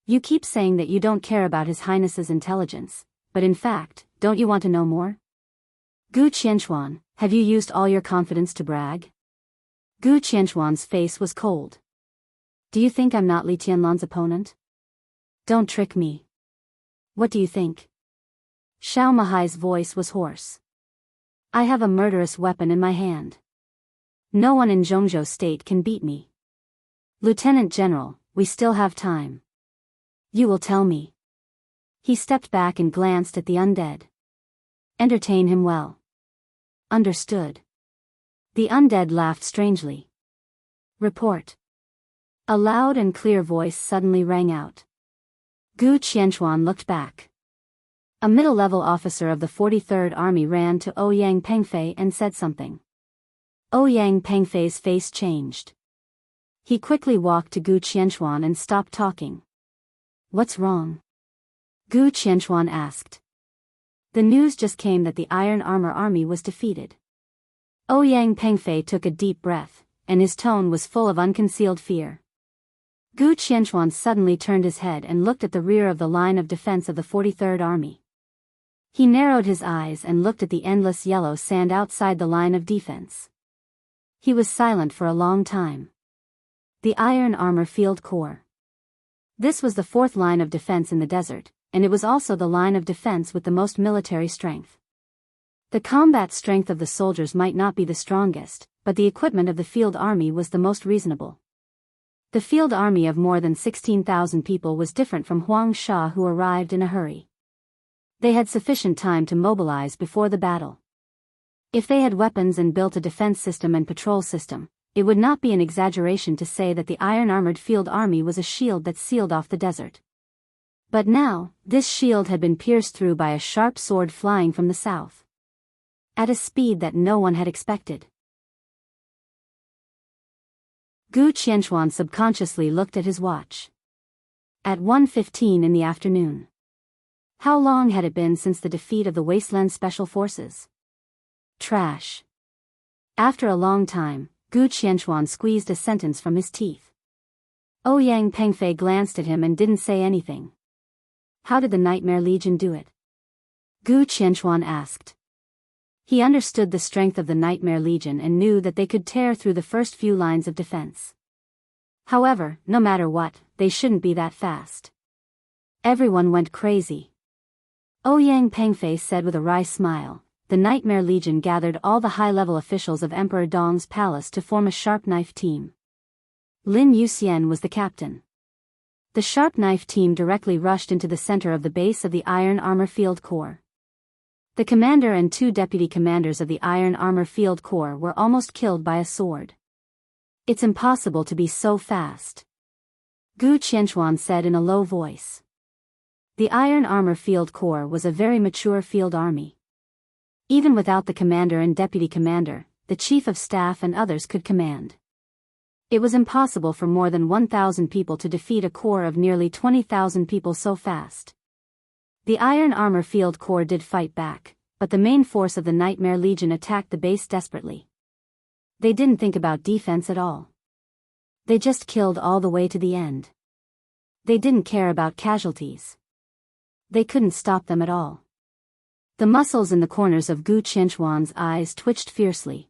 You keep saying that you don't care about His Highness's intelligence, but in fact, don't you want to know more? Gu Qianchuan, have you used all your confidence to brag? Gu Qianchuan's face was cold. Do you think I'm not Li Tianlan's opponent? Don't trick me. What do you think? Xiao Mahai's voice was hoarse. I have a murderous weapon in my hand. No one in Zhongzhou State can beat me. Lieutenant General, we still have time. You will tell me. He stepped back and glanced at the undead. Entertain him well. Understood. The undead laughed strangely. Report. A loud and clear voice suddenly rang out. Gu Qianchuan looked back. A middle-level officer of the 43rd Army ran to Ouyang Pengfei and said something. Ouyang Pengfei's face changed. He quickly walked to Gu Qianchuan and stopped talking. What's wrong? Gu Qianchuan asked. The news just came that the Iron Armor Army was defeated. Ouyang Pengfei took a deep breath, and his tone was full of unconcealed fear. Gu Qianchuan suddenly turned his head and looked at the rear of the line of defense of the 43rd Army. He narrowed his eyes and looked at the endless yellow sand outside the line of defense. He was silent for a long time. The Iron Armor Field Corps. This was the fourth line of defense in the desert, and it was also the line of defense with the most military strength. The combat strength of the soldiers might not be the strongest, but the equipment of the field army was the most reasonable. The field army of more than 16,000 people was different from Huang Sha, who arrived in a hurry. They had sufficient time to mobilize before the battle. If they had weapons and built a defense system and patrol system, it would not be an exaggeration to say that the iron-armored field army was a shield that sealed off the desert. But now, this shield had been pierced through by a sharp sword flying from the south, at a speed that no one had expected. Gu Qianchuan subconsciously looked at his watch. At 1:15 in the afternoon. How long had it been since the defeat of the Wasteland Special Forces? Trash. After a long time, Gu Qianchuan squeezed a sentence from his teeth. Ouyang Pengfei glanced at him and didn't say anything. How did the Nightmare Legion do it? Gu Qianchuan asked. He understood the strength of the Nightmare Legion and knew that they could tear through the first few lines of defense. However, no matter what, they shouldn't be that fast. Everyone went crazy. Ouyang Pengfei said with a wry smile. The Nightmare Legion gathered all the high-level officials of Emperor Dong's palace to form a sharp knife team. Lin Yuxian was the captain. The sharp knife team directly rushed into the center of the base of the Iron Armor Field Corps. The commander and two deputy commanders of the Iron Armor Field Corps were almost killed by a sword. It's impossible to be so fast, Gu Qianchuan said in a low voice. The Iron Armor Field Corps was a very mature field army. Even without the commander and deputy commander, the chief of staff and others could command. It was impossible for more than 1,000 people to defeat a corps of nearly 20,000 people so fast. The Iron Armor Field Corps did fight back, but the main force of the Nightmare Legion attacked the base desperately. They didn't think about defense at all. They just killed all the way to the end. They didn't care about casualties. They couldn't stop them at all. The muscles in the corners of Gu Qianchuan's eyes twitched fiercely.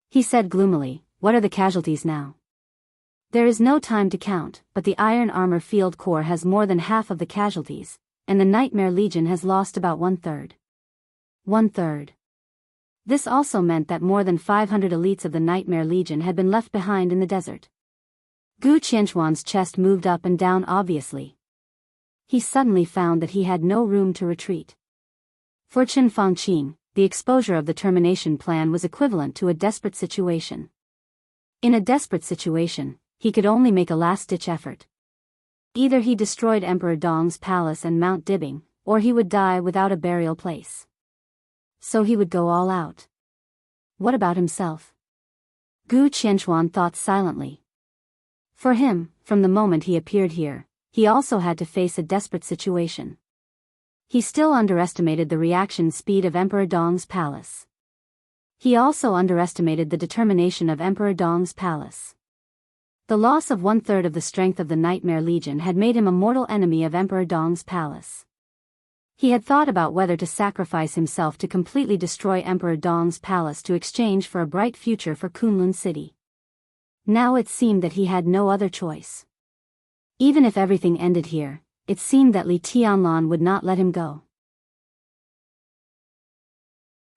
He said gloomily, "What are the casualties now?" There is no time to count, but the Iron Armor Field Corps has more than half of the casualties, and the Nightmare Legion has lost about 1/3. 1/3. This also meant that more than 500 elites of the Nightmare Legion had been left behind in the desert. Gu Qianchuan's chest moved up and down obviously. He suddenly found that he had no room to retreat. For Chen Fangqin, the exposure of the termination plan was equivalent to a desperate situation. In a desperate situation, he could only make a last-ditch effort. Either he destroyed Emperor Dong's palace and Mount Dibing, or he would die without a burial place. So he would go all out. What about himself? Gu Qianchuan thought silently. For him, from the moment he appeared here, he also had to face a desperate situation. He still underestimated the reaction speed of Emperor Dong's palace. He also underestimated the determination of Emperor Dong's palace. The loss of 1/3 of the strength of the Nightmare Legion had made him a mortal enemy of Emperor Dong's palace. He had thought about whether to sacrifice himself to completely destroy Emperor Dong's palace to exchange for a bright future for Kunlun City. Now it seemed that he had no other choice. Even if everything ended here, it seemed that Li Tianlan would not let him go.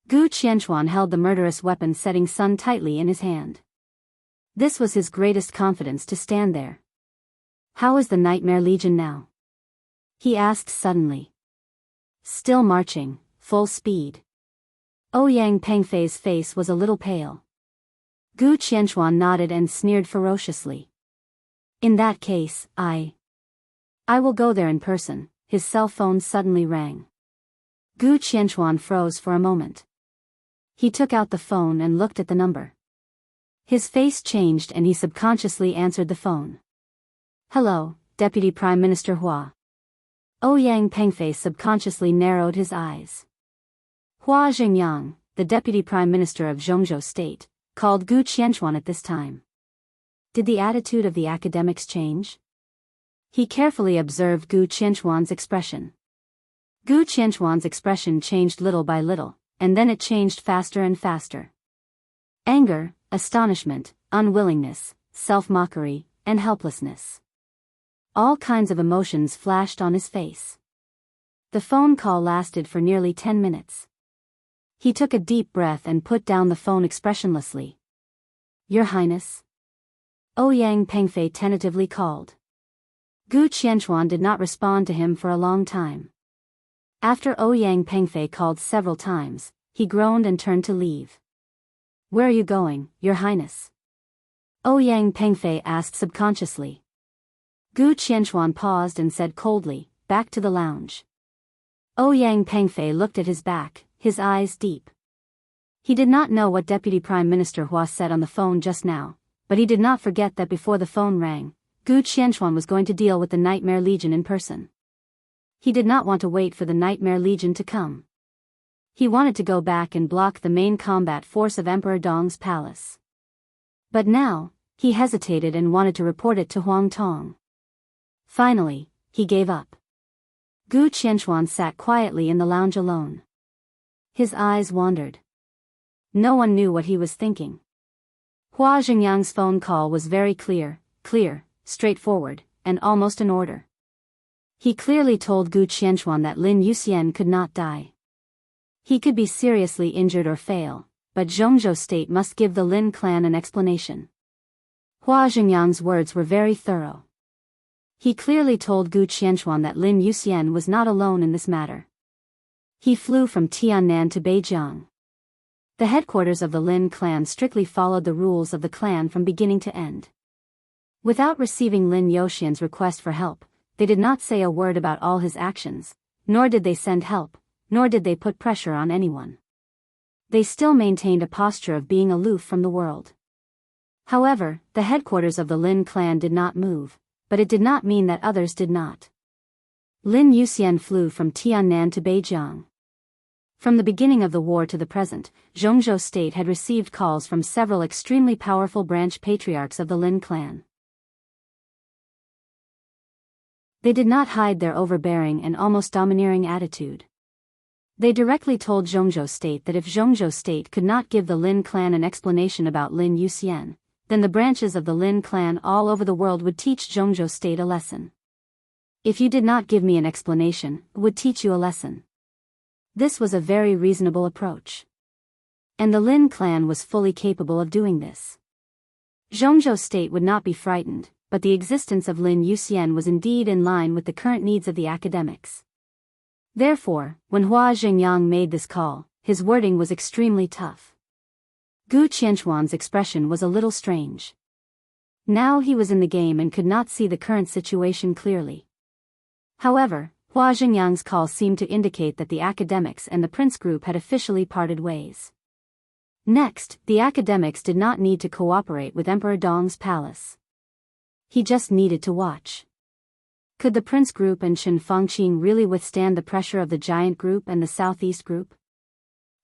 Gu Qianchuan held the murderous weapon-setting sun tightly in his hand. This was his greatest confidence to stand there. How is the Nightmare Legion now? He asked suddenly. Still marching, full speed. Ouyang Pengfei's face was a little pale. Gu Qianchuan nodded and sneered ferociously. In that case, I will go there in person. His cell phone suddenly rang. Gu Qianchuan froze for a moment. He took out the phone and looked at the number. His face changed and he subconsciously answered the phone. Hello, Deputy Prime Minister Hua. Ouyang Pengfei subconsciously narrowed his eyes. Hua Jingyang, the Deputy Prime Minister of Zhongzhou State, called Gu Qianchuan at this time. Did the attitude of the academics change? He carefully observed Gu Qianchuan's expression. Gu Qianchuan's expression changed little by little, and then it changed faster and faster. Anger, astonishment, unwillingness, self-mockery, and helplessness. All kinds of emotions flashed on his face. The phone call lasted for nearly 10 minutes. He took a deep breath and put down the phone expressionlessly. "Your Highness?" Ouyang Pengfei tentatively called. Gu Qianchuan did not respond to him for a long time. After Ouyang Pengfei called several times, he groaned and turned to leave. "Where are you going, Your Highness?" Ouyang Pengfei asked subconsciously. Gu Qianchuan paused and said coldly, "Back to the lounge." Ouyang Pengfei looked at his back, his eyes deep. He did not know what Deputy Prime Minister Hua said on the phone just now, but he did not forget that before the phone rang, Gu Qianchuan was going to deal with the Nightmare Legion in person. He did not want to wait for the Nightmare Legion to come. He wanted to go back and block the main combat force of Emperor Dong's palace. But now, he hesitated and wanted to report it to Huang Tong. Finally, he gave up. Gu Qianchuan sat quietly in the lounge alone. His eyes wandered. No one knew what he was thinking. Hua Xingyang's phone call was very clear, straightforward, and almost an order. He clearly told Gu Qianchuan that Lin Yuxian could not die. He could be seriously injured or fail, but Zhongzhou State must give the Lin clan an explanation. Hua Xingyang's words were very thorough. He clearly told Gu Qianchuan that Lin Yuxian was not alone in this matter. He flew from Tiannan to Beijiang. The headquarters of the Lin clan strictly followed the rules of the clan from beginning to end. Without receiving Lin Yuxian's request for help, they did not say a word about all his actions, nor did they send help, nor did they put pressure on anyone. They still maintained a posture of being aloof from the world. However, the headquarters of the Lin clan did not move, but it did not mean that others did not. Lin Yuxian flew from Tiannan to Beijiang. From the beginning of the war to the present, Zhongzhou State had received calls from several extremely powerful branch patriarchs of the Lin clan. They did not hide their overbearing and almost domineering attitude. They directly told Zhongzhou State that if Zhongzhou State could not give the Lin clan an explanation about Lin Yuxian, then the branches of the Lin clan all over the world would teach Zhongzhou State a lesson. "If you did not give me an explanation, I would teach you a lesson." This was a very reasonable approach. And the Lin clan was fully capable of doing this. Zhongzhou State would not be frightened, but the existence of Lin Yuxian was indeed in line with the current needs of the academics. Therefore, when Hua Xingyang made this call, his wording was extremely tough. Gu Qianchuan's expression was a little strange. Now he was in the game and could not see the current situation clearly. However, Hua Xingyang's call seemed to indicate that the academics and the prince group had officially parted ways. Next, the academics did not need to cooperate with Emperor Dong's palace. He just needed to watch. Could the prince group and Chen Fangqing really withstand the pressure of the giant group and the southeast group?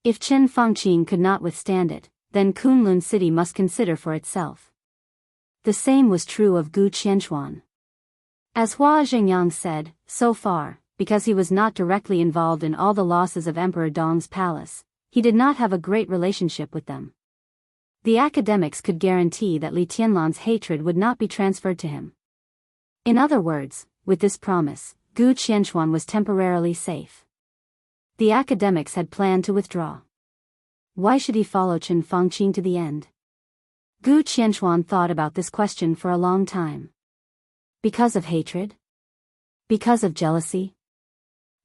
If Chen Fangqing could not withstand it, then Kunlun City must consider for itself. The same was true of Gu Qianchuan. As Hua Xingyang said, so far, because he was not directly involved in all the losses of Emperor Dong's palace, he did not have a great relationship with them. The academics could guarantee that Li Tianlan's hatred would not be transferred to him. In other words, with this promise, Gu Qianchuan was temporarily safe. The academics had planned to withdraw. Why should he follow Chen Fangqing to the end? Gu Qianchuan thought about this question for a long time. Because of hatred? Because of jealousy?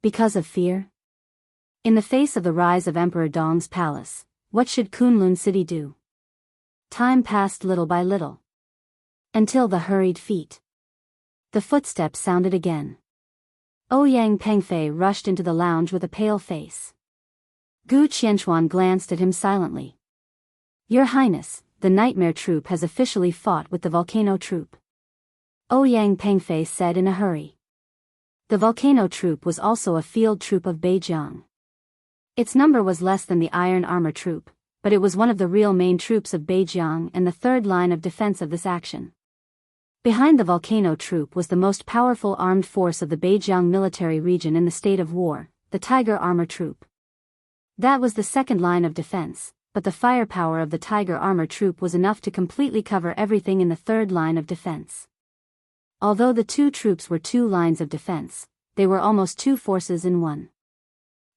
Because of fear? In the face of the rise of Emperor Dong's palace, what should Kunlun City do? Time passed little by little. Until the hurried feet. The footsteps sounded again. Ouyang Pengfei rushed into the lounge with a pale face. Gu Qianchuan glanced at him silently. "Your Highness, the Nightmare Troop has officially fought with the Volcano Troop," Ouyang Pengfei said in a hurry. The Volcano Troop was also a field troop of Beijiang. Its number was less than the Iron Armor Troop, but it was one of the real main troops of Beijiang and the third line of defense of this action. Behind the volcano troop was the most powerful armed force of the Beijiang military region in the state of war, the Tiger Armor Troop. That was the second line of defense, but the firepower of the Tiger Armor Troop was enough to completely cover everything in the third line of defense. Although the two troops were two lines of defense, they were almost two forces in one.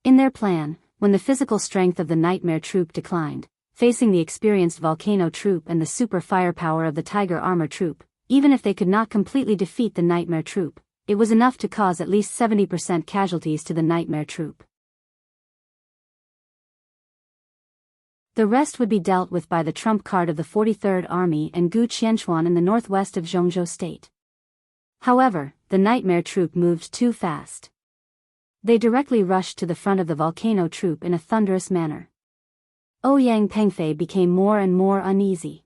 In their plan, when the physical strength of the Nightmare Troop declined, facing the experienced Volcano Troop and the super firepower of the Tiger Armor Troop, even if they could not completely defeat the Nightmare Troop, it was enough to cause at least 70% casualties to the Nightmare Troop. The rest would be dealt with by the trump card of the 43rd Army and Gu Qianchuan in the northwest of Zhongzhou State. However, the Nightmare Troop moved too fast. They directly rushed to the front of the Volcano Troop in a thunderous manner. Ouyang Pengfei became more and more uneasy.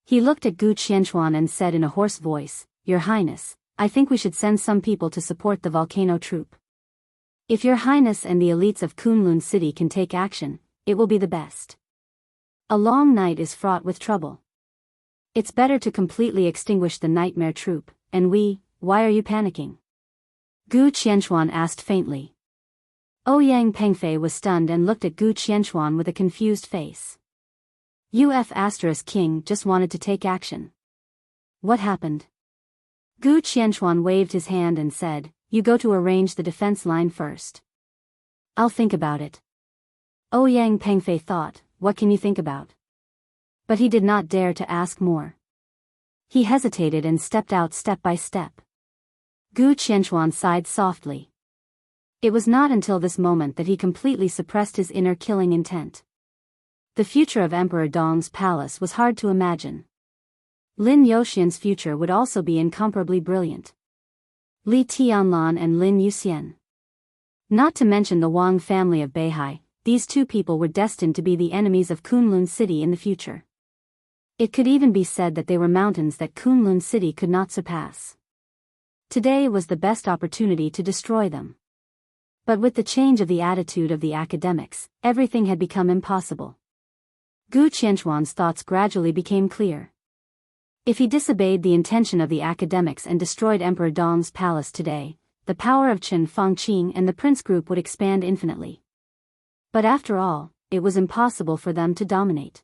He looked at Gu Qianchuan and said in a hoarse voice, "Your Highness, I think we should send some people to support the Volcano Troop. If Your Highness and the elites of Kunlun City can take action, it will be the best. A long night is fraught with trouble. It's better to completely extinguish the Nightmare Troop, and why are you panicking?" Gu Qianchuan asked faintly. Ouyang Pengfei was stunned and looked at Gu Qianchuan with a confused face. King just wanted to take action. What happened? Gu Qianchuan waved his hand and said, "You go to arrange the defense line first. I'll think about it." Ouyang Pengfei thought, what can you think about? But he did not dare to ask more. He hesitated and stepped out step by step. Gu Qianchuan sighed softly. It was not until this moment that he completely suppressed his inner killing intent. The future of Emperor Dong's palace was hard to imagine. Lin Youxian's future would also be incomparably brilliant. Li Tianlan and Lin Yuxian. Not to mention the Wang family of Beihai, these two people were destined to be the enemies of Kunlun City in the future. It could even be said that they were mountains that Kunlun City could not surpass. Today was the best opportunity to destroy them. But with the change of the attitude of the academics, everything had become impossible. Gu Qianchuan's thoughts gradually became clear. If he disobeyed the intention of the academics and destroyed Emperor Dong's palace today, the power of Chen Fangqing and the Prince Group would expand infinitely. But after all, it was impossible for them to dominate.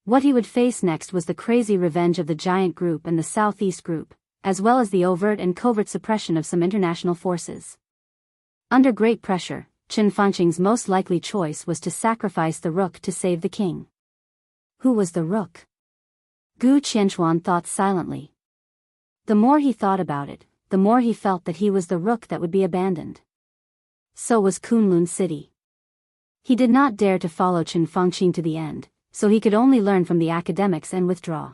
What he would face next was the crazy revenge of the Giant Group and the Southeast Group, as well as the overt and covert suppression of some international forces. Under great pressure, Chen Fangqing's most likely choice was to sacrifice the rook to save the king. Who was the rook? Gu Qianchuan thought silently. The more he thought about it, the more he felt that he was the rook that would be abandoned. So was Kunlun City. He did not dare to follow Chen Fangqing to the end, so he could only learn from the academics and withdraw.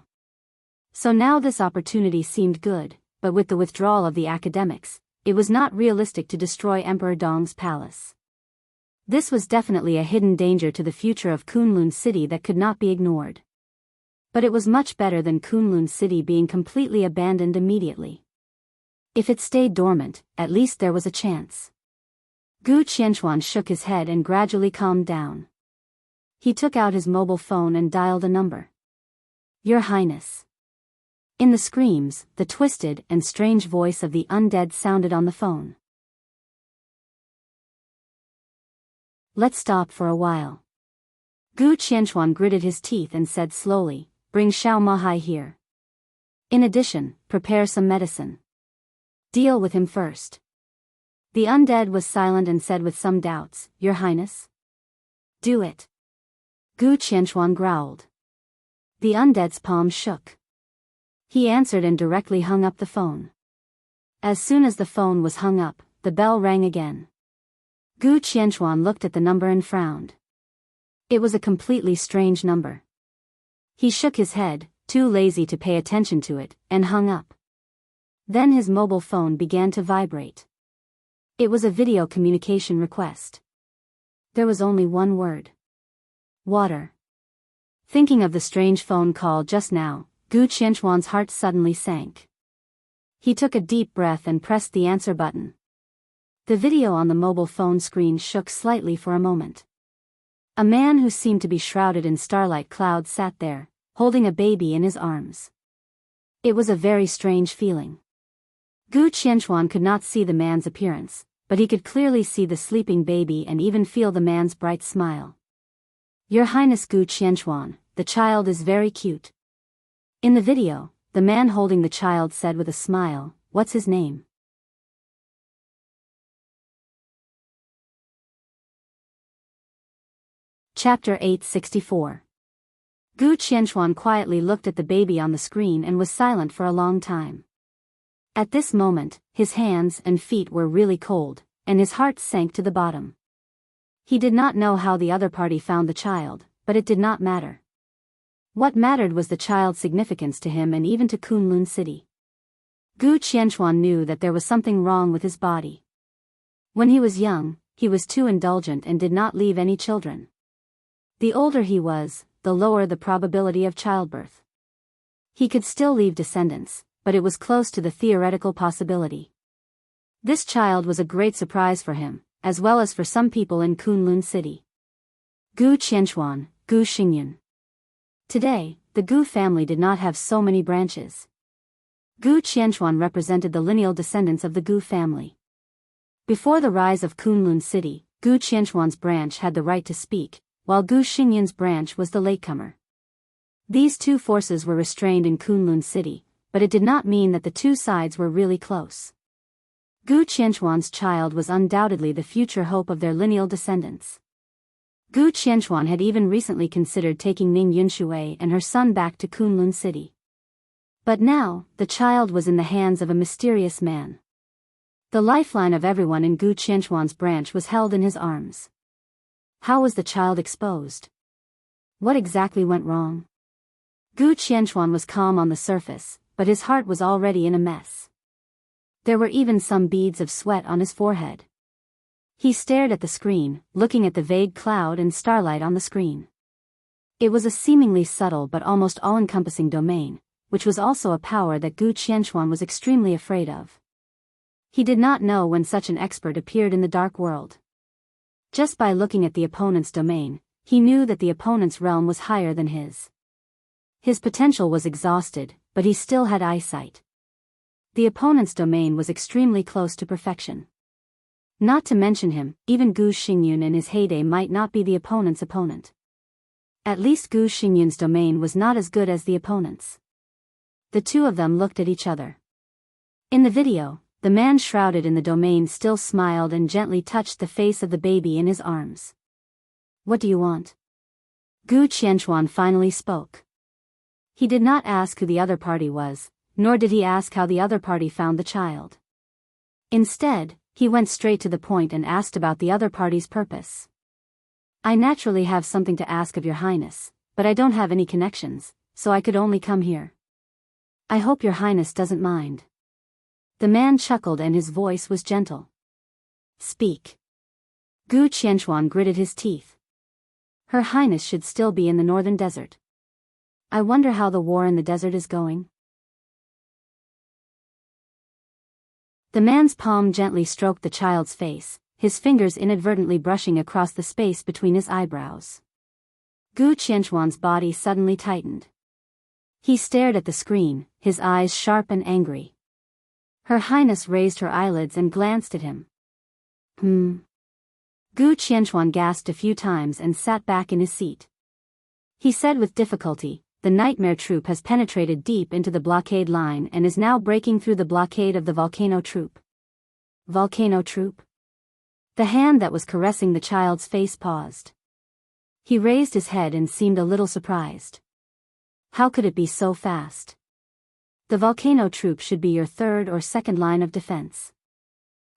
So now this opportunity seemed good, but with the withdrawal of the academics, it was not realistic to destroy Emperor Dong's palace. This was definitely a hidden danger to the future of Kunlun City that could not be ignored. But it was much better than Kunlun City being completely abandoned immediately. If it stayed dormant, at least there was a chance. Gu Qianchuan shook his head and gradually calmed down. He took out his mobile phone and dialed a number. "Your Highness." In the screams, the twisted and strange voice of the undead sounded on the phone. "Let's stop for a while." Gu Qianchuan gritted his teeth and said slowly, "Bring Xiao Mahai here. In addition, prepare some medicine. Deal with him first." The undead was silent and said with some doubts, "Your Highness?" "Do it." Gu Qianchuan growled. The undead's palm shook. He answered and directly hung up the phone. As soon as the phone was hung up, the bell rang again. Gu Qianchuan looked at the number and frowned. It was a completely strange number. He shook his head, too lazy to pay attention to it, and hung up. Then his mobile phone began to vibrate. It was a video communication request. There was only one word. Water. Thinking of the strange phone call just now, Gu Qianchuan's heart suddenly sank. He took a deep breath and pressed the answer button. The video on the mobile phone screen shook slightly for a moment. A man who seemed to be shrouded in starlight clouds sat there, holding a baby in his arms. It was a very strange feeling. Gu Qianchuan could not see the man's appearance, but he could clearly see the sleeping baby and even feel the man's bright smile. Your Highness Gu Qianchuan, the child is very cute. In the video, the man holding the child said with a smile, "What's his name?" Chapter 864. Gu Qianchuan quietly looked at the baby on the screen and was silent for a long time. At this moment, his hands and feet were really cold, and his heart sank to the bottom. He did not know how the other party found the child, but it did not matter. What mattered was the child's significance to him and even to Kunlun City. Gu Qianchuan knew that there was something wrong with his body. When he was young, he was too indulgent and did not leave any children. The older he was, the lower the probability of childbirth. He could still leave descendants, but it was close to the theoretical possibility. This child was a great surprise for him, as well as for some people in Kunlun City. Gu Qianchuan, Gu Xingyun. Today, the Gu family did not have so many branches. Gu Qianchuan represented the lineal descendants of the Gu family. Before the rise of Kunlun City, Gu Qianchuan's branch had the right to speak, while Gu Xingyun's branch was the latecomer. These two forces were restrained in Kunlun City, but it did not mean that the two sides were really close. Gu Qianchuan's child was undoubtedly the future hope of their lineal descendants. Gu Qianchuan had even recently considered taking Ning Yunshui and her son back to Kunlun City. But now, the child was in the hands of a mysterious man. The lifeline of everyone in Gu Qianchuan's branch was held in his arms. How was the child exposed? What exactly went wrong? Gu Qianchuan was calm on the surface, but his heart was already in a mess. There were even some beads of sweat on his forehead. He stared at the screen, looking at the vague cloud and starlight on the screen. It was a seemingly subtle but almost all-encompassing domain, which was also a power that Gu Qianchuan was extremely afraid of. He did not know when such an expert appeared in the dark world. Just by looking at the opponent's domain, he knew that the opponent's realm was higher than his. His potential was exhausted, but he still had eyesight. The opponent's domain was extremely close to perfection. Not to mention him, even Gu Xingyun in his heyday might not be the opponent's opponent. At least Gu Xingyun's domain was not as good as the opponent's. The two of them looked at each other. In the video, the man shrouded in the domain still smiled and gently touched the face of the baby in his arms. "What do you want?" Gu Qianchuan finally spoke. He did not ask who the other party was, nor did he ask how the other party found the child. Instead, he went straight to the point and asked about the other party's purpose. "I naturally have something to ask of your Highness, but I don't have any connections, so I could only come here. I hope your Highness doesn't mind." The man chuckled and his voice was gentle. "Speak." Gu Qianchuan gritted his teeth. Her Highness should still be in the northern desert. I wonder how the war in the desert is going. The man's palm gently stroked the child's face, his fingers inadvertently brushing across the space between his eyebrows. Gu Qianchuan's body suddenly tightened. He stared at the screen, his eyes sharp and angry. Her Highness raised her eyelids and glanced at him. Gu Qianchuan gasped a few times and sat back in his seat. He said with difficulty, "The nightmare troop has penetrated deep into the blockade line and is now breaking through the blockade of the volcano troop." Volcano troop? The hand that was caressing the child's face paused. He raised his head and seemed a little surprised. How could it be so fast? The volcano troop should be your third or second line of defense.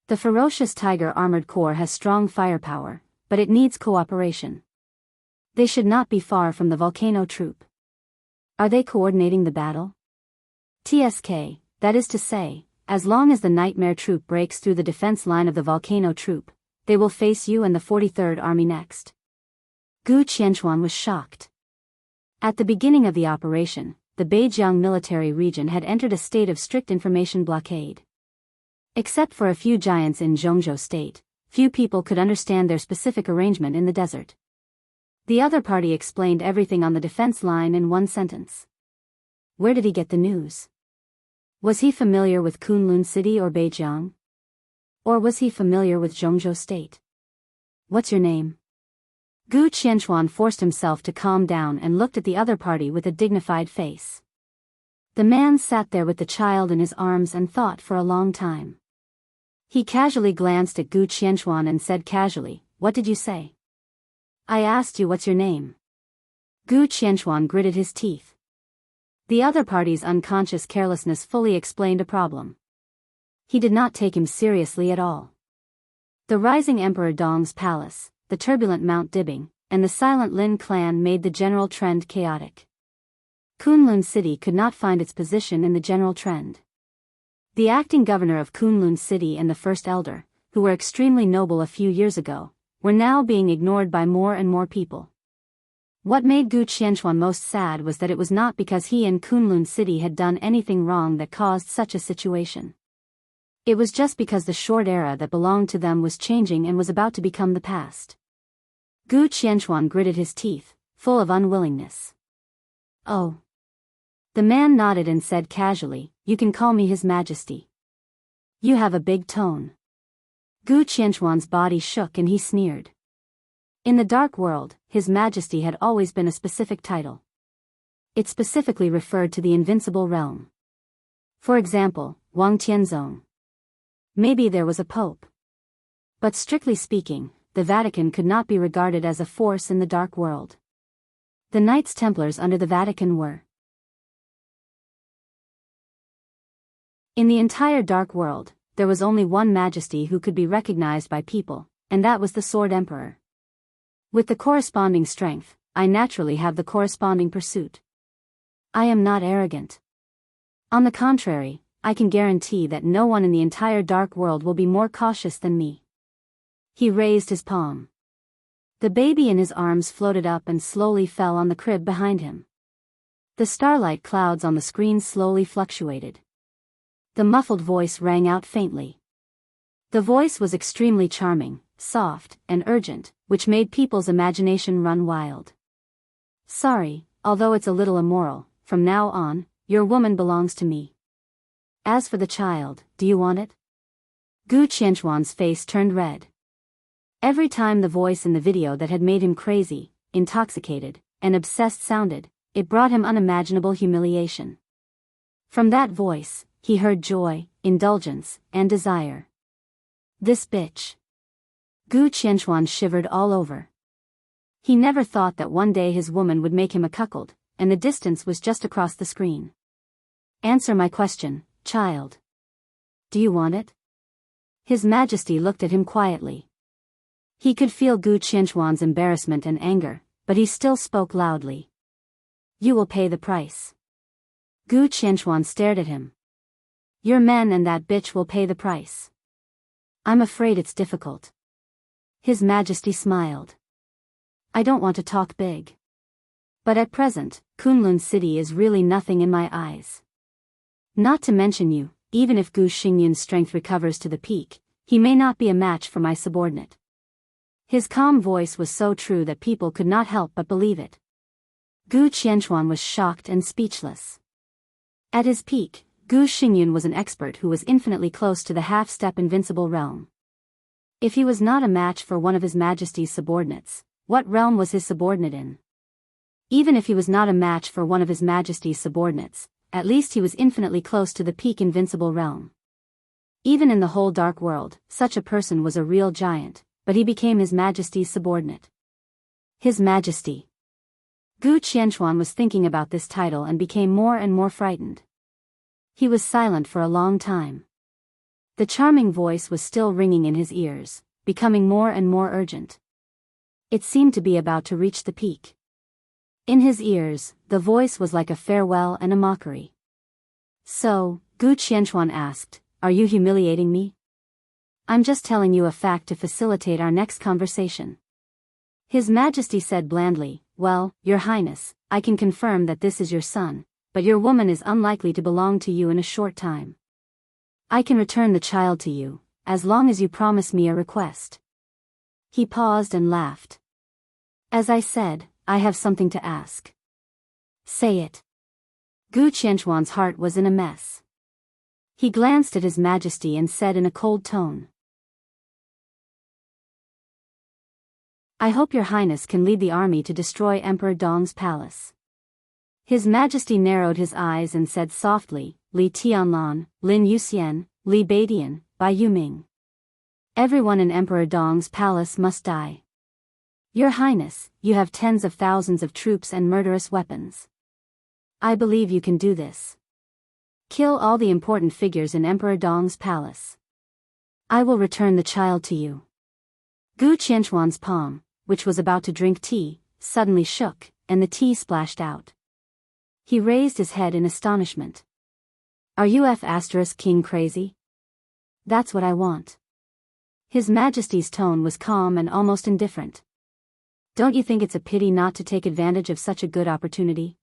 The ferocious Tiger Armored Corps has strong firepower, but it needs cooperation. They should not be far from the volcano troop. Are they coordinating the battle? TSK, that is to say, as long as the Nightmare Troop breaks through the defense line of the volcano troop, they will face you and the 43rd Army next. Gu Qianchuan was shocked. At the beginning of the operation, the Beijiang military region had entered a state of strict information blockade. Except for a few giants in Zhongzhou state, few people could understand their specific arrangement in the desert. The other party explained everything on the defense line in one sentence. Where did he get the news? Was he familiar with Kunlun City or Beijiang? Or was he familiar with Zhongzhou State? What's your name? Gu Qianchuan forced himself to calm down and looked at the other party with a dignified face. The man sat there with the child in his arms and thought for a long time. He casually glanced at Gu Qianchuan and said casually, "What did you say?" "I asked you what's your name." Gu Qianchuan gritted his teeth. The other party's unconscious carelessness fully explained a problem. He did not take him seriously at all. The rising Emperor Dong's palace, the turbulent Mount Dibing, and the silent Lin clan made the general trend chaotic. Kunlun City could not find its position in the general trend. The acting governor of Kunlun City and the first elder, who were extremely noble a few years ago, were now being ignored by more and more people. What made Gu Qianchuan most sad was that it was not because he and Kunlun City had done anything wrong that caused such a situation. It was just because the short era that belonged to them was changing and was about to become the past. Gu Qianchuan gritted his teeth, full of unwillingness. "Oh." The man nodded and said casually, "You can call me His Majesty." "You have a big tone." Gu Qianchuan's body shook and he sneered. In the dark world, His Majesty had always been a specific title. It specifically referred to the invincible realm. For example, Wang Tianzong. Maybe there was a pope. But strictly speaking, the Vatican could not be regarded as a force in the dark world. The Knights Templars under the Vatican were. In the entire dark world, there was only one majesty who could be recognized by people, and that was the Sword Emperor. With the corresponding strength, I naturally have the corresponding pursuit. I am not arrogant. On the contrary, I can guarantee that no one in the entire dark world will be more cautious than me. He raised his palm. The baby in his arms floated up and slowly fell on the crib behind him. The starlight clouds on the screen slowly fluctuated. The muffled voice rang out faintly. The voice was extremely charming, soft, and urgent, which made people's imagination run wild. "Sorry, although it's a little immoral, from now on, your woman belongs to me. As for the child, do you want it?" Gu Qianchuan's face turned red. Every time the voice in the video that had made him crazy, intoxicated, and obsessed sounded, it brought him unimaginable humiliation. From that voice, he heard joy, indulgence, and desire. This bitch. Gu Qianchuan shivered all over. He never thought that one day his woman would make him a cuckold, and the distance was just across the screen. "Answer my question, child. Do you want it?" His Majesty looked at him quietly. He could feel Gu Qianchuan's embarrassment and anger, but he still spoke loudly. "You will pay the price." Gu Qianchuan stared at him. "Your men and that bitch will pay the price." "I'm afraid it's difficult." His Majesty smiled. "I don't want to talk big. But at present, Kunlun City is really nothing in my eyes. Not to mention you, even if Gu Xingyun's strength recovers to the peak, he may not be a match for my subordinate." His calm voice was so true that people could not help but believe it. Gu Qianchuan was shocked and speechless. At his peak, Gu Xingyun was an expert who was infinitely close to the half-step invincible realm. If he was not a match for one of His Majesty's subordinates, what realm was his subordinate in? Even if he was not a match for one of His Majesty's subordinates, at least he was infinitely close to the peak invincible realm. Even in the whole dark world, such a person was a real giant, but he became His Majesty's subordinate. His Majesty. Gu Qianchuan was thinking about this title and became more and more frightened. He was silent for a long time. The charming voice was still ringing in his ears, becoming more and more urgent. It seemed to be about to reach the peak. In his ears, the voice was like a farewell and a mockery. "So," Gu Qianchuan asked, "are you humiliating me?" "I'm just telling you a fact to facilitate our next conversation." His Majesty said blandly, "Well, Your Highness, I can confirm that this is your son, but your woman is unlikely to belong to you in a short time. I can return the child to you, as long as you promise me a request." He paused and laughed. "As I said, I have something to ask." "Say it." Gu Qianchuan's heart was in a mess. He glanced at His Majesty and said in a cold tone, "I hope your Highness can lead the army to destroy Emperor Dong's palace." His Majesty narrowed his eyes and said softly, "Li Tianlan, Lin Yuxian, Li Beidian, Bai Yuming. Everyone in Emperor Dong's palace must die. Your Highness, you have tens of thousands of troops and murderous weapons. I believe you can do this. Kill all the important figures in Emperor Dong's palace. I will return the child to you." Gu Qianchuan's palm, which was about to drink tea, suddenly shook, and the tea splashed out. He raised his head in astonishment. "Are you King crazy? That's what I want." His Majesty's tone was calm and almost indifferent. "Don't you think it's a pity not to take advantage of such a good opportunity?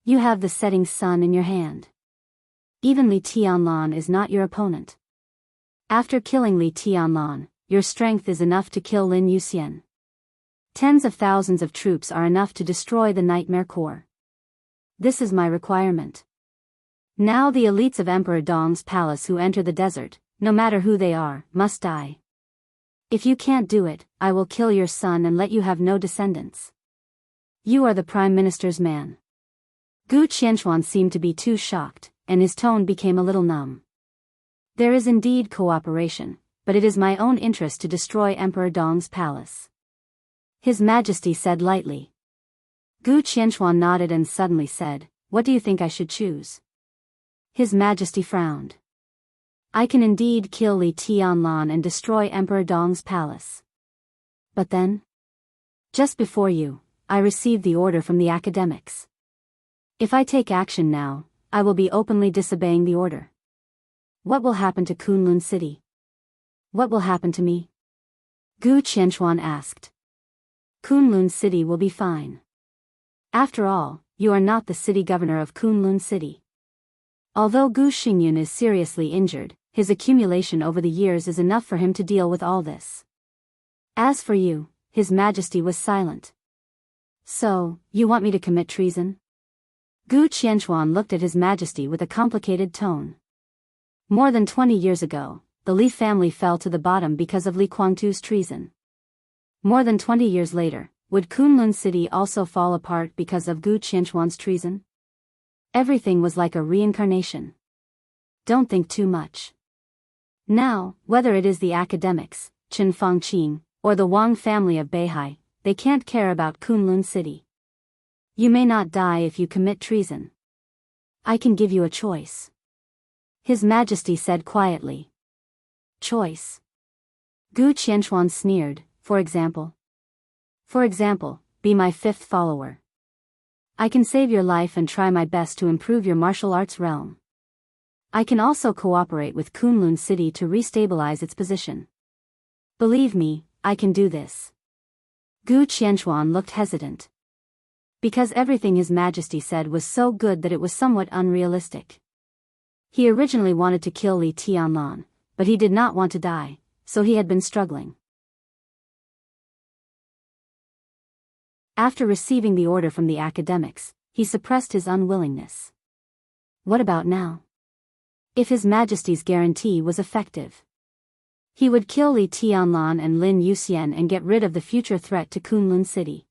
You have the setting sun in your hand. Even Li Tianlan is not your opponent. After killing Li Tianlan, your strength is enough to kill Lin Yuxian. Tens of thousands of troops are enough to destroy the Nightmare Corps. This is my requirement. Now the elites of Emperor Dong's palace who enter the desert, no matter who they are, must die. If you can't do it, I will kill your son and let you have no descendants. You are the Prime Minister's man." Gu Qianchuan seemed to be too shocked, and his tone became a little numb. "There is indeed cooperation, but it is my own interest to destroy Emperor Dong's palace," His Majesty said lightly. Gu Qianchuan nodded and suddenly said, "What do you think I should choose?" His Majesty frowned. "I can indeed kill Li Tianlan and destroy Emperor Dong's palace. But then? Just before you, I received the order from the academics. If I take action now, I will be openly disobeying the order. What will happen to Kunlun City? What will happen to me?" Gu Qianchuan asked. "Kunlun City will be fine. After all, you are not the city governor of Kunlun City. Although Gu Xingyun is seriously injured, his accumulation over the years is enough for him to deal with all this. As for you," His Majesty was silent. "So, you want me to commit treason?" Gu Qianchuan looked at His Majesty with a complicated tone. More than 20 years ago, the Li family fell to the bottom because of Li Guangtu's treason. More than 20 years later, would Kunlun City also fall apart because of Gu Qianchuan's treason? Everything was like a reincarnation. Don't think too much. Now, whether it is the academics, Chen Fangqing, or the Wang family of Beihai, they can't care about Kunlun City. You may not die if you commit treason. I can give you a choice," His Majesty said quietly. "Choice?" Gu Qianchuan sneered. "For example?" "For example, be my fifth follower. I can save your life and try my best to improve your martial arts realm. I can also cooperate with Kunlun City to restabilize its position. Believe me, I can do this." Gu Qianchuan looked hesitant. Because everything His Majesty said was so good that it was somewhat unrealistic. He originally wanted to kill Li Tianlan, but he did not want to die, so he had been struggling. After receiving the order from the academics, he suppressed his unwillingness. What about now? If His Majesty's guarantee was effective, he would kill Li Tianlan and Lin Yuxian and get rid of the future threat to Kunlun City.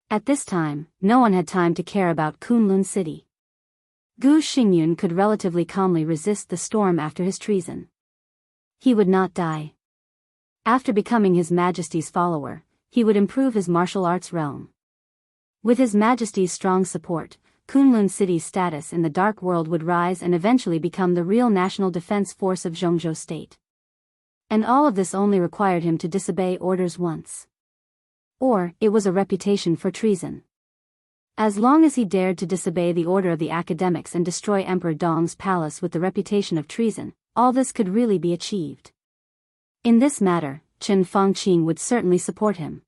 At this time, no one had time to care about Kunlun City. Gu Xingyun could relatively calmly resist the storm after his treason. He would not die. After becoming His Majesty's follower, he would improve his martial arts realm. With His Majesty's strong support, Kunlun City's status in the Dark World would rise and eventually become the real national defense force of Zhongzhou State. And all of this only required him to disobey orders once. Or, it was a reputation for treason. As long as he dared to disobey the order of the academics and destroy Emperor Dong's palace with the reputation of treason, all this could really be achieved. In this matter, Chen Fangqing would certainly support him.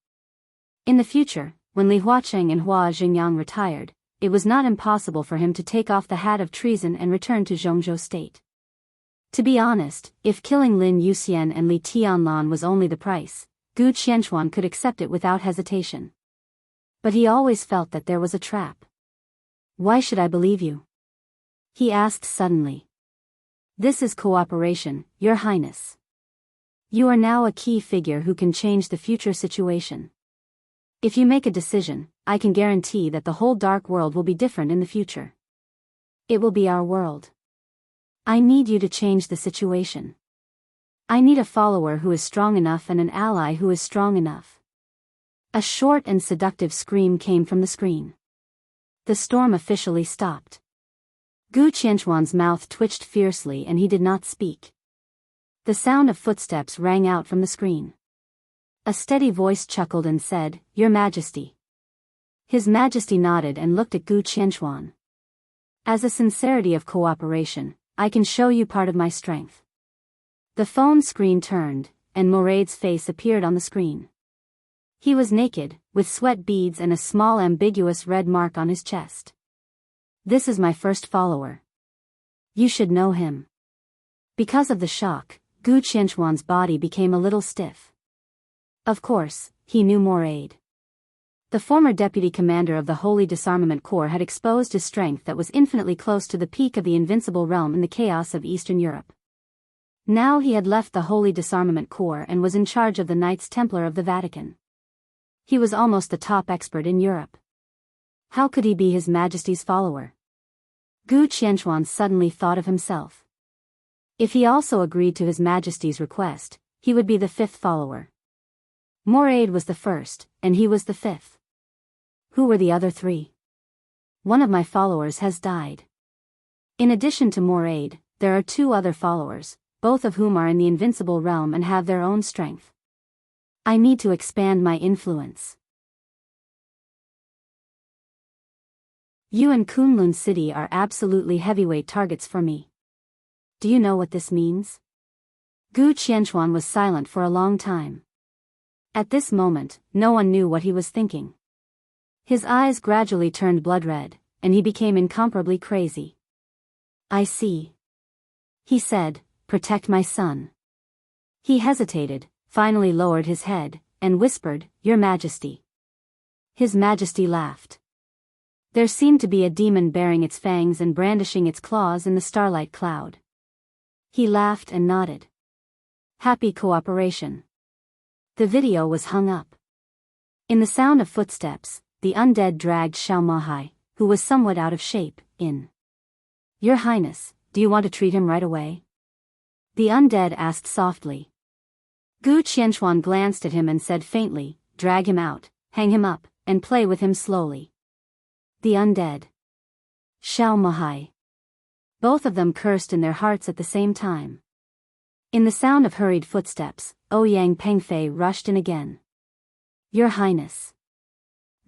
In the future, when Li Huacheng and Hua Xingyang retired, it was not impossible for him to take off the hat of treason and return to Zhongzhou State. To be honest, if killing Lin Yuxian and Li Tianlan was only the price, Gu Qianchuan could accept it without hesitation. But he always felt that there was a trap. "Why should I believe you?" he asked suddenly. This is cooperation, Your Highness. You are now a key figure who can change the future situation. If you make a decision, I can guarantee that the whole dark world will be different in the future. It will be our world. I need you to change the situation. I need a follower who is strong enough and an ally who is strong enough. A short and seductive scream came from the screen. The storm officially stopped. Gu Qianchuan's mouth twitched fiercely and he did not speak. The sound of footsteps rang out from the screen. A steady voice chuckled and said, Your Majesty. His Majesty nodded and looked at Gu Qianchuan. As a sincerity of cooperation, I can show you part of my strength. The phone screen turned, and Moraid's face appeared on the screen. He was naked, with sweat beads and a small ambiguous red mark on his chest. This is my first follower. You should know him. Because of the shock, Gu Qianchuan's body became a little stiff. Of course, he knew Moraid. The former deputy commander of the Holy Disarmament Corps had exposed his strength that was infinitely close to the peak of the invincible realm in the chaos of Eastern Europe. Now he had left the Holy Disarmament Corps and was in charge of the Knights Templar of the Vatican. He was almost the top expert in Europe. How could he be His Majesty's follower? Gu Qianchuan suddenly thought of himself. If he also agreed to His Majesty's request, he would be the fifth follower. Moraid was the first, and he was the fifth. Who were the other three? One of my followers has died. In addition to Moraid, there are two other followers, both of whom are in the invincible realm and have their own strength. I need to expand my influence. You and Kunlun City are absolutely heavyweight targets for me. Do you know what this means? Gu Qianchuan was silent for a long time. At this moment, no one knew what he was thinking. His eyes gradually turned blood red, and he became incomparably crazy. I see. He said, Protect my son. He hesitated, finally lowered his head, and whispered, Your Majesty. His Majesty laughed. There seemed to be a demon bearing its fangs and brandishing its claws in the starlight cloud. He laughed and nodded. Happy cooperation. The video was hung up. In the sound of footsteps, the undead dragged Xiao Mahai, who was somewhat out of shape, in. Your Highness, do you want to treat him right away? The undead asked softly. Gu Qianchuan glanced at him and said faintly, Drag him out, hang him up, and play with him slowly. The undead. Xiao Mahai. Both of them cursed in their hearts at the same time. In the sound of hurried footsteps, Ouyang Pengfei rushed in again. Your Highness.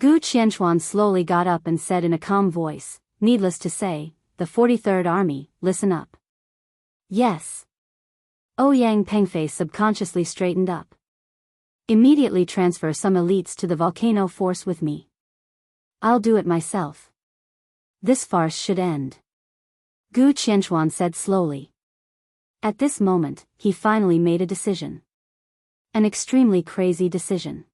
Gu Qianchuan slowly got up and said in a calm voice, Needless to say, the 43rd Army, listen up. Yes. Ouyang Pengfei subconsciously straightened up. Immediately transfer some elites to the volcano force with me. I'll do it myself. This farce should end. Gu Qianchuan said slowly. At this moment, he finally made a decision. An extremely crazy decision.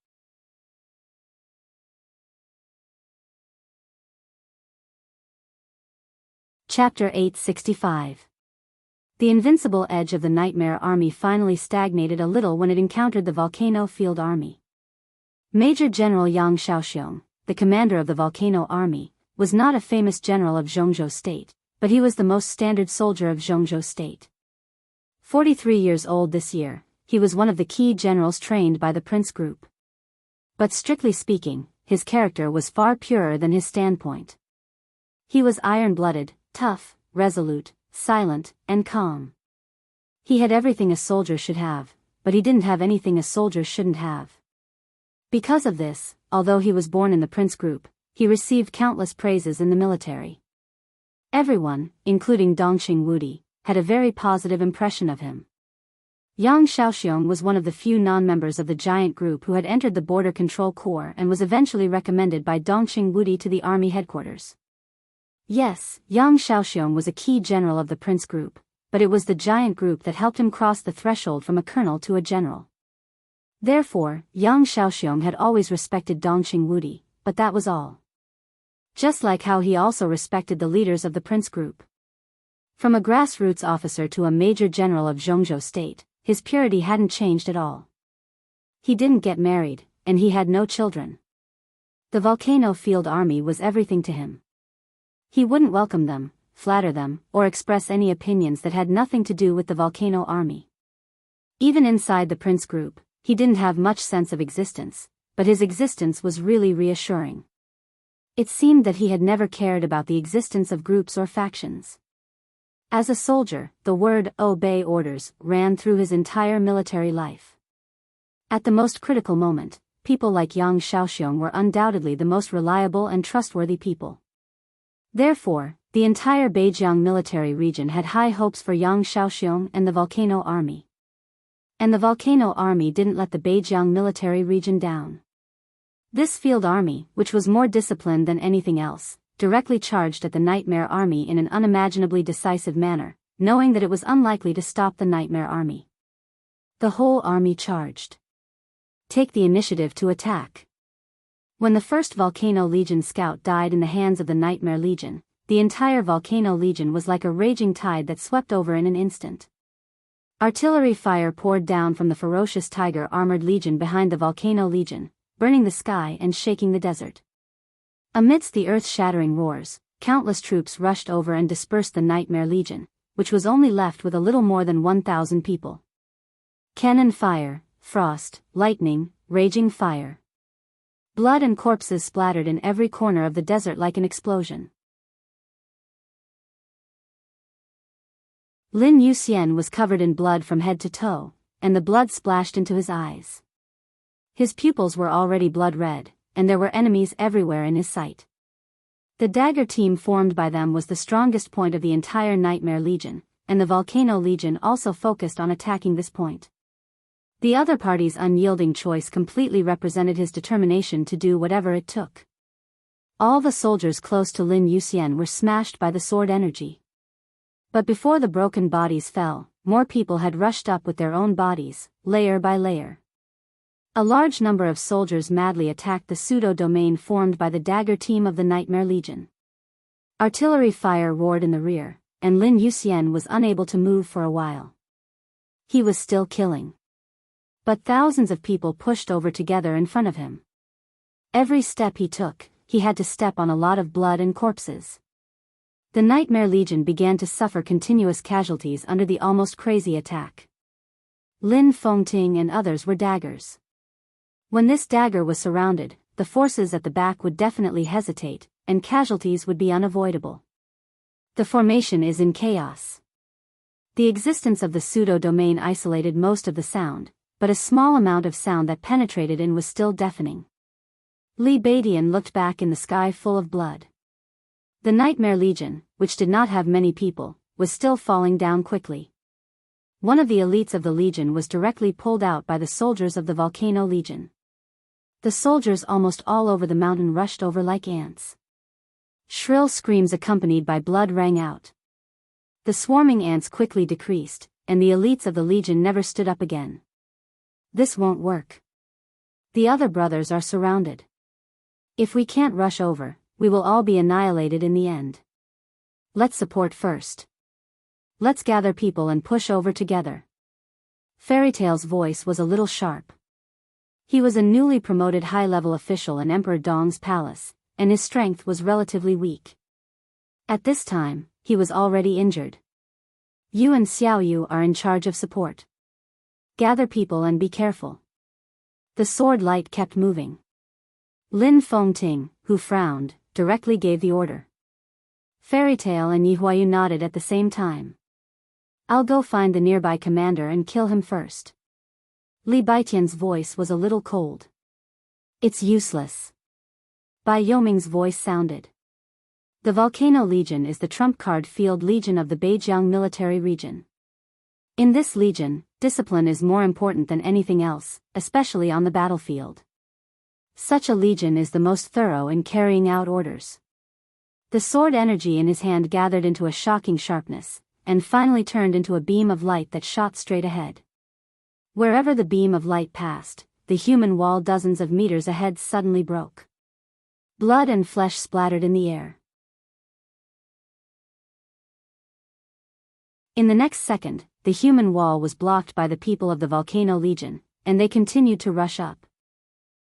Chapter 865. The invincible edge of the Nightmare Army finally stagnated a little when it encountered the Volcano Field Army. Major General Yang Shaoxiong, the commander of the Volcano Army, was not a famous general of Zhongzhou State, but he was the most standard soldier of Zhongzhou State. 43 years old this year, he was one of the key generals trained by the Prince Group. But strictly speaking, his character was far purer than his standpoint. He was iron-blooded, tough, resolute, silent, and calm. He had everything a soldier should have, but he didn't have anything a soldier shouldn't have. Because of this, although he was born in the Prince Group, he received countless praises in the military. Everyone, including Dongqing Wudi, had a very positive impression of him. Yang Shaoxiong was one of the few non-members of the giant group who had entered the Border Control Corps and was eventually recommended by Dongqing Wudi to the army headquarters. Yes, Yang Shaoxiong was a key general of the Prince Group, but it was the giant group that helped him cross the threshold from a colonel to a general. Therefore, Yang Shaoxiong had always respected Dongqing Wudi, but that was all. Just like how he also respected the leaders of the Prince Group. From a grassroots officer to a major general of Zhongzhou state, his purity hadn't changed at all. He didn't get married, and he had no children. The volcano field army was everything to him. He wouldn't welcome them, flatter them, or express any opinions that had nothing to do with the volcano army. Even inside the prince group, he didn't have much sense of existence, but his existence was really reassuring. It seemed that he had never cared about the existence of groups or factions. As a soldier, the word "obey orders" ran through his entire military life. At the most critical moment, people like Yang Shaoxiong were undoubtedly the most reliable and trustworthy people. Therefore, the entire Beijiang military region had high hopes for Yang Shaoxiong and the volcano army. And the volcano army didn't let the Beijiang military region down. This field army, which was more disciplined than anything else, directly charged at the Nightmare Army in an unimaginably decisive manner, knowing that it was unlikely to stop the Nightmare Army. The whole army charged. Take the initiative to attack. When the first Volcano Legion scout died in the hands of the Nightmare Legion, the entire Volcano Legion was like a raging tide that swept over in an instant. Artillery fire poured down from the ferocious Tiger Armored Legion behind the Volcano Legion, burning the sky and shaking the desert. Amidst the earth-shattering roars, countless troops rushed over and dispersed the Nightmare Legion, which was only left with a little more than 1,000 people. Cannon fire, frost, lightning, raging fire. Blood and corpses splattered in every corner of the desert like an explosion. Lin Yuxian was covered in blood from head to toe, and the blood splashed into his eyes. His pupils were already blood red, and there were enemies everywhere in his sight. The dagger team formed by them was the strongest point of the entire Nightmare Legion, and the Volcano Legion also focused on attacking this point. The other party's unyielding choice completely represented his determination to do whatever it took. All the soldiers close to Lin Yuxian were smashed by the sword energy. But before the broken bodies fell, more people had rushed up with their own bodies, layer by layer. A large number of soldiers madly attacked the pseudo-domain formed by the dagger team of the Nightmare Legion. Artillery fire roared in the rear, and Lin Yuxian was unable to move for a while. He was still killing. But thousands of people pushed over together in front of him. Every step he took, he had to step on a lot of blood and corpses. The Nightmare Legion began to suffer continuous casualties under the almost crazy attack. Lin Fengting and others were daggers. When this dagger was surrounded, the forces at the back would definitely hesitate, and casualties would be unavoidable. The formation is in chaos. The existence of the pseudo-domain isolated most of the sound, but a small amount of sound that penetrated in was still deafening. Li Beidian looked back in the sky full of blood. The Nightmare Legion, which did not have many people, was still falling down quickly. One of the elites of the Legion was directly pulled out by the soldiers of the Volcano Legion. The soldiers almost all over the mountain rushed over like ants. Shrill screams accompanied by blood rang out. The swarming ants quickly decreased, and the elites of the Legion never stood up again. This won't work. The other brothers are surrounded. If we can't rush over, we will all be annihilated in the end. Let's support first. Let's gather people and push over together. Fairytale's voice was a little sharp. He was a newly promoted high-level official in Emperor Dong's palace, and his strength was relatively weak. At this time, he was already injured. You and Xiaoyu are in charge of support. Gather people and be careful. The sword light kept moving. Lin Fengting, who frowned, directly gave the order. Fairytale and Yi Huayu nodded at the same time. I'll go find the nearby commander and kill him first. Li Baitian's voice was a little cold. It's useless. Bai Yoming's voice sounded. The Volcano Legion is the trump card field legion of the Beijiang military region. In this legion, discipline is more important than anything else, especially on the battlefield. Such a legion is the most thorough in carrying out orders. The sword energy in his hand gathered into a shocking sharpness, and finally turned into a beam of light that shot straight ahead. Wherever the beam of light passed, the human wall dozens of meters ahead suddenly broke. Blood and flesh splattered in the air. In the next second, the human wall was blocked by the people of the Volcano Legion, and they continued to rush up.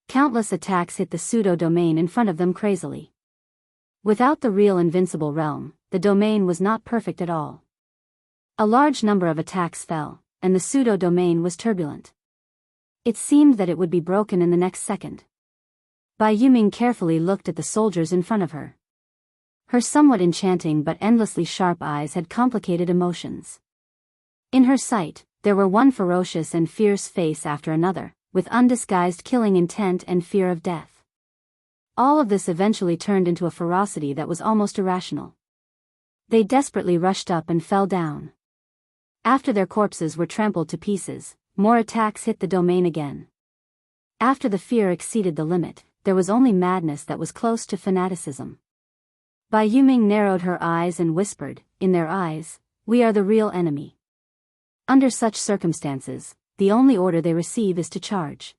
Countless attacks hit the pseudo-domain in front of them crazily. Without the real invincible realm, the domain was not perfect at all. A large number of attacks fell, and the pseudo-domain was turbulent. It seemed that it would be broken in the next second. Bai Yuming carefully looked at the soldiers in front of her. Her somewhat enchanting but endlessly sharp eyes had complicated emotions. In her sight, there were one ferocious and fierce face after another, with undisguised killing intent and fear of death. All of this eventually turned into a ferocity that was almost irrational. They desperately rushed up and fell down. After their corpses were trampled to pieces, more attacks hit the domain again. After the fear exceeded the limit, there was only madness that was close to fanaticism. Bai Yuming narrowed her eyes and whispered, "In their eyes, we are the real enemy." Under such circumstances, the only order they receive is to charge.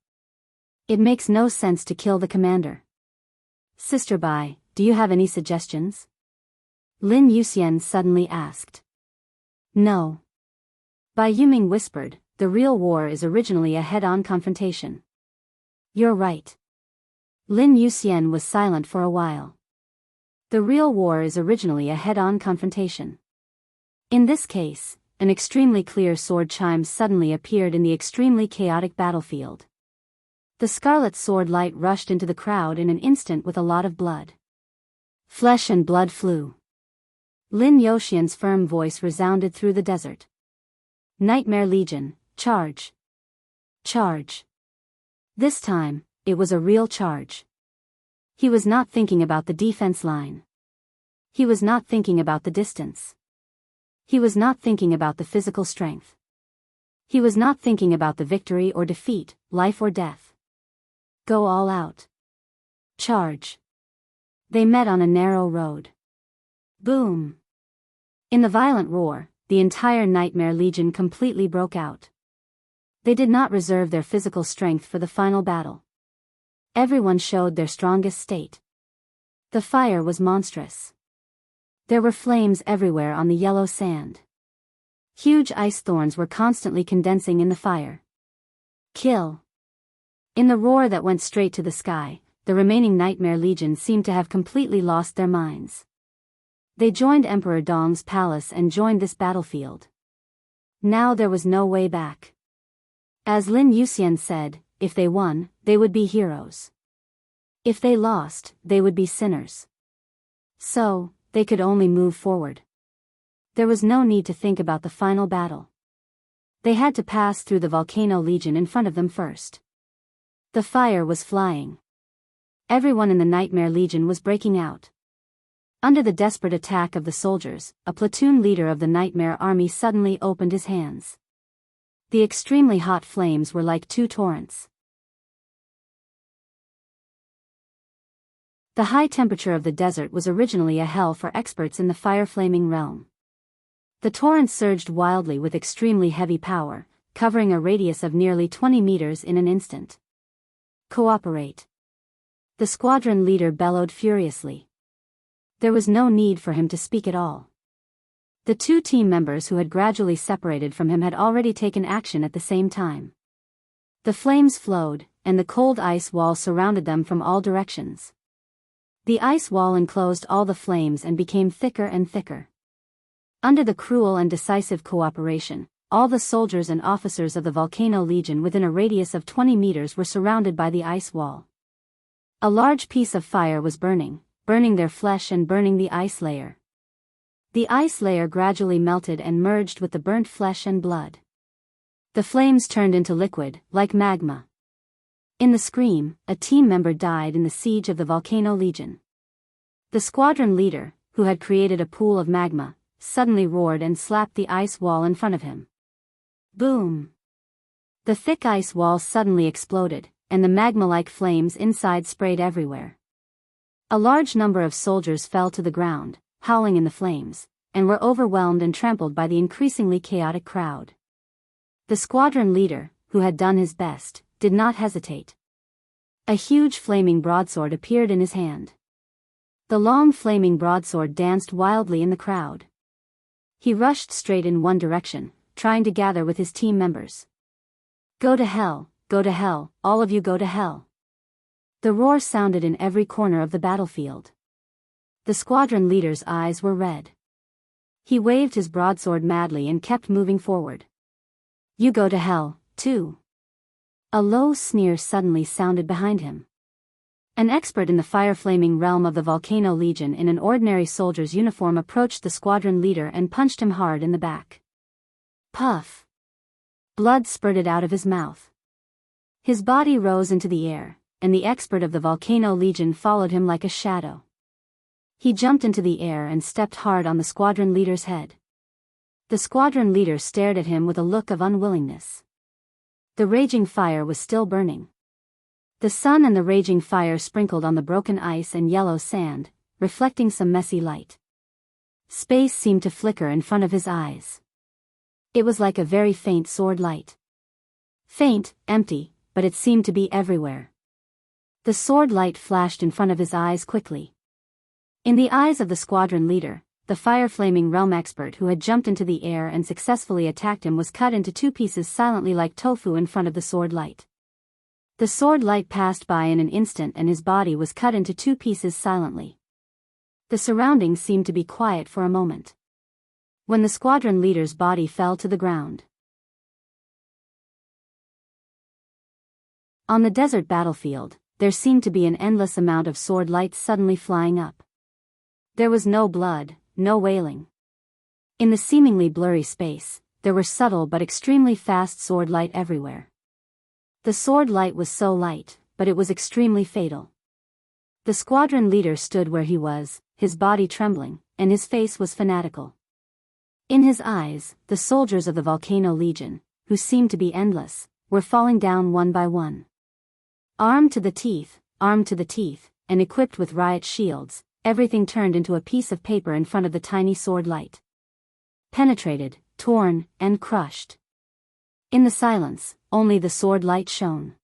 It makes no sense to kill the commander. "Sister Bai, do you have any suggestions?" Lin Yuxian suddenly asked. "No." Bai Yuming whispered, "The real war is originally a head-on confrontation." "You're right." Lin Yuxian was silent for a while. The real war is originally a head-on confrontation. In this case, an extremely clear sword chime suddenly appeared in the extremely chaotic battlefield. The scarlet sword light rushed into the crowd in an instant with a lot of blood. Flesh and blood flew. Lin Yuxian's firm voice resounded through the desert. "Nightmare Legion, charge! Charge!" This time, it was a real charge. He was not thinking about the defense line. He was not thinking about the distance. He was not thinking about the physical strength. He was not thinking about the victory or defeat, life or death. Go all out. Charge. They met on a narrow road. Boom. In the violent roar, the entire Nightmare Legion completely broke out. They did not reserve their physical strength for the final battle. Everyone showed their strongest state. The fire was monstrous. There were flames everywhere on the yellow sand. Huge ice thorns were constantly condensing in the fire. Kill. In the roar that went straight to the sky, the remaining Nightmare Legion seemed to have completely lost their minds. They joined Emperor Dong's palace and joined this battlefield. Now there was no way back. As Lin Yuxian said, if they won, they would be heroes. If they lost, they would be sinners. So, they could only move forward. There was no need to think about the final battle. They had to pass through the Volcano Legion in front of them first. The fire was flying. Everyone in the Nightmare Legion was breaking out. Under the desperate attack of the soldiers, a platoon leader of the Nightmare Army suddenly opened his hands. The extremely hot flames were like two torrents. The high temperature of the desert was originally a hell for experts in the fire-flaming realm. The torrents surged wildly with extremely heavy power, covering a radius of nearly 20 meters in an instant. Cooperate. The squadron leader bellowed furiously. There was no need for him to speak at all. The two team members who had gradually separated from him had already taken action at the same time. The flames flowed, and the cold ice wall surrounded them from all directions. The ice wall enclosed all the flames and became thicker and thicker. Under the cruel and decisive cooperation, all the soldiers and officers of the Volcano Legion within a radius of 20 meters were surrounded by the ice wall. A large piece of fire was burning their flesh and burning the ice layer. The ice layer gradually melted and merged with the burnt flesh and blood. The flames turned into liquid, like magma. In the scream, a team member died in the siege of the Volcano Legion. The squadron leader, who had created a pool of magma, suddenly roared and slapped the ice wall in front of him. Boom! The thick ice wall suddenly exploded, and the magma-like flames inside sprayed everywhere. A large number of soldiers fell to the ground, howling in the flames, and were overwhelmed and trampled by the increasingly chaotic crowd. The squadron leader, who had done his best, did not hesitate. A huge flaming broadsword appeared in his hand. The long flaming broadsword danced wildly in the crowd. He rushed straight in one direction, trying to gather with his team members. Go to hell, all of you go to hell. The roar sounded in every corner of the battlefield. The squadron leader's eyes were red. He waved his broadsword madly and kept moving forward. You go to hell, too. A low sneer suddenly sounded behind him. An expert in the fire-flaming realm of the Volcano Legion in an ordinary soldier's uniform approached the squadron leader and punched him hard in the back. Puff! Blood spurted out of his mouth. His body rose into the air, and the expert of the Volcano Legion followed him like a shadow. He jumped into the air and stepped hard on the squadron leader's head. The squadron leader stared at him with a look of unwillingness. The raging fire was still burning. The sun and the raging fire sprinkled on the broken ice and yellow sand, reflecting some messy light. Space seemed to flicker in front of his eyes. It was like a very faint sword light. Faint, empty, but it seemed to be everywhere. The sword light flashed in front of his eyes quickly. In the eyes of the squadron leader, the fire-flaming realm expert who had jumped into the air and successfully attacked him was cut into 2 pieces silently like tofu in front of the sword light. The sword light passed by in an instant and his body was cut into 2 pieces silently. The surroundings seemed to be quiet for a moment. When the squadron leader's body fell to the ground. On the desert battlefield, there seemed to be an endless amount of sword lights suddenly flying up. There was no blood, no wailing. In the seemingly blurry space, there were subtle but extremely fast sword light everywhere. The sword light was so light, but it was extremely fatal. The squadron leader stood where he was, his body trembling, and his face was fanatical. In his eyes, the soldiers of the Volcano Legion, who seemed to be endless, were falling down one by one. Armed to the teeth, and equipped with riot shields, everything turned into a piece of paper in front of the tiny sword light. Penetrated, torn, and crushed. In the silence, only the sword light shone.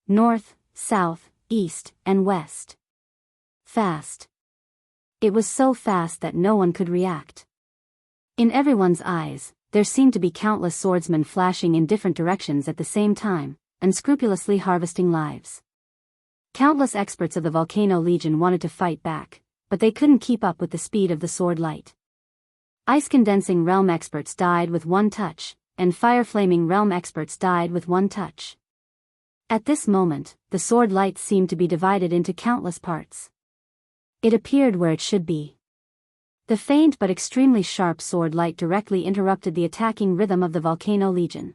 North, south, east, and west. Fast. It was so fast that no one could react. In everyone's eyes, there seemed to be countless swordsmen flashing in different directions at the same time, unscrupulously harvesting lives. Countless experts of the Volcano Legion wanted to fight back, but they couldn't keep up with the speed of the sword light. Ice-condensing realm experts died with one touch, and fire-flaming realm experts died with one touch. At this moment, the sword light seemed to be divided into countless parts. It appeared where it should be. The faint but extremely sharp sword light directly interrupted the attacking rhythm of the Volcano Legion.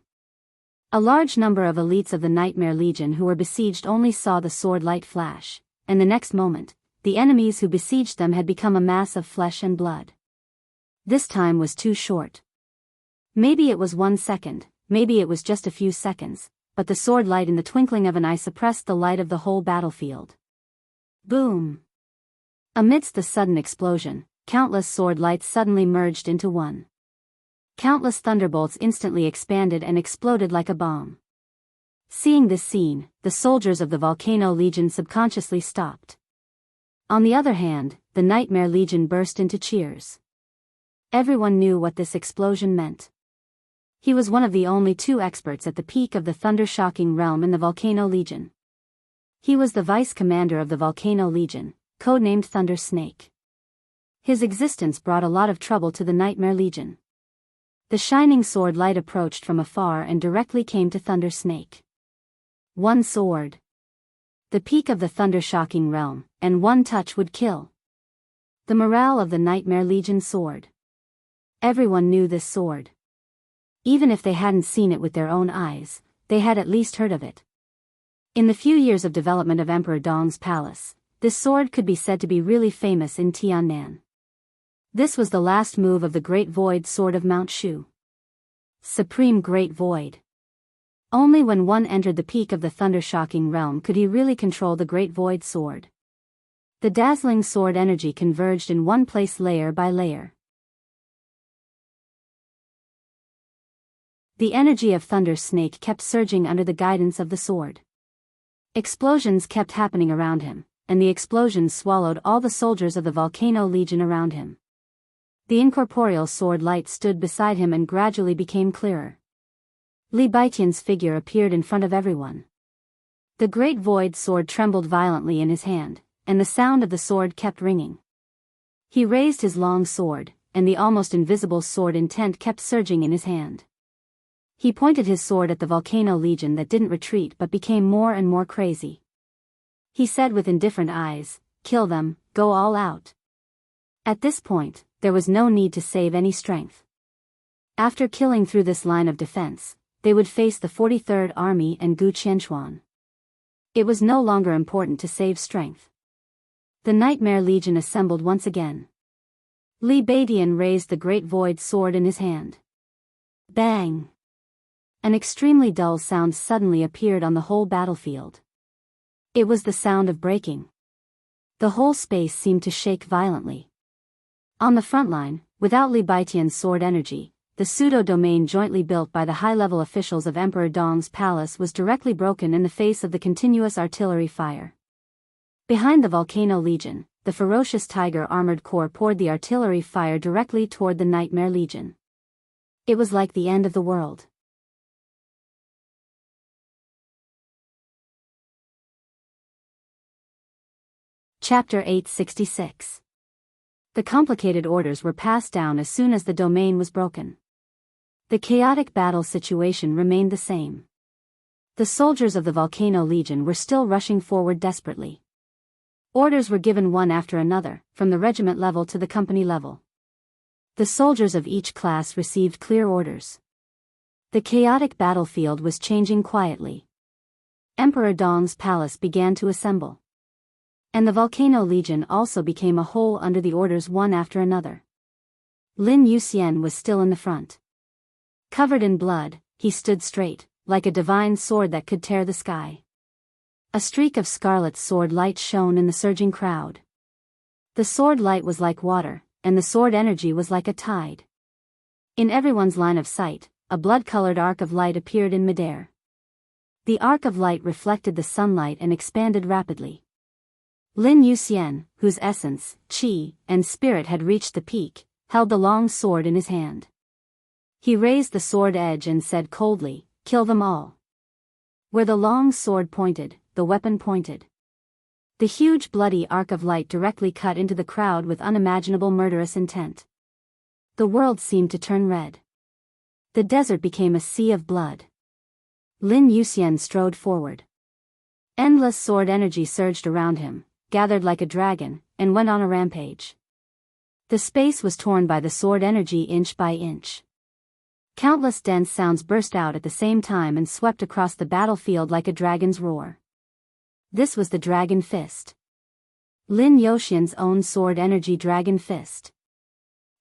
A large number of elites of the Nightmare Legion who were besieged only saw the sword light flash, and the next moment, the enemies who besieged them had become a mass of flesh and blood. This time was too short. Maybe it was 1 second, maybe it was just a few seconds, but the sword light in the twinkling of an eye suppressed the light of the whole battlefield. Boom! Amidst the sudden explosion, countless sword lights suddenly merged into one. Countless thunderbolts instantly expanded and exploded like a bomb. Seeing this scene, the soldiers of the Volcano Legion subconsciously stopped. On the other hand, the Nightmare Legion burst into cheers. Everyone knew what this explosion meant. He was one of the only 2 experts at the peak of the thunder-shocking realm in the Volcano Legion. He was the vice commander of the Volcano Legion, codenamed Thunder Snake. His existence brought a lot of trouble to the Nightmare Legion. The shining sword light approached from afar and directly came to Thunder Snake. One sword. The peak of the thunder-shocking realm, and one touch would kill. The morale of the Nightmare Legion soared. Everyone knew this sword. Even if they hadn't seen it with their own eyes, they had at least heard of it. In the few years of development of Emperor Dong's palace, this sword could be said to be really famous in Tiannan. This was the last move of the Great Void Sword of Mount Shu. Supreme Great Void. Only when one entered the peak of the thunder-shocking realm could he really control the Great Void Sword. The dazzling sword energy converged in one place layer by layer. The energy of Thunder Snake kept surging under the guidance of the sword. Explosions kept happening around him, and the explosions swallowed all the soldiers of the Volcano Legion around him. The incorporeal sword light stood beside him and gradually became clearer. Li Baitian's figure appeared in front of everyone. The great void sword trembled violently in his hand, and the sound of the sword kept ringing. He raised his long sword, and the almost invisible sword intent kept surging in his hand. He pointed his sword at the volcano legion that didn't retreat but became more and more crazy. He said with indifferent eyes, "Kill them, go all out." At this point, there was no need to save any strength. After killing through this line of defense, they would face the 43rd Army and Gu Qianchuan. It was no longer important to save strength. The Nightmare Legion assembled once again. Li Baidian raised the great void sword in his hand. Bang! An extremely dull sound suddenly appeared on the whole battlefield. It was the sound of breaking. The whole space seemed to shake violently. On the front line, without Li Baitian's sword energy, the pseudo-domain jointly built by the high-level officials of Emperor Dong's palace was directly broken in the face of the continuous artillery fire. Behind the Volcano Legion, the ferocious Tiger Armored Corps poured the artillery fire directly toward the Nightmare Legion. It was like the end of the world. Chapter 866. The complicated orders were passed down as soon as the domain was broken. The chaotic battle situation remained the same. The soldiers of the Volcano Legion were still rushing forward desperately. Orders were given one after another, from the regiment level to the company level. The soldiers of each class received clear orders. The chaotic battlefield was changing quietly. Emperor Dong's palace began to assemble. And the Volcano Legion also became a whole under the orders one after another. Lin Yuxian was still in the front. Covered in blood, he stood straight, like a divine sword that could tear the sky. A streak of scarlet sword light shone in the surging crowd. The sword light was like water, and the sword energy was like a tide. In everyone's line of sight, a blood-colored arc of light appeared in midair. The arc of light reflected the sunlight and expanded rapidly. Lin Yuxian, whose essence, qi, and spirit had reached the peak, held the long sword in his hand. He raised the sword edge and said coldly, "Kill them all." Where the long sword pointed, the weapon pointed. The huge bloody arc of light directly cut into the crowd with unimaginable murderous intent. The world seemed to turn red. The desert became a sea of blood. Lin Yuxian strode forward. Endless sword energy surged around him, gathered like a dragon, and went on a rampage. The space was torn by the sword energy inch by inch. Countless dense sounds burst out at the same time and swept across the battlefield like a dragon's roar. This was the Dragon Fist. Lin Yuxian's own sword energy Dragon Fist.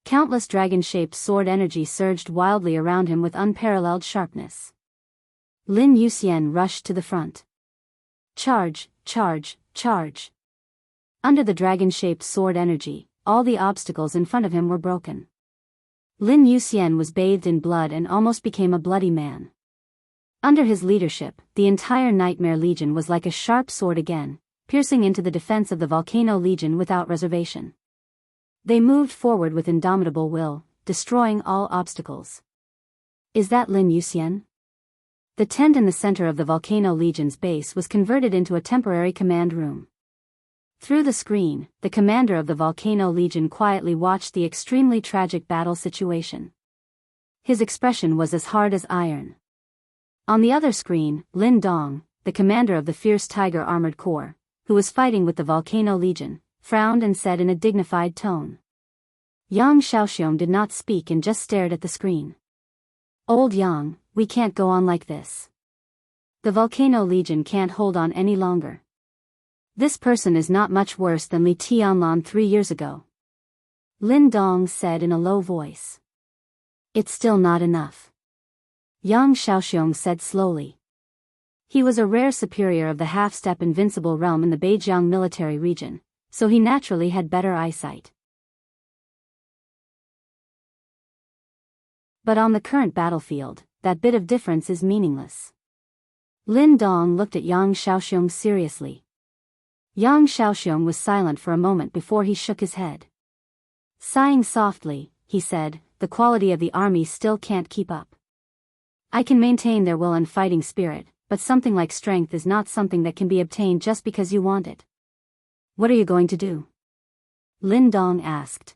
Countless dragon-shaped sword energy surged wildly around him with unparalleled sharpness. Lin Yuxian rushed to the front. Charge, charge, charge. Under the dragon-shaped sword energy, all the obstacles in front of him were broken. Lin Yuxian was bathed in blood and almost became a bloody man. Under his leadership, the entire Nightmare Legion was like a sharp sword again, piercing into the defense of the Volcano Legion without reservation. They moved forward with indomitable will, destroying all obstacles. Is that Lin Yuxian? The tent in the center of the Volcano Legion's base was converted into a temporary command room. Through the screen, the commander of the Volcano Legion quietly watched the extremely tragic battle situation. His expression was as hard as iron. On the other screen, Lin Dong, the commander of the fierce Tiger Armored Corps, who was fighting with the Volcano Legion, frowned and said in a dignified tone. Yang Xiaoxiong did not speak and just stared at the screen. Old Yang, we can't go on like this. The Volcano Legion can't hold on any longer. This person is not much worse than Li Tianlan 3 years ago. Lin Dong said in a low voice. It's still not enough. Yang Xiaoxiong said slowly. He was a rare superior of the half-step invincible realm in the Beijiang military region, so he naturally had better eyesight. But on the current battlefield, that bit of difference is meaningless. Lin Dong looked at Yang Xiaoxiong seriously. Yang Xiaoxiong was silent for a moment before he shook his head. Sighing softly, he said, the quality of the army still can't keep up. I can maintain their will and fighting spirit, but something like strength is not something that can be obtained just because you want it. What are you going to do? Lin Dong asked.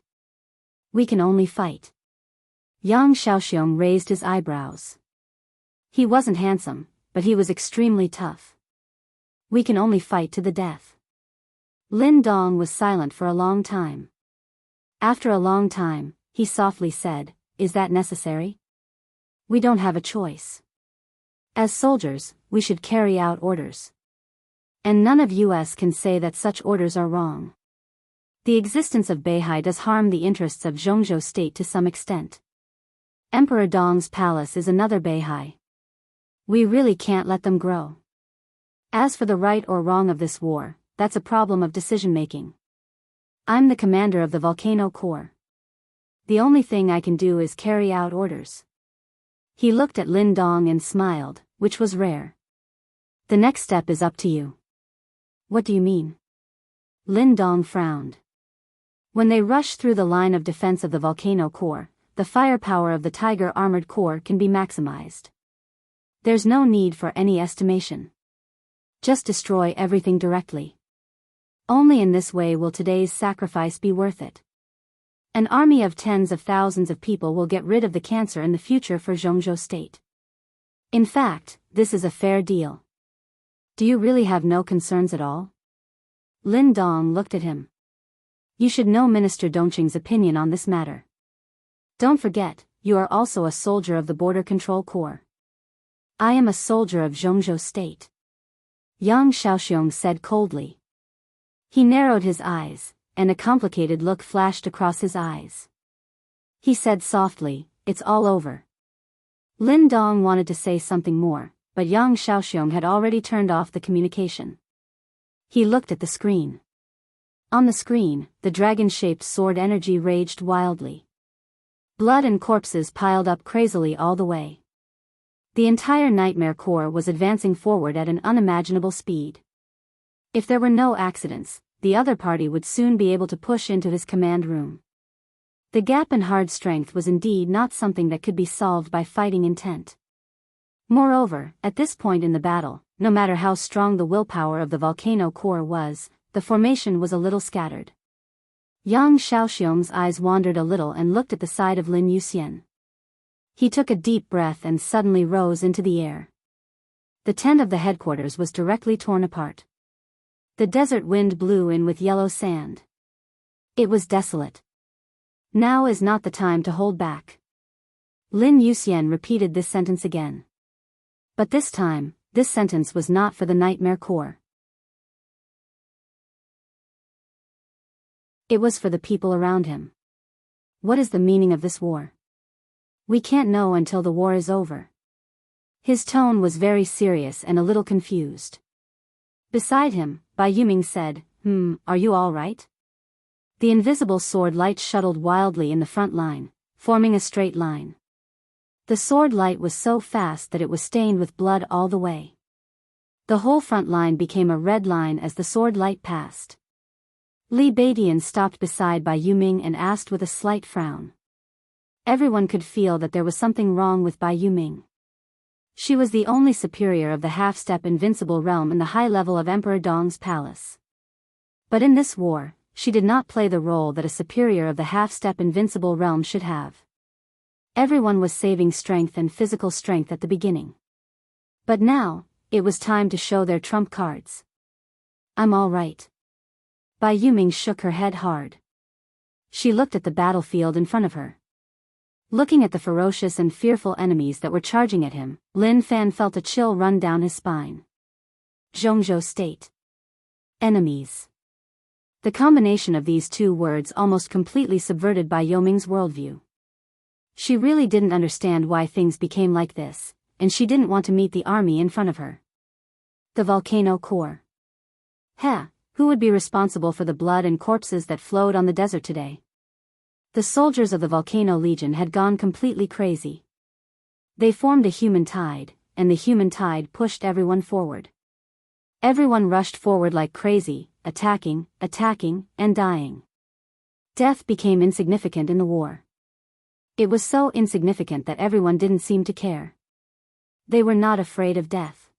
We can only fight. Yang Xiaoxiong raised his eyebrows. He wasn't handsome, but he was extremely tough. We can only fight to the death. Lin Dong was silent for a long time. After a long time, he softly said, Is that necessary? We don't have a choice. As soldiers, we should carry out orders. And none of us can say that such orders are wrong. The existence of Beihai does harm the interests of Zhongzhou state to some extent. Emperor Dong's palace is another Beihai. We really can't let them grow. As for the right or wrong of this war, that's a problem of decision-making. I'm the commander of the Volcano Corps. The only thing I can do is carry out orders. He looked at Lin Dong and smiled, which was rare. The next step is up to you. What do you mean? Lin Dong frowned. When they rush through the line of defense of the Volcano Corps, the firepower of the Tiger Armored Corps can be maximized. There's no need for any estimation. Just destroy everything directly. Only in this way will today's sacrifice be worth it. An army of tens of thousands of people will get rid of the cancer in the future for Zhongzhou state. In fact, this is a fair deal. Do you really have no concerns at all? Lin Dong looked at him. You should know Minister Dongqing's opinion on this matter. Don't forget, you are also a soldier of the Border Control Corps. I am a soldier of Zhongzhou state. Yang Xiaoxiong said coldly. He narrowed his eyes, and a complicated look flashed across his eyes. He said softly, It's all over. Lin Dong wanted to say something more, but Yang Xiaoxiong had already turned off the communication. He looked at the screen. On the screen, the dragon-shaped sword energy raged wildly. Blood and corpses piled up crazily all the way. The entire Nightmare Corps was advancing forward at an unimaginable speed. If there were no accidents, the other party would soon be able to push into his command room. The gap in hard strength was indeed not something that could be solved by fighting intent. Moreover, at this point in the battle, no matter how strong the willpower of the Volcano Corps was, the formation was a little scattered. Yang Xiaoxiong's eyes wandered a little and looked at the side of Lin Yuxian. He took a deep breath and suddenly rose into the air. The tent of the headquarters was directly torn apart. The desert wind blew in with yellow sand. It was desolate. Now is not the time to hold back. Lin Yuxian repeated this sentence again. But this time, this sentence was not for the Nightmare Corps. It was for the people around him. What is the meaning of this war? We can't know until the war is over. His tone was very serious and a little confused. Beside him, Bai Yuming said, Are you all right? The invisible sword light shuttled wildly in the front line, forming a straight line. The sword light was so fast that it was stained with blood all the way. The whole front line became a red line as the sword light passed. Li Beidian stopped beside Bai Yuming and asked with a slight frown. Everyone could feel that there was something wrong with Bai Yuming. She was the only superior of the half-step invincible realm in the high level of Emperor Dong's palace. But in this war, she did not play the role that a superior of the half-step invincible realm should have. Everyone was saving strength and physical strength at the beginning. But now, it was time to show their trump cards. I'm all right. Bai Yuming shook her head hard. She looked at the battlefield in front of her. Looking at the ferocious and fearful enemies that were charging at him, Lin Fan felt a chill run down his spine. Zhongzhou State. Enemies. The combination of these two words almost completely subverted Bai Yuming's worldview. She really didn't understand why things became like this, and she didn't want to meet the army in front of her. The Volcano Corps. Who would be responsible for the blood and corpses that flowed on the desert today? The soldiers of the Volcano Legion had gone completely crazy. They formed a human tide, and the human tide pushed everyone forward. Everyone rushed forward like crazy, attacking, and dying. Death became insignificant in the war. It was so insignificant that everyone didn't seem to care. They were not afraid of death.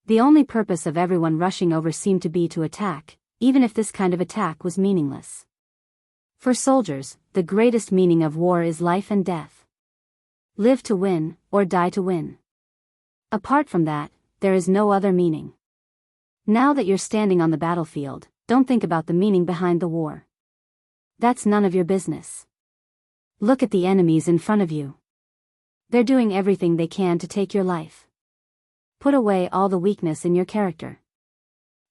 The only purpose of everyone rushing over seemed to be to attack, even if this kind of attack was meaningless. For soldiers, the greatest meaning of war is life and death. Live to win, or die to win. Apart from that, there is no other meaning. Now that you're standing on the battlefield, don't think about the meaning behind the war. That's none of your business. Look at the enemies in front of you. They're doing everything they can to take your life. Put away all the weakness in your character.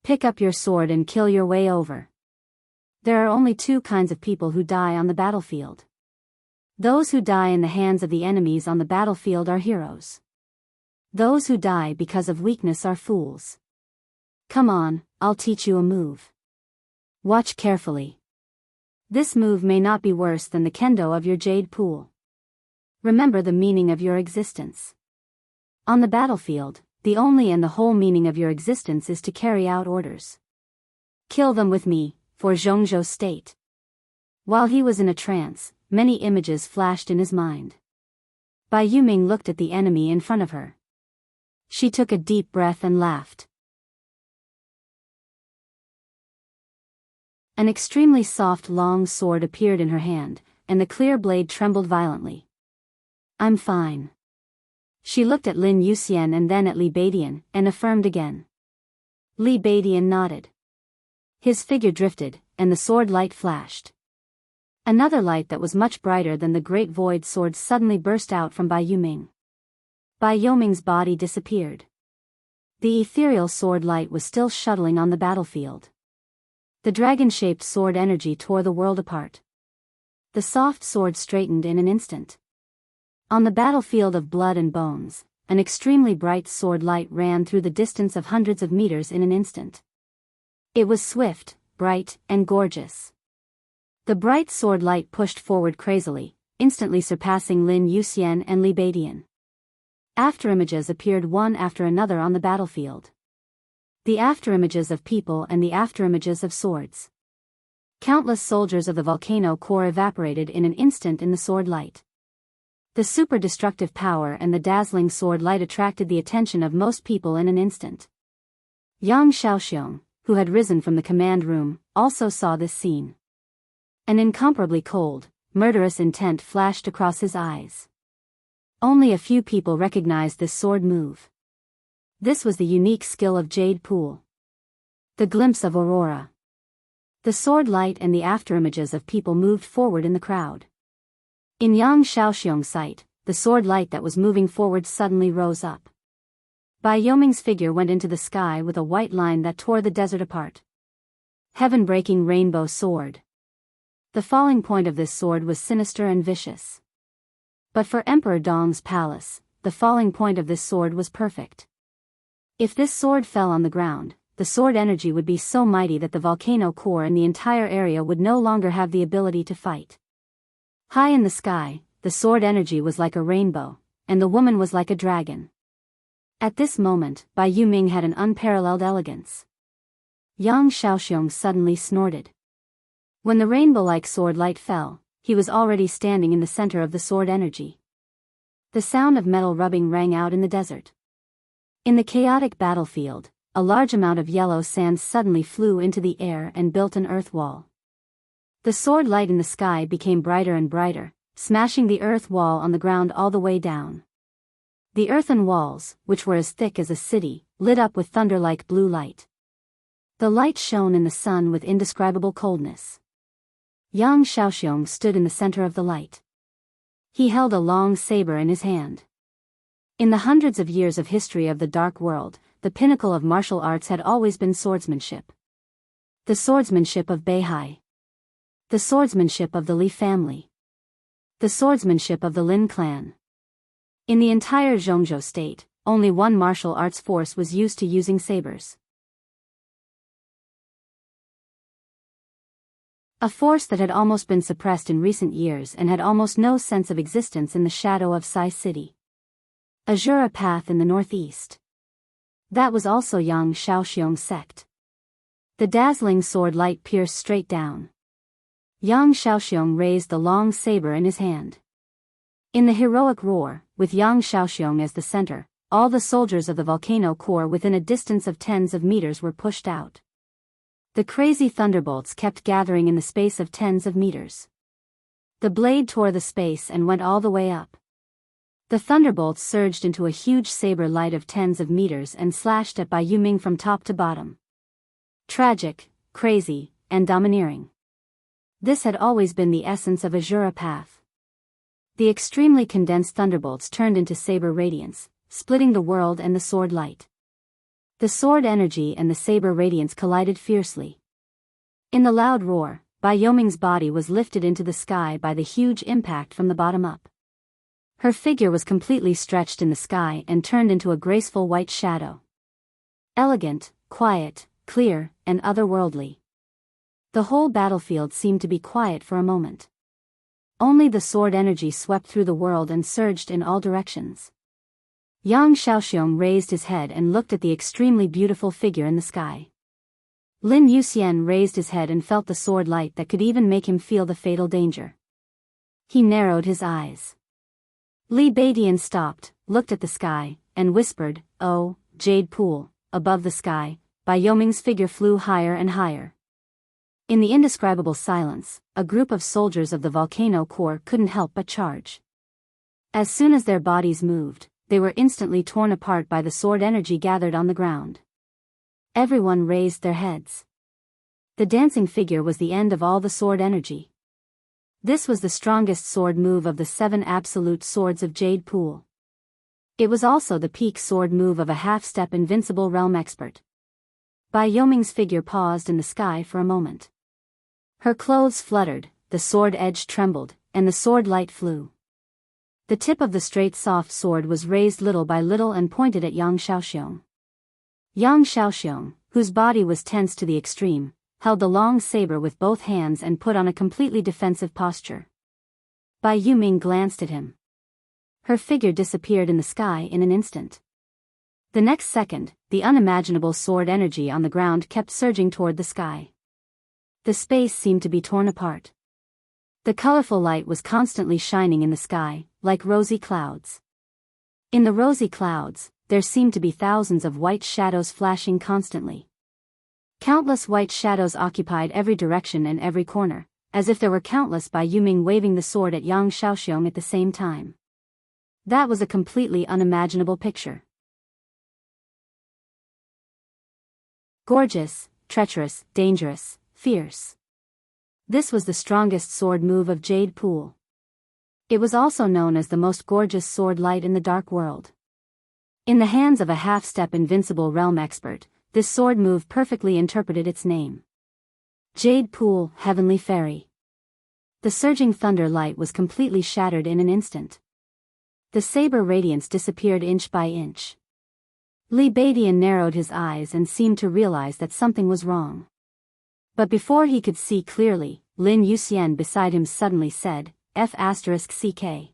Pick up your sword and kill your way over. There are only two kinds of people who die on the battlefield. Those who die in the hands of the enemies on the battlefield are heroes. Those who die because of weakness are fools. Come on, I'll teach you a move. Watch carefully. This move may not be worse than the kendo of your jade pool. Remember the meaning of your existence. On the battlefield, the only and the whole meaning of your existence is to carry out orders. Kill them with me, for Zhongzhou state. While he was in a trance, many images flashed in his mind. Bai Yuming looked at the enemy in front of her. She took a deep breath and laughed. An extremely soft long sword appeared in her hand, and the clear blade trembled violently. I'm fine. She looked at Lin Yuxian and then at Li Beidian, and affirmed again. Li Beidian nodded. His figure drifted, and the sword light flashed. Another light that was much brighter than the great void sword suddenly burst out from Bai Yuming. Bai Yuming's body disappeared. The ethereal sword light was still shuttling on the battlefield. The dragon-shaped sword energy tore the world apart. The soft sword straightened in an instant. On the battlefield of blood and bones, an extremely bright sword light ran through the distance of hundreds of meters in an instant. It was swift, bright, and gorgeous. The bright sword light pushed forward crazily, instantly surpassing Lin Yuxian and Li Beidian. Afterimages appeared one after another on the battlefield. The afterimages of people and the afterimages of swords. Countless soldiers of the volcano core evaporated in an instant in the sword light. The super-destructive power and the dazzling sword light attracted the attention of most people in an instant. Yang Xiaoxiong, who had risen from the command room, also saw this scene. An incomparably cold, murderous intent flashed across his eyes. Only a few people recognized this sword move. This was the unique skill of Jade Pool. The glimpse of Aurora. The sword light and the afterimages of people moved forward in the crowd. In Yang Xiaoxiong's sight, the sword light that was moving forward suddenly rose up. Bai Yoming's figure went into the sky with a white line that tore the desert apart. Heaven-breaking rainbow sword. The falling point of this sword was sinister and vicious. But for Emperor Dong's palace, the falling point of this sword was perfect. If this sword fell on the ground, the sword energy would be so mighty that the volcano core and the entire area would no longer have the ability to fight. High in the sky, the sword energy was like a rainbow, and the woman was like a dragon. At this moment, Bai Yuming had an unparalleled elegance. Yang Xiaoxiong suddenly snorted. When the rainbow-like sword light fell, he was already standing in the center of the sword energy. The sound of metal rubbing rang out in the desert. In the chaotic battlefield, a large amount of yellow sand suddenly flew into the air and built an earth wall. The sword light in the sky became brighter and brighter, smashing the earth wall on the ground all the way down. The earthen walls, which were as thick as a city, lit up with thunder-like blue light. The light shone in the sun with indescribable coldness. Yang Xiaoxiong stood in the center of the light. He held a long saber in his hand. In the hundreds of years of history of the Dark World, the pinnacle of martial arts had always been swordsmanship. The swordsmanship of Beihai. The swordsmanship of the Li family. The swordsmanship of the Lin clan. In the entire Zhongzhou state, only one martial arts force was used to using sabers. A force that had almost been suppressed in recent years and had almost no sense of existence in the shadow of Sai City. Azura Path in the northeast. That was also Yang Xiaoxiong's sect. The dazzling sword light pierced straight down. Yang Xiaoxiong raised the long saber in his hand. In the heroic roar, with Yang Shaoxiong as the center, all the soldiers of the volcano core within a distance of tens of meters were pushed out. The crazy thunderbolts kept gathering in the space of tens of meters. The blade tore the space and went all the way up. The thunderbolts surged into a huge saber light of tens of meters and slashed at Bai Yuming from top to bottom. Tragic, crazy, and domineering. This had always been the essence of Azura Path. The extremely condensed thunderbolts turned into saber radiance, splitting the world and the sword light. The sword energy and the saber radiance collided fiercely. In the loud roar, Bai Yoming's body was lifted into the sky by the huge impact from the bottom up. Her figure was completely stretched in the sky and turned into a graceful white shadow. Elegant, quiet, clear, and otherworldly. The whole battlefield seemed to be quiet for a moment. Only the sword energy swept through the world and surged in all directions. Yang Shaoxiong raised his head and looked at the extremely beautiful figure in the sky. Lin Yuxian raised his head and felt the sword light that could even make him feel the fatal danger. He narrowed his eyes. Li Beidian stopped, looked at the sky, and whispered, "Oh, Jade Pool." Above the sky, Bai Yoming's figure flew higher and higher. In the indescribable silence, a group of soldiers of the volcano core couldn't help but charge. As soon as their bodies moved, they were instantly torn apart by the sword energy gathered on the ground. Everyone raised their heads. The dancing figure was the end of all the sword energy. This was the strongest sword move of the 7 absolute swords of Jade Pool. It was also the peak sword move of a half-step invincible realm expert. Bai Yoming's figure paused in the sky for a moment. Her clothes fluttered, the sword edge trembled, and the sword light flew. The tip of the straight soft sword was raised little by little and pointed at Yang Shaoxiong. Yang Shaoxiong, whose body was tense to the extreme, held the long saber with both hands and put on a completely defensive posture. Bai Yuming glanced at him. Her figure disappeared in the sky in an instant. The next second, the unimaginable sword energy on the ground kept surging toward the sky. The space seemed to be torn apart. The colorful light was constantly shining in the sky, like rosy clouds. In the rosy clouds, there seemed to be thousands of white shadows flashing constantly. Countless white shadows occupied every direction and every corner, as if there were countless Bai Yuming waving the sword at Yang Shaoxiong at the same time. That was a completely unimaginable picture. Gorgeous, treacherous, dangerous, fierce. This was the strongest sword move of Jade Pool. It was also known as the most gorgeous sword light in the dark world. In the hands of a half-step invincible realm expert, this sword move perfectly interpreted its name. Jade Pool, Heavenly Fairy. The surging thunder light was completely shattered in an instant. The saber radiance disappeared inch by inch. Li Beidian narrowed his eyes and seemed to realize that something was wrong. But before he could see clearly, Lin Yuxian beside him suddenly said, F***CK.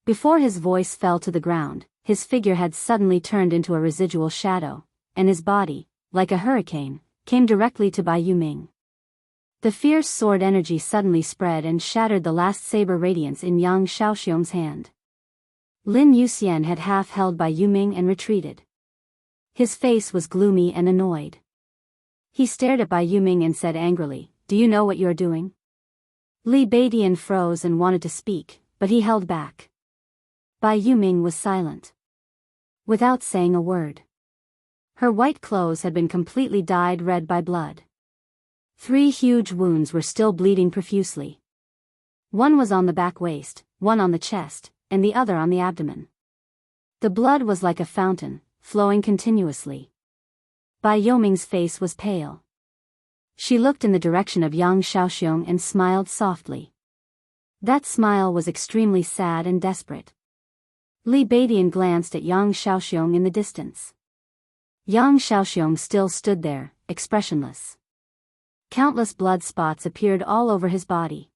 Before his voice fell to the ground, his figure had suddenly turned into a residual shadow, and his body, like a hurricane, came directly to Bai Yuming. The fierce sword energy suddenly spread and shattered the last saber radiance in Yang Shaoxiong's hand. Lin Yuxian had half held Bai Yuming and retreated. His face was gloomy and annoyed. He stared at Bai Yuming and said angrily, "Do you know what you're doing?" Li Beidian froze and wanted to speak, but he held back. Bai Yuming was silent. Without saying a word. Her white clothes had been completely dyed red by blood. 3 huge wounds were still bleeding profusely. One was on the back waist, one on the chest, and the other on the abdomen. The blood was like a fountain, flowing continuously. Bai Yoming's face was pale. She looked in the direction of Yang Shaoxiong and smiled softly. That smile was extremely sad and desperate. Li Beidian glanced at Yang Shaoxiong in the distance. Yang Shaoxiong still stood there, expressionless. Countless blood spots appeared all over his body.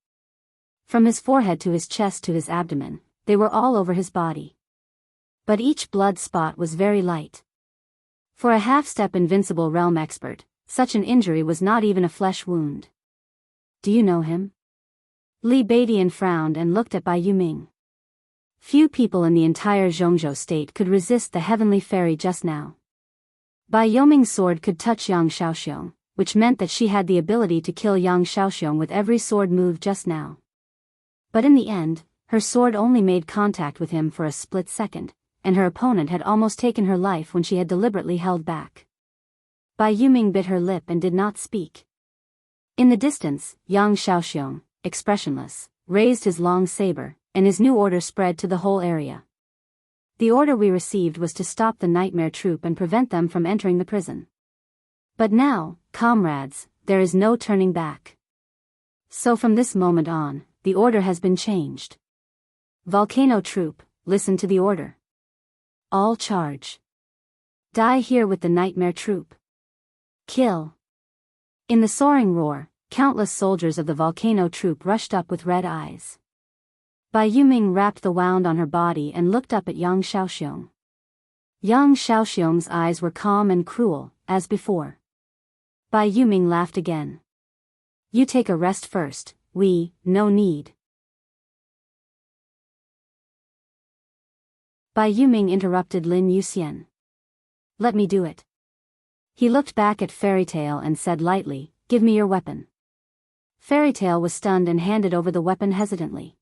From his forehead to his chest to his abdomen, they were all over his body. But each blood spot was very light. For a half-step invincible realm expert, such an injury was not even a flesh wound. "Do you know him?" Li Beidian frowned and looked at Bai Yuming. Few people in the entire Zhongzhou state could resist the heavenly fairy just now. Bai Yoming's sword could touch Yang Xiaoxiong, which meant that she had the ability to kill Yang Xiaoxiong with every sword move just now. But in the end, her sword only made contact with him for a split second, and her opponent had almost taken her life when she had deliberately held back. Bai Yuming bit her lip and did not speak. In the distance, Yang Xiaoxiong, expressionless, raised his long saber, and his new order spread to the whole area. The order we received was to stop the nightmare troop and prevent them from entering the prison. But now, comrades, there is no turning back. So from this moment on, the order has been changed. Volcano troop, listen to the order. All charge. Die here with the nightmare troop. Kill. In the soaring roar, countless soldiers of the volcano troop rushed up with red eyes. Bai Yuming wrapped the wound on her body and looked up at Yang Xiaoxiong. Yang Xiaoxiong's eyes were calm and cruel, as before. Bai Yuming laughed again. You take a rest first, no need. Bai Yuming interrupted Lin Yuxian. Let me do it. He looked back at Fairytale and said lightly, give me your weapon. Fairytale was stunned and handed over the weapon hesitantly.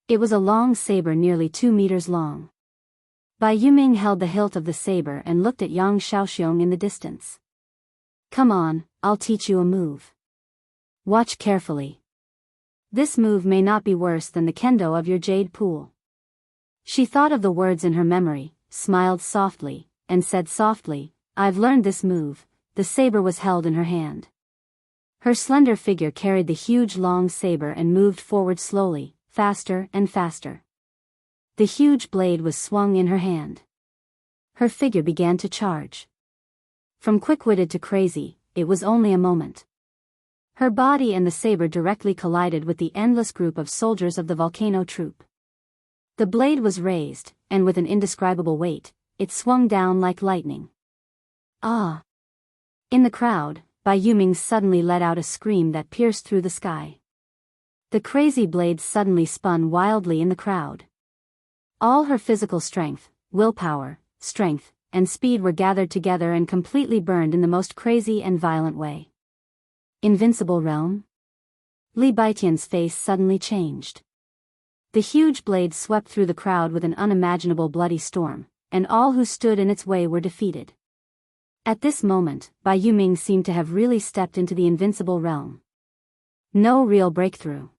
It was a long saber nearly 2 meters long. Bai Yuming held the hilt of the saber and looked at Yang Xiaoxiong in the distance. Come on, I'll teach you a move. Watch carefully. This move may not be worse than the kendo of your jade pool. She thought of the words in her memory, smiled softly, and said softly, I've learned this move. The saber was held in her hand. Her slender figure carried the huge long saber and moved forward slowly, faster and faster. The huge blade was swung in her hand. Her figure began to charge. From quick-witted to crazy, it was only a moment. Her body and the saber directly collided with the endless group of soldiers of the volcano troop. The blade was raised, and with an indescribable weight, it swung down like lightning. Ah! In the crowd, Bai Yuming suddenly let out a scream that pierced through the sky. The crazy blade suddenly spun wildly in the crowd. All her physical strength, willpower, strength, and speed were gathered together and completely burned in the most crazy and violent way. Invincible realm? Li Baitian's face suddenly changed. The huge blade swept through the crowd with an unimaginable bloody storm, and all who stood in its way were defeated. At this moment, Bai Yuming seemed to have really stepped into the invincible realm. No real breakthrough.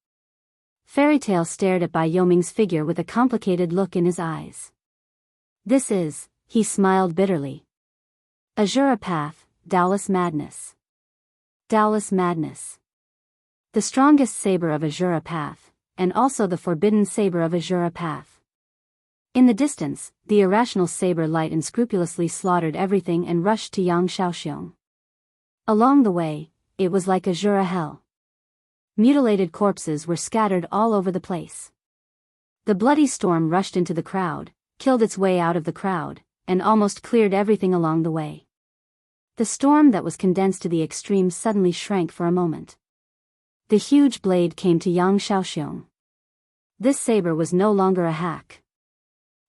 Fairytale stared at Bai Yoming's figure with a complicated look in his eyes. This is, he smiled bitterly. Azura Path, Taoist Madness. Taoist Madness. The strongest saber of Azura Path, and also the forbidden saber of Azura Path. In the distance, the irrational saber light unscrupulously slaughtered everything and rushed to Yang Xiaoxiong. Along the way, it was like Azura hell. Mutilated corpses were scattered all over the place. The bloody storm rushed into the crowd, killed its way out of the crowd, and almost cleared everything along the way. The storm that was condensed to the extreme suddenly shrank for a moment. The huge blade came to Yang Xiaoxiong. This saber was no longer a hack.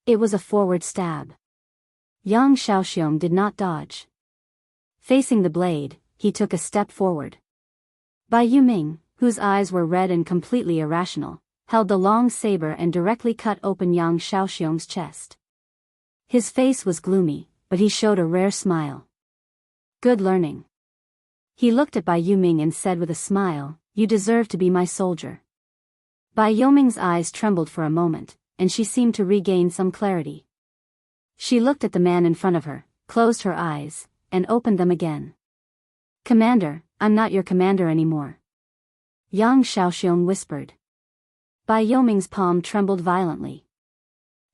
It was a forward stab. Yang Xiaoxiong did not dodge. Facing the blade, he took a step forward. Bai Yuming, whose eyes were red and completely irrational, held the long saber and directly cut open Yang Xiaoxiong's chest. His face was gloomy, but he showed a rare smile. Good learning. He looked at Bai Yuming and said with a smile, you deserve to be my soldier. Bai Yoming's eyes trembled for a moment, and she seemed to regain some clarity. She looked at the man in front of her, closed her eyes, and opened them again. Commander, I'm not your commander anymore. Yang Xiaoxiong whispered. Bai Yoming's palm trembled violently.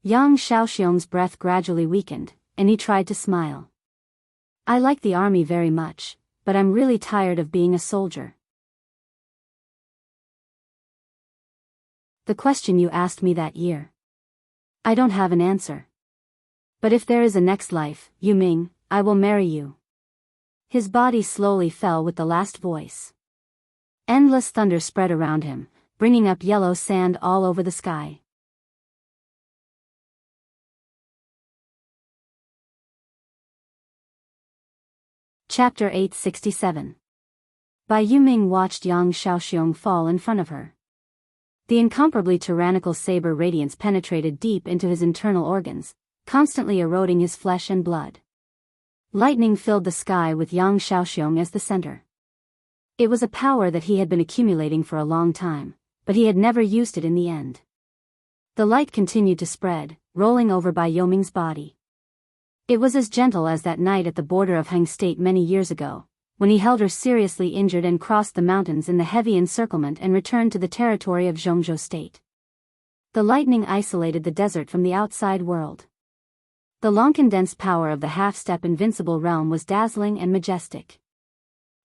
Yang Xiaoxiong's breath gradually weakened, and he tried to smile. I like the army very much, but I'm really tired of being a soldier. The question you asked me that year. I don't have an answer. But if there is a next life, Yuming, I will marry you. His body slowly fell with the last voice. Endless thunder spread around him, bringing up yellow sand all over the sky. Chapter 867. Bai Yuming watched Yang Shaoxiong fall in front of her. The incomparably tyrannical saber radiance penetrated deep into his internal organs, constantly eroding his flesh and blood. Lightning filled the sky with Yang Shaoxiong as the center. It was a power that he had been accumulating for a long time, but he had never used it in the end. The light continued to spread, rolling over Bai Yuming's body. It was as gentle as that night at the border of Heng State many years ago, when he held her seriously injured and crossed the mountains in the heavy encirclement and returned to the territory of Zhongzhou State. The lightning isolated the desert from the outside world. The long-condensed power of the half-step invincible realm was dazzling and majestic.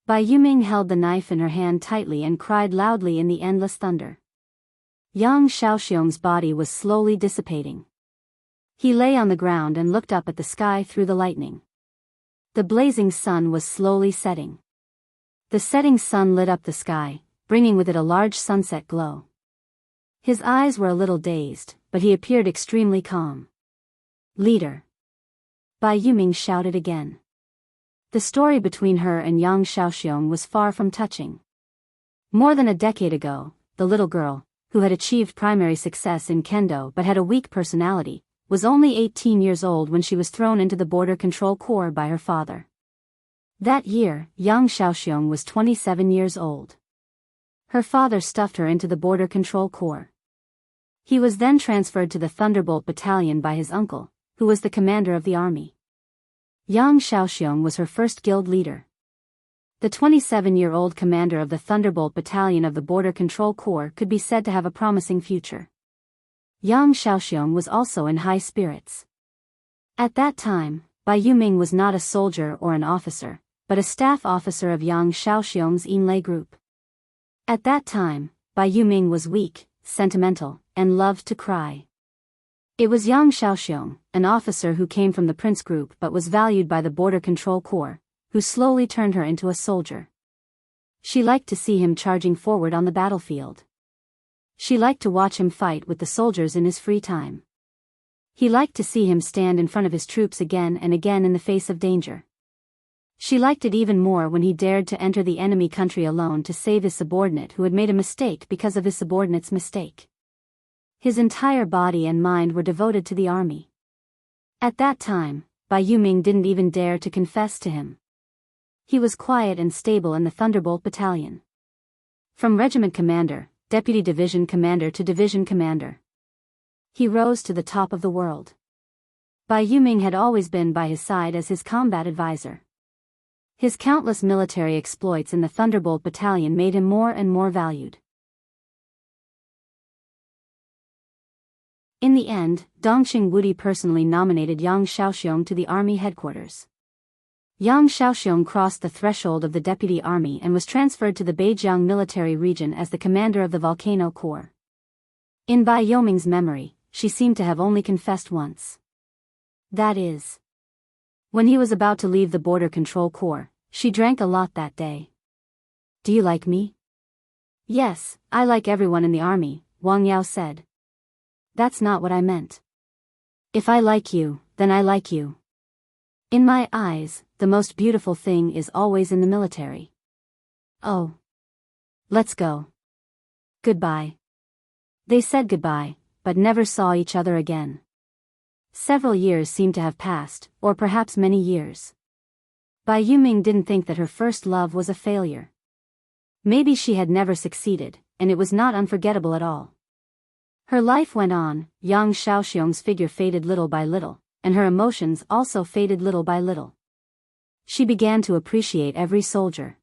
Bai Yuming held the knife in her hand tightly and cried loudly in the endless thunder. Yang Shaoxiong's body was slowly dissipating. He lay on the ground and looked up at the sky through the lightning. The blazing sun was slowly setting. The setting sun lit up the sky, bringing with it a large sunset glow. His eyes were a little dazed, but he appeared extremely calm. "Leader!" Bai Yuming shouted again. The story between her and Yang Shaoxiong was far from touching. More than a decade ago, the little girl, who had achieved primary success in kendo but had a weak personality, was only 18 years old when she was thrown into the Border Control Corps by her father. That year, Yang Shaoxiong was 27 years old. Her father stuffed her into the Border Control Corps. He was then transferred to the Thunderbolt Battalion by his uncle, who was the commander of the army. Yang Shaoxiong was her first guild leader. The 27-year-old commander of the Thunderbolt Battalion of the Border Control Corps could be said to have a promising future. Yang Shaoxiong was also in high spirits. At that time, Bai Yuming was not a soldier or an officer, but a staff officer of Yang Shaoxiong's Yinlei group. At that time, Bai Yuming was weak, sentimental, and loved to cry. It was Yang Shaoxiong, an officer who came from the Prince group but was valued by the Border Control Corps, who slowly turned her into a soldier. She liked to see him charging forward on the battlefield. She liked to watch him fight with the soldiers in his free time. He liked to see him stand in front of his troops again and again in the face of danger. She liked it even more when he dared to enter the enemy country alone to save his subordinate who had made a mistake because of his subordinate's mistake. His entire body and mind were devoted to the army. At that time, Bai Yuming didn't even dare to confess to him. He was quiet and stable in the Thunderbolt Battalion. From regiment commander, deputy division commander to division commander, he rose to the top of the world. Bai Yuming had always been by his side as his combat advisor. His countless military exploits in the Thunderbolt Battalion made him more and more valued. In the end, Dongqing Wudi personally nominated Yang Shaoxiong to the army headquarters. Yang Shaoxiong crossed the threshold of the deputy army and was transferred to the Beijiang military region as the commander of the Volcano Corps. In Bai Yuming's memory, she seemed to have only confessed once. That is, when he was about to leave the Border Control Corps, she drank a lot that day. "Do you like me?" "Yes, I like everyone in the army," Wang Yao said. "That's not what I meant. If I like you, then I like you. In my eyes, the most beautiful thing is always in the military." "Oh. Let's go. Goodbye." They said goodbye, but never saw each other again. Several years seemed to have passed, or perhaps many years. Bai Yuming didn't think that her first love was a failure. Maybe she had never succeeded, and it was not unforgettable at all. Her life went on, Yang Shaoxiong's figure faded little by little, and her emotions also faded little by little. She began to appreciate every soldier.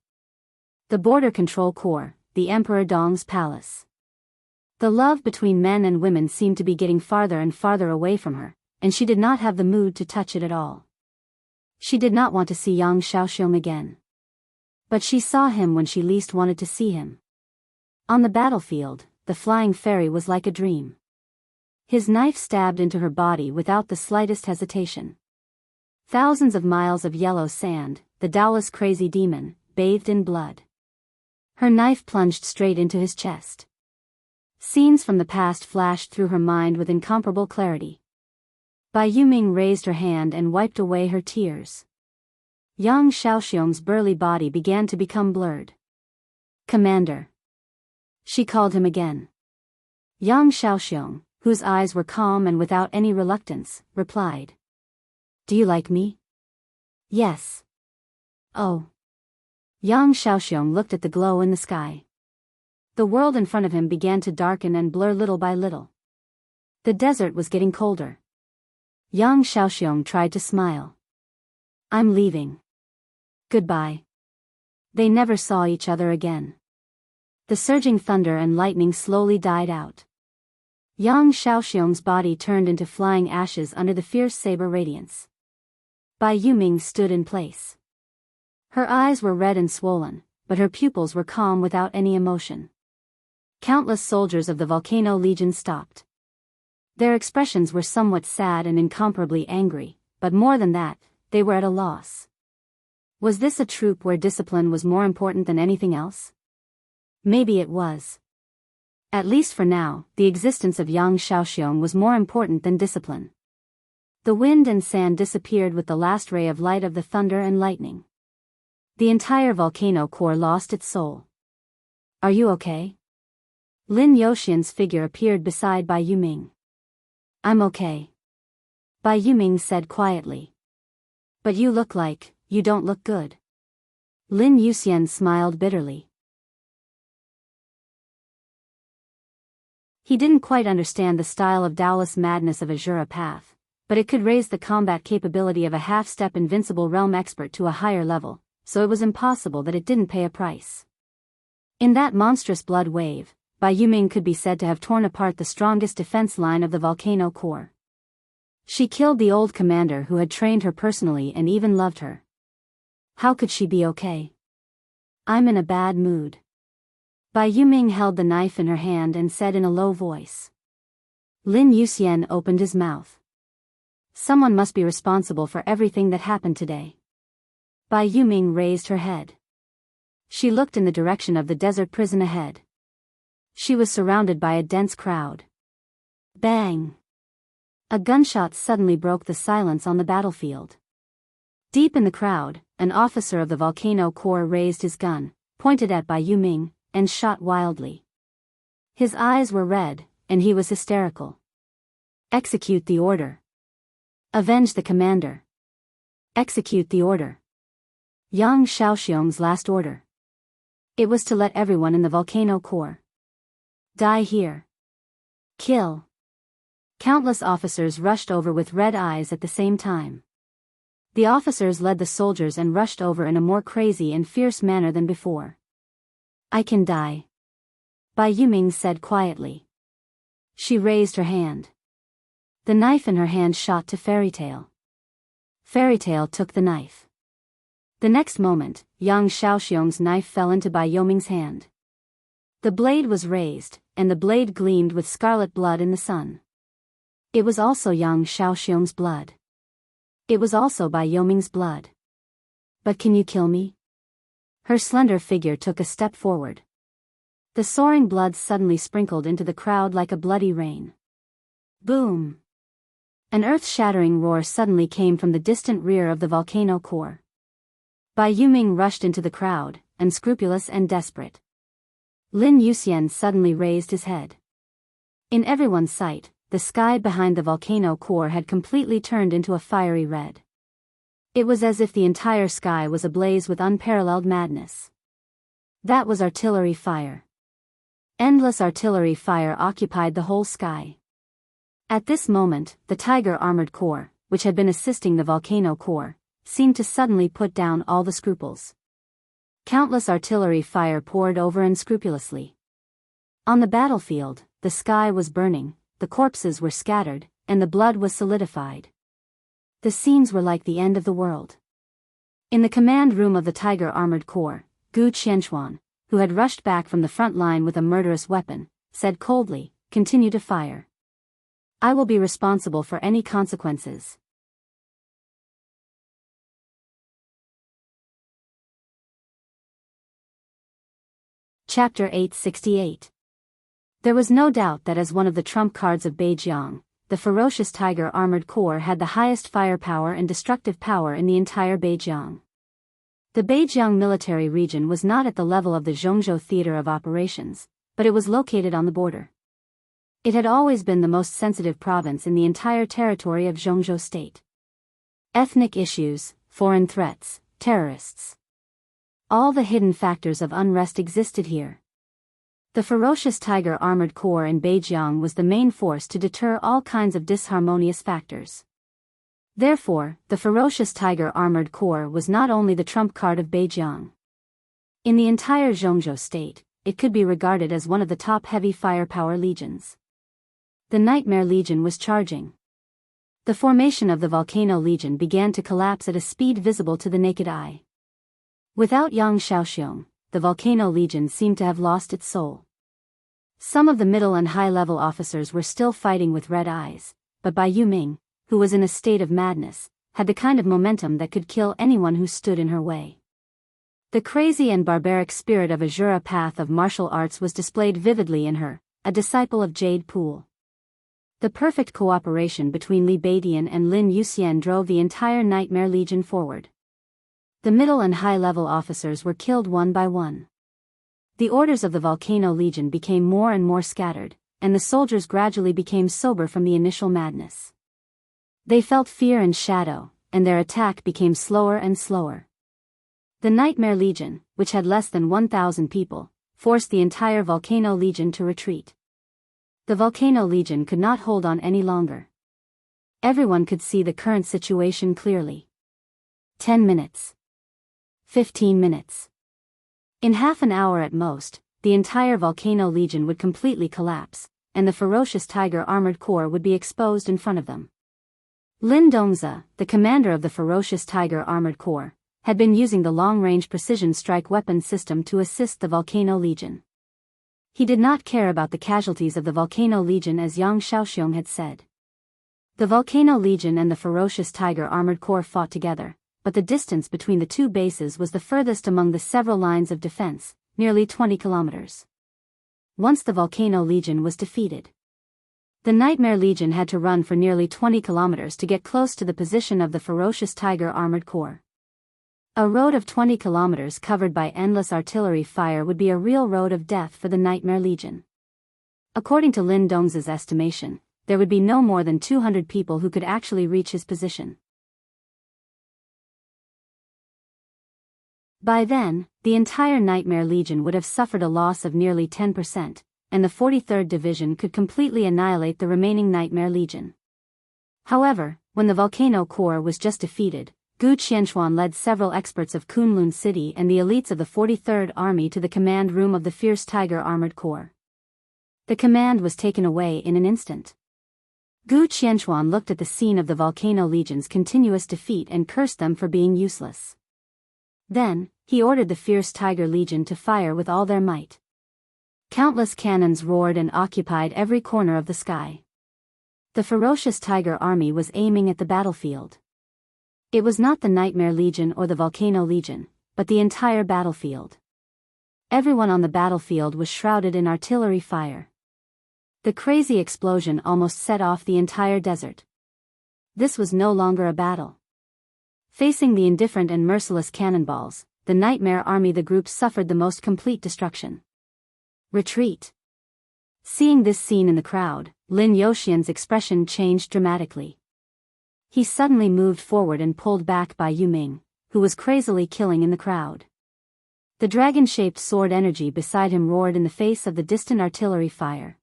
The Border Control Corps, the Emperor Dong's palace. The love between men and women seemed to be getting farther and farther away from her, and she did not have the mood to touch it at all. She did not want to see Yang Shaoxiong again. But she saw him when she least wanted to see him. On the battlefield, the flying fairy was like a dream. His knife stabbed into her body without the slightest hesitation. Thousands of miles of yellow sand, the Taoist crazy demon, bathed in blood. Her knife plunged straight into his chest. Scenes from the past flashed through her mind with incomparable clarity. Bai Yuming raised her hand and wiped away her tears. Yang Xiaoxiong's burly body began to become blurred. Commander. She called him again. Yang Xiaoxiong, whose eyes were calm and without any reluctance, replied. Do you like me? Yes. Oh. Yang Xiaoxiong looked at the glow in the sky. The world in front of him began to darken and blur little by little. The desert was getting colder. Yang Xiaoxiong tried to smile. I'm leaving. Goodbye. They never saw each other again. The surging thunder and lightning slowly died out. Yang Xiaoxiong's body turned into flying ashes under the fierce saber radiance. Bai Yuming stood in place. Her eyes were red and swollen, but her pupils were calm without any emotion. Countless soldiers of the Volcano Legion stopped. Their expressions were somewhat sad and incomparably angry, but more than that, they were at a loss. Was this a troop where discipline was more important than anything else? Maybe it was. At least for now, the existence of Yang Xiaoxiong was more important than discipline. The wind and sand disappeared with the last ray of light of the thunder and lightning. The entire volcano core lost its soul. Are you okay? Lin Youxian's figure appeared beside Bai Yuming. I'm okay. Bai Yuming said quietly. But you don't look good. Lin Youxian smiled bitterly. He didn't quite understand the style of Daoist madness of Azura Path, but it could raise the combat capability of a half-step invincible realm expert to a higher level, so it was impossible that it didn't pay a price. In that monstrous blood wave, Bai Yuming could be said to have torn apart the strongest defense line of the volcano core. She killed the old commander who had trained her personally and even loved her. How could she be okay? I'm in a bad mood. Bai Yuming held the knife in her hand and said in a low voice. Lin Youxian opened his mouth. Someone must be responsible for everything that happened today. Bai Yuming raised her head. She looked in the direction of the desert prison ahead. She was surrounded by a dense crowd. Bang! A gunshot suddenly broke the silence on the battlefield. Deep in the crowd, an officer of the volcano core raised his gun, pointed at Bai Yuming, and shot wildly. His eyes were red, and he was hysterical. Execute the order. Avenge the commander. Execute the order. Yang Xiaoxiong's last order. It was to let everyone in the volcano core die here. Kill. Countless officers rushed over with red eyes at the same time. The officers led the soldiers and rushed over in a more crazy and fierce manner than before. I can die. Bai Yuming said quietly. She raised her hand. The knife in her hand shot to Fairytale. Fairytale took the knife. The next moment, Yang Xiaoxiong's knife fell into Bai Yuming's hand. The blade was raised, and the blade gleamed with scarlet blood in the sun. It was also Yang Xiaoxiong's blood. It was also Bai Yuming's blood. But can you kill me? Her slender figure took a step forward. The soaring blood suddenly sprinkled into the crowd like a bloody rain. Boom! An earth-shattering roar suddenly came from the distant rear of the volcano core. Bai Yuming rushed into the crowd, unscrupulous and desperate. Lin Youxian suddenly raised his head. In everyone's sight, the sky behind the volcano core had completely turned into a fiery red. It was as if the entire sky was ablaze with unparalleled madness. That was artillery fire. Endless artillery fire occupied the whole sky. At this moment, the Tiger Armored Corps, which had been assisting the volcano core, seemed to suddenly put down all the scruples. Countless artillery fire poured over unscrupulously. On the battlefield, the sky was burning, the corpses were scattered, and the blood was solidified. The scenes were like the end of the world. In the command room of the Tiger Armored Corps, Gu Qianchuan, who had rushed back from the front line with a murderous weapon, said coldly, "Continue to fire. I will be responsible for any consequences." Chapter 868. There was no doubt that as one of the trump cards of Beijiang, the ferocious Tiger Armored Corps had the highest firepower and destructive power in the entire Beijiang. The Beijiang military region was not at the level of the Zhongzhou theater of operations, but it was located on the border. It had always been the most sensitive province in the entire territory of Zhongzhou state. Ethnic issues, foreign threats, terrorists. All the hidden factors of unrest existed here. The ferocious Tiger Armored Corps in Beijiang was the main force to deter all kinds of disharmonious factors. Therefore, the ferocious Tiger Armored Corps was not only the trump card of Beijiang. In the entire Zhongzhou state, it could be regarded as one of the top heavy firepower legions. The Nightmare Legion was charging. The formation of the Volcano Legion began to collapse at a speed visible to the naked eye. Without Yang Shaoxiong, the Volcano Legion seemed to have lost its soul. Some of the middle and high-level officers were still fighting with red eyes, but Bai Yuming, who was in a state of madness, had the kind of momentum that could kill anyone who stood in her way. The crazy and barbaric spirit of Azura path of martial arts was displayed vividly in her, a disciple of Jade Pool. The perfect cooperation between Li Beidian and Lin Yuxian drove the entire Nightmare Legion forward. The middle and high-level officers were killed one by one. The orders of the Volcano Legion became more and more scattered, and the soldiers gradually became sober from the initial madness. They felt fear and shadow, and their attack became slower and slower. The Nightmare Legion, which had less than 1,000 people, forced the entire Volcano Legion to retreat. The Volcano Legion could not hold on any longer. Everyone could see the current situation clearly. 10 minutes. 15 minutes. In half an hour at most, the entire Volcano Legion would completely collapse, and the ferocious Tiger Armored Corps would be exposed in front of them. Lin Dongzi, the commander of the ferocious Tiger Armored Corps, had been using the long-range precision strike weapon system to assist the Volcano Legion. He did not care about the casualties of the Volcano Legion, as Yang Shaoxiong had said. The Volcano Legion and the ferocious Tiger Armored Corps fought together, but the distance between the two bases was the furthest among the several lines of defense, nearly 20 kilometers. Once the Volcano Legion was defeated, the Nightmare Legion had to run for nearly 20 kilometers to get close to the position of the ferocious Tiger Armored Corps. A road of 20 kilometers covered by endless artillery fire would be a real road of death for the Nightmare Legion. According to Lin Dongzi's estimation, there would be no more than 200 people who could actually reach his position. By then, the entire Nightmare Legion would have suffered a loss of nearly 10%, and the 43rd Division could completely annihilate the remaining Nightmare Legion. However, when the Volcano Corps was just defeated, Gu Qianchuan led several experts of Kunlun City and the elites of the 43rd Army to the command room of the fierce Tiger Armored Corps. The command was taken away in an instant. Gu Qianchuan looked at the scene of the Volcano Legion's continuous defeat and cursed them for being useless. Then, he ordered the fierce Tiger Legion to fire with all their might. Countless cannons roared and occupied every corner of the sky. The ferocious Tiger Army was aiming at the battlefield. It was not the Nightmare Legion or the Volcano Legion, but the entire battlefield. Everyone on the battlefield was shrouded in artillery fire. The crazy explosion almost set off the entire desert. This was no longer a battle. Facing the indifferent and merciless cannonballs, the Nightmare Army, the group suffered the most complete destruction. Retreat. Seeing this scene in the crowd, Lin Yuxian's expression changed dramatically. He suddenly moved forward and pulled back Bai Yuming, who was crazily killing in the crowd. The dragon-shaped sword energy beside him roared in the face of the distant artillery fire.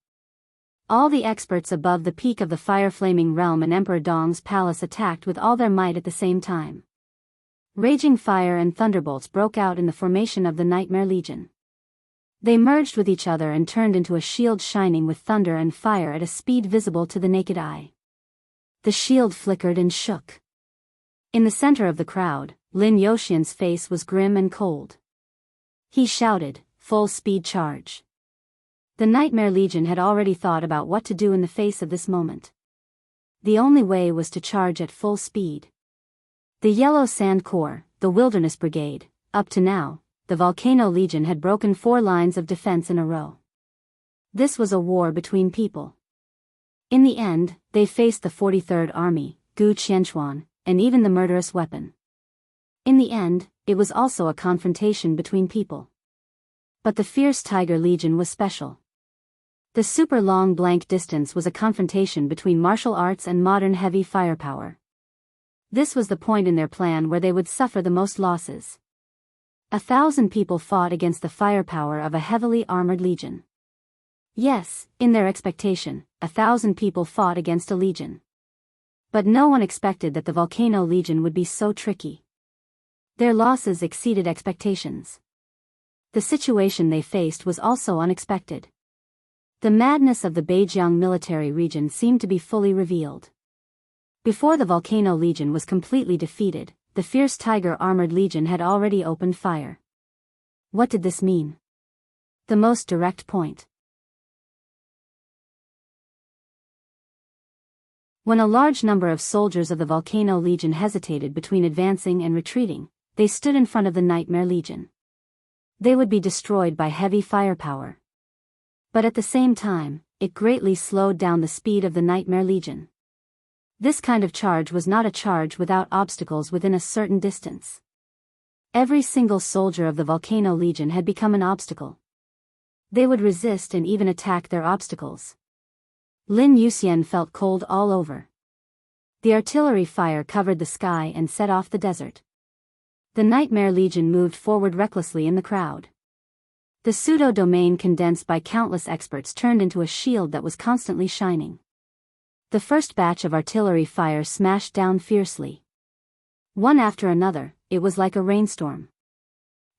All the experts above the peak of the fire-flaming realm and Emperor Dong's palace attacked with all their might at the same time. Raging fire and thunderbolts broke out in the formation of the Nightmare Legion. They merged with each other and turned into a shield shining with thunder and fire at a speed visible to the naked eye. The shield flickered and shook. In the center of the crowd, Lin Yuxian's face was grim and cold. He shouted, "Full speed charge." The Nightmare Legion had already thought about what to do in the face of this moment. The only way was to charge at full speed. The Yellow Sand Corps, the Wilderness Brigade, up to now, the Volcano Legion had broken 4 lines of defense in a row. This was a war between people. In the end, they faced the 43rd Army, Gu Qianchuan, and even the murderous weapon. In the end, it was also a confrontation between people. But the fierce Tiger Legion was special. The super long blank distance was a confrontation between martial arts and modern heavy firepower. This was the point in their plan where they would suffer the most losses. 1,000 people fought against the firepower of a heavily armored legion. Yes, in their expectation, 1,000 people fought against a legion. But no one expected that the Volcano Legion would be so tricky. Their losses exceeded expectations. The situation they faced was also unexpected. The madness of the Beijiang military region seemed to be fully revealed. Before the Volcano Legion was completely defeated, the fierce Tiger Armored Legion had already opened fire. What did this mean? The most direct point. When a large number of soldiers of the Volcano Legion hesitated between advancing and retreating, they stood in front of the Nightmare Legion. They would be destroyed by heavy firepower. But at the same time, it greatly slowed down the speed of the Nightmare Legion. This kind of charge was not a charge without obstacles within a certain distance. Every single soldier of the Volcano Legion had become an obstacle. They would resist and even attack their obstacles. Lin Yuxian felt cold all over. The artillery fire covered the sky and set off the desert. The Nightmare Legion moved forward recklessly in the crowd. The pseudo-domain condensed by countless experts turned into a shield that was constantly shining. The first batch of artillery fire smashed down fiercely. One after another, it was like a rainstorm.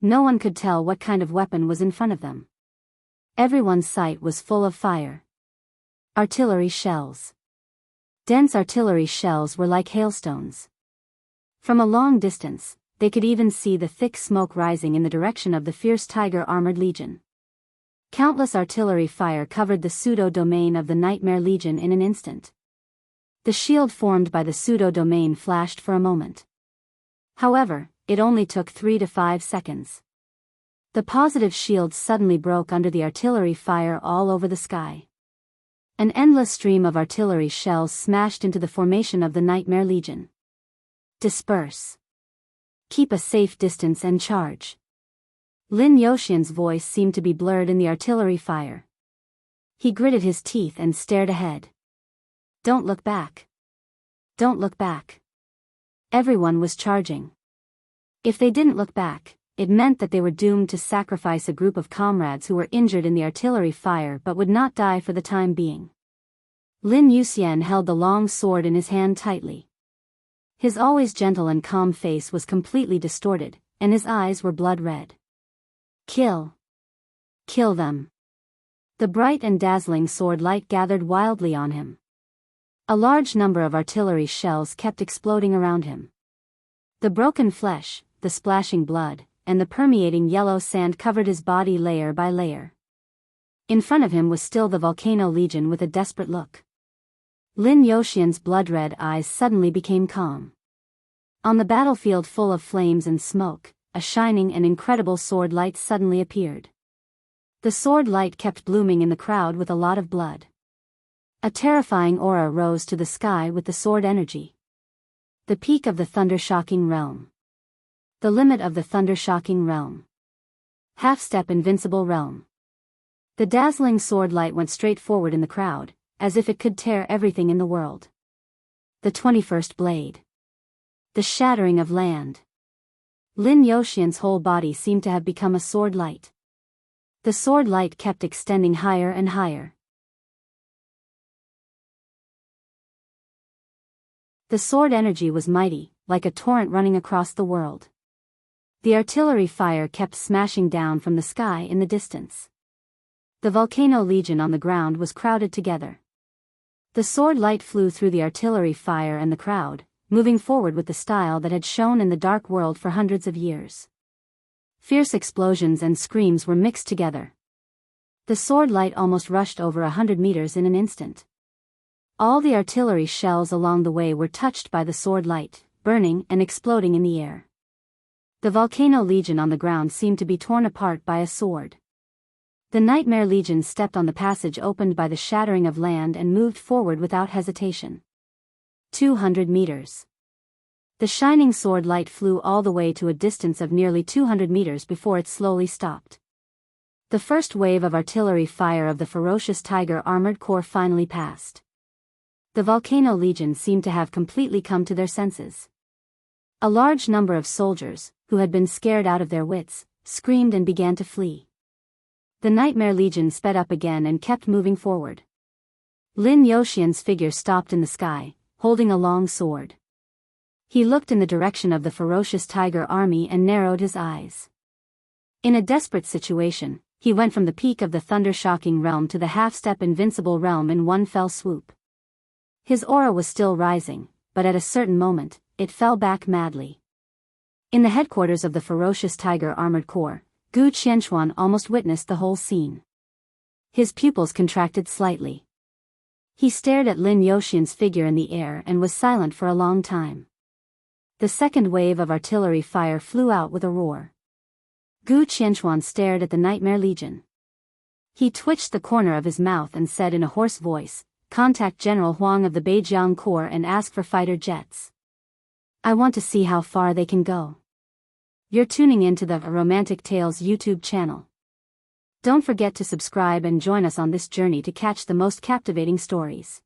No one could tell what kind of weapon was in front of them. Everyone's sight was full of fire. Artillery shells. Dense artillery shells were like hailstones. From a long distance, they could even see the thick smoke rising in the direction of the fierce Tiger Armored Legion. Countless artillery fire covered the pseudo-domain of the Nightmare Legion in an instant. The shield formed by the pseudo-domain flashed for a moment. However, it only took 3 to 5 seconds. The positive shield suddenly broke under the artillery fire all over the sky. An endless stream of artillery shells smashed into the formation of the Nightmare Legion. Disperse. Keep a safe distance and charge. Lin Yuxian's voice seemed to be blurred in the artillery fire. He gritted his teeth and stared ahead. Don't look back. Don't look back. Everyone was charging. If they didn't look back, it meant that they were doomed to sacrifice a group of comrades who were injured in the artillery fire but would not die for the time being. Lin Yuxian held the long sword in his hand tightly. His always gentle and calm face was completely distorted, and his eyes were blood red. Kill. Kill them. The bright and dazzling sword light gathered wildly on him. A large number of artillery shells kept exploding around him. The broken flesh, the splashing blood, and the permeating yellow sand covered his body layer by layer. In front of him was still the Volcano Legion with a desperate look. Lin Yuxian's blood-red eyes suddenly became calm. On the battlefield full of flames and smoke, a shining and incredible sword light suddenly appeared. The sword light kept blooming in the crowd with a lot of blood. A terrifying aura rose to the sky with the sword energy. The peak of the thunder-shocking realm. The limit of the thunder-shocking realm. Half-step invincible realm. The dazzling sword light went straight forward in the crowd, as if it could tear everything in the world. The 21st blade. The shattering of land. Lin Yuxian's whole body seemed to have become a sword light. The sword light kept extending higher and higher. The sword energy was mighty, like a torrent running across the world. The artillery fire kept smashing down from the sky in the distance. The Volcano Legion on the ground was crowded together. The sword light flew through the artillery fire and the crowd, moving forward with the style that had shone in the dark world for hundreds of years. Fierce explosions and screams were mixed together. The sword light almost rushed over 100 meters in an instant. All the artillery shells along the way were touched by the sword light, burning and exploding in the air. The Volcano Legion on the ground seemed to be torn apart by a sword. The Nightmare Legion stepped on the passage opened by the shattering of land and moved forward without hesitation. 200 meters. The shining sword light flew all the way to a distance of nearly 200 meters before it slowly stopped. The first wave of artillery fire of the ferocious tiger armored corps finally passed. The Volcano Legion seemed to have completely come to their senses. A large number of soldiers, who had been scared out of their wits, screamed and began to flee. The Nightmare Legion sped up again and kept moving forward. Lin Yoxian's figure stopped in the sky, holding a long sword. He looked in the direction of the ferocious tiger army and narrowed his eyes. In a desperate situation, he went from the peak of the thunder-shocking realm to the half-step invincible realm in one fell swoop. His aura was still rising, but at a certain moment, it fell back madly. In the headquarters of the ferocious tiger armored corps, Gu Qianchuan almost witnessed the whole scene. His pupils contracted slightly. He stared at Lin Yoxian's figure in the air and was silent for a long time. The second wave of artillery fire flew out with a roar. Gu Qianchuan stared at the Nightmare Legion. He twitched the corner of his mouth and said in a hoarse voice, "Contact General Huang of the Beijiang Corps and ask for fighter jets. I want to see how far they can go." You're tuning into the Romantic Tales YouTube channel. Don't forget to subscribe and join us on this journey to catch the most captivating stories.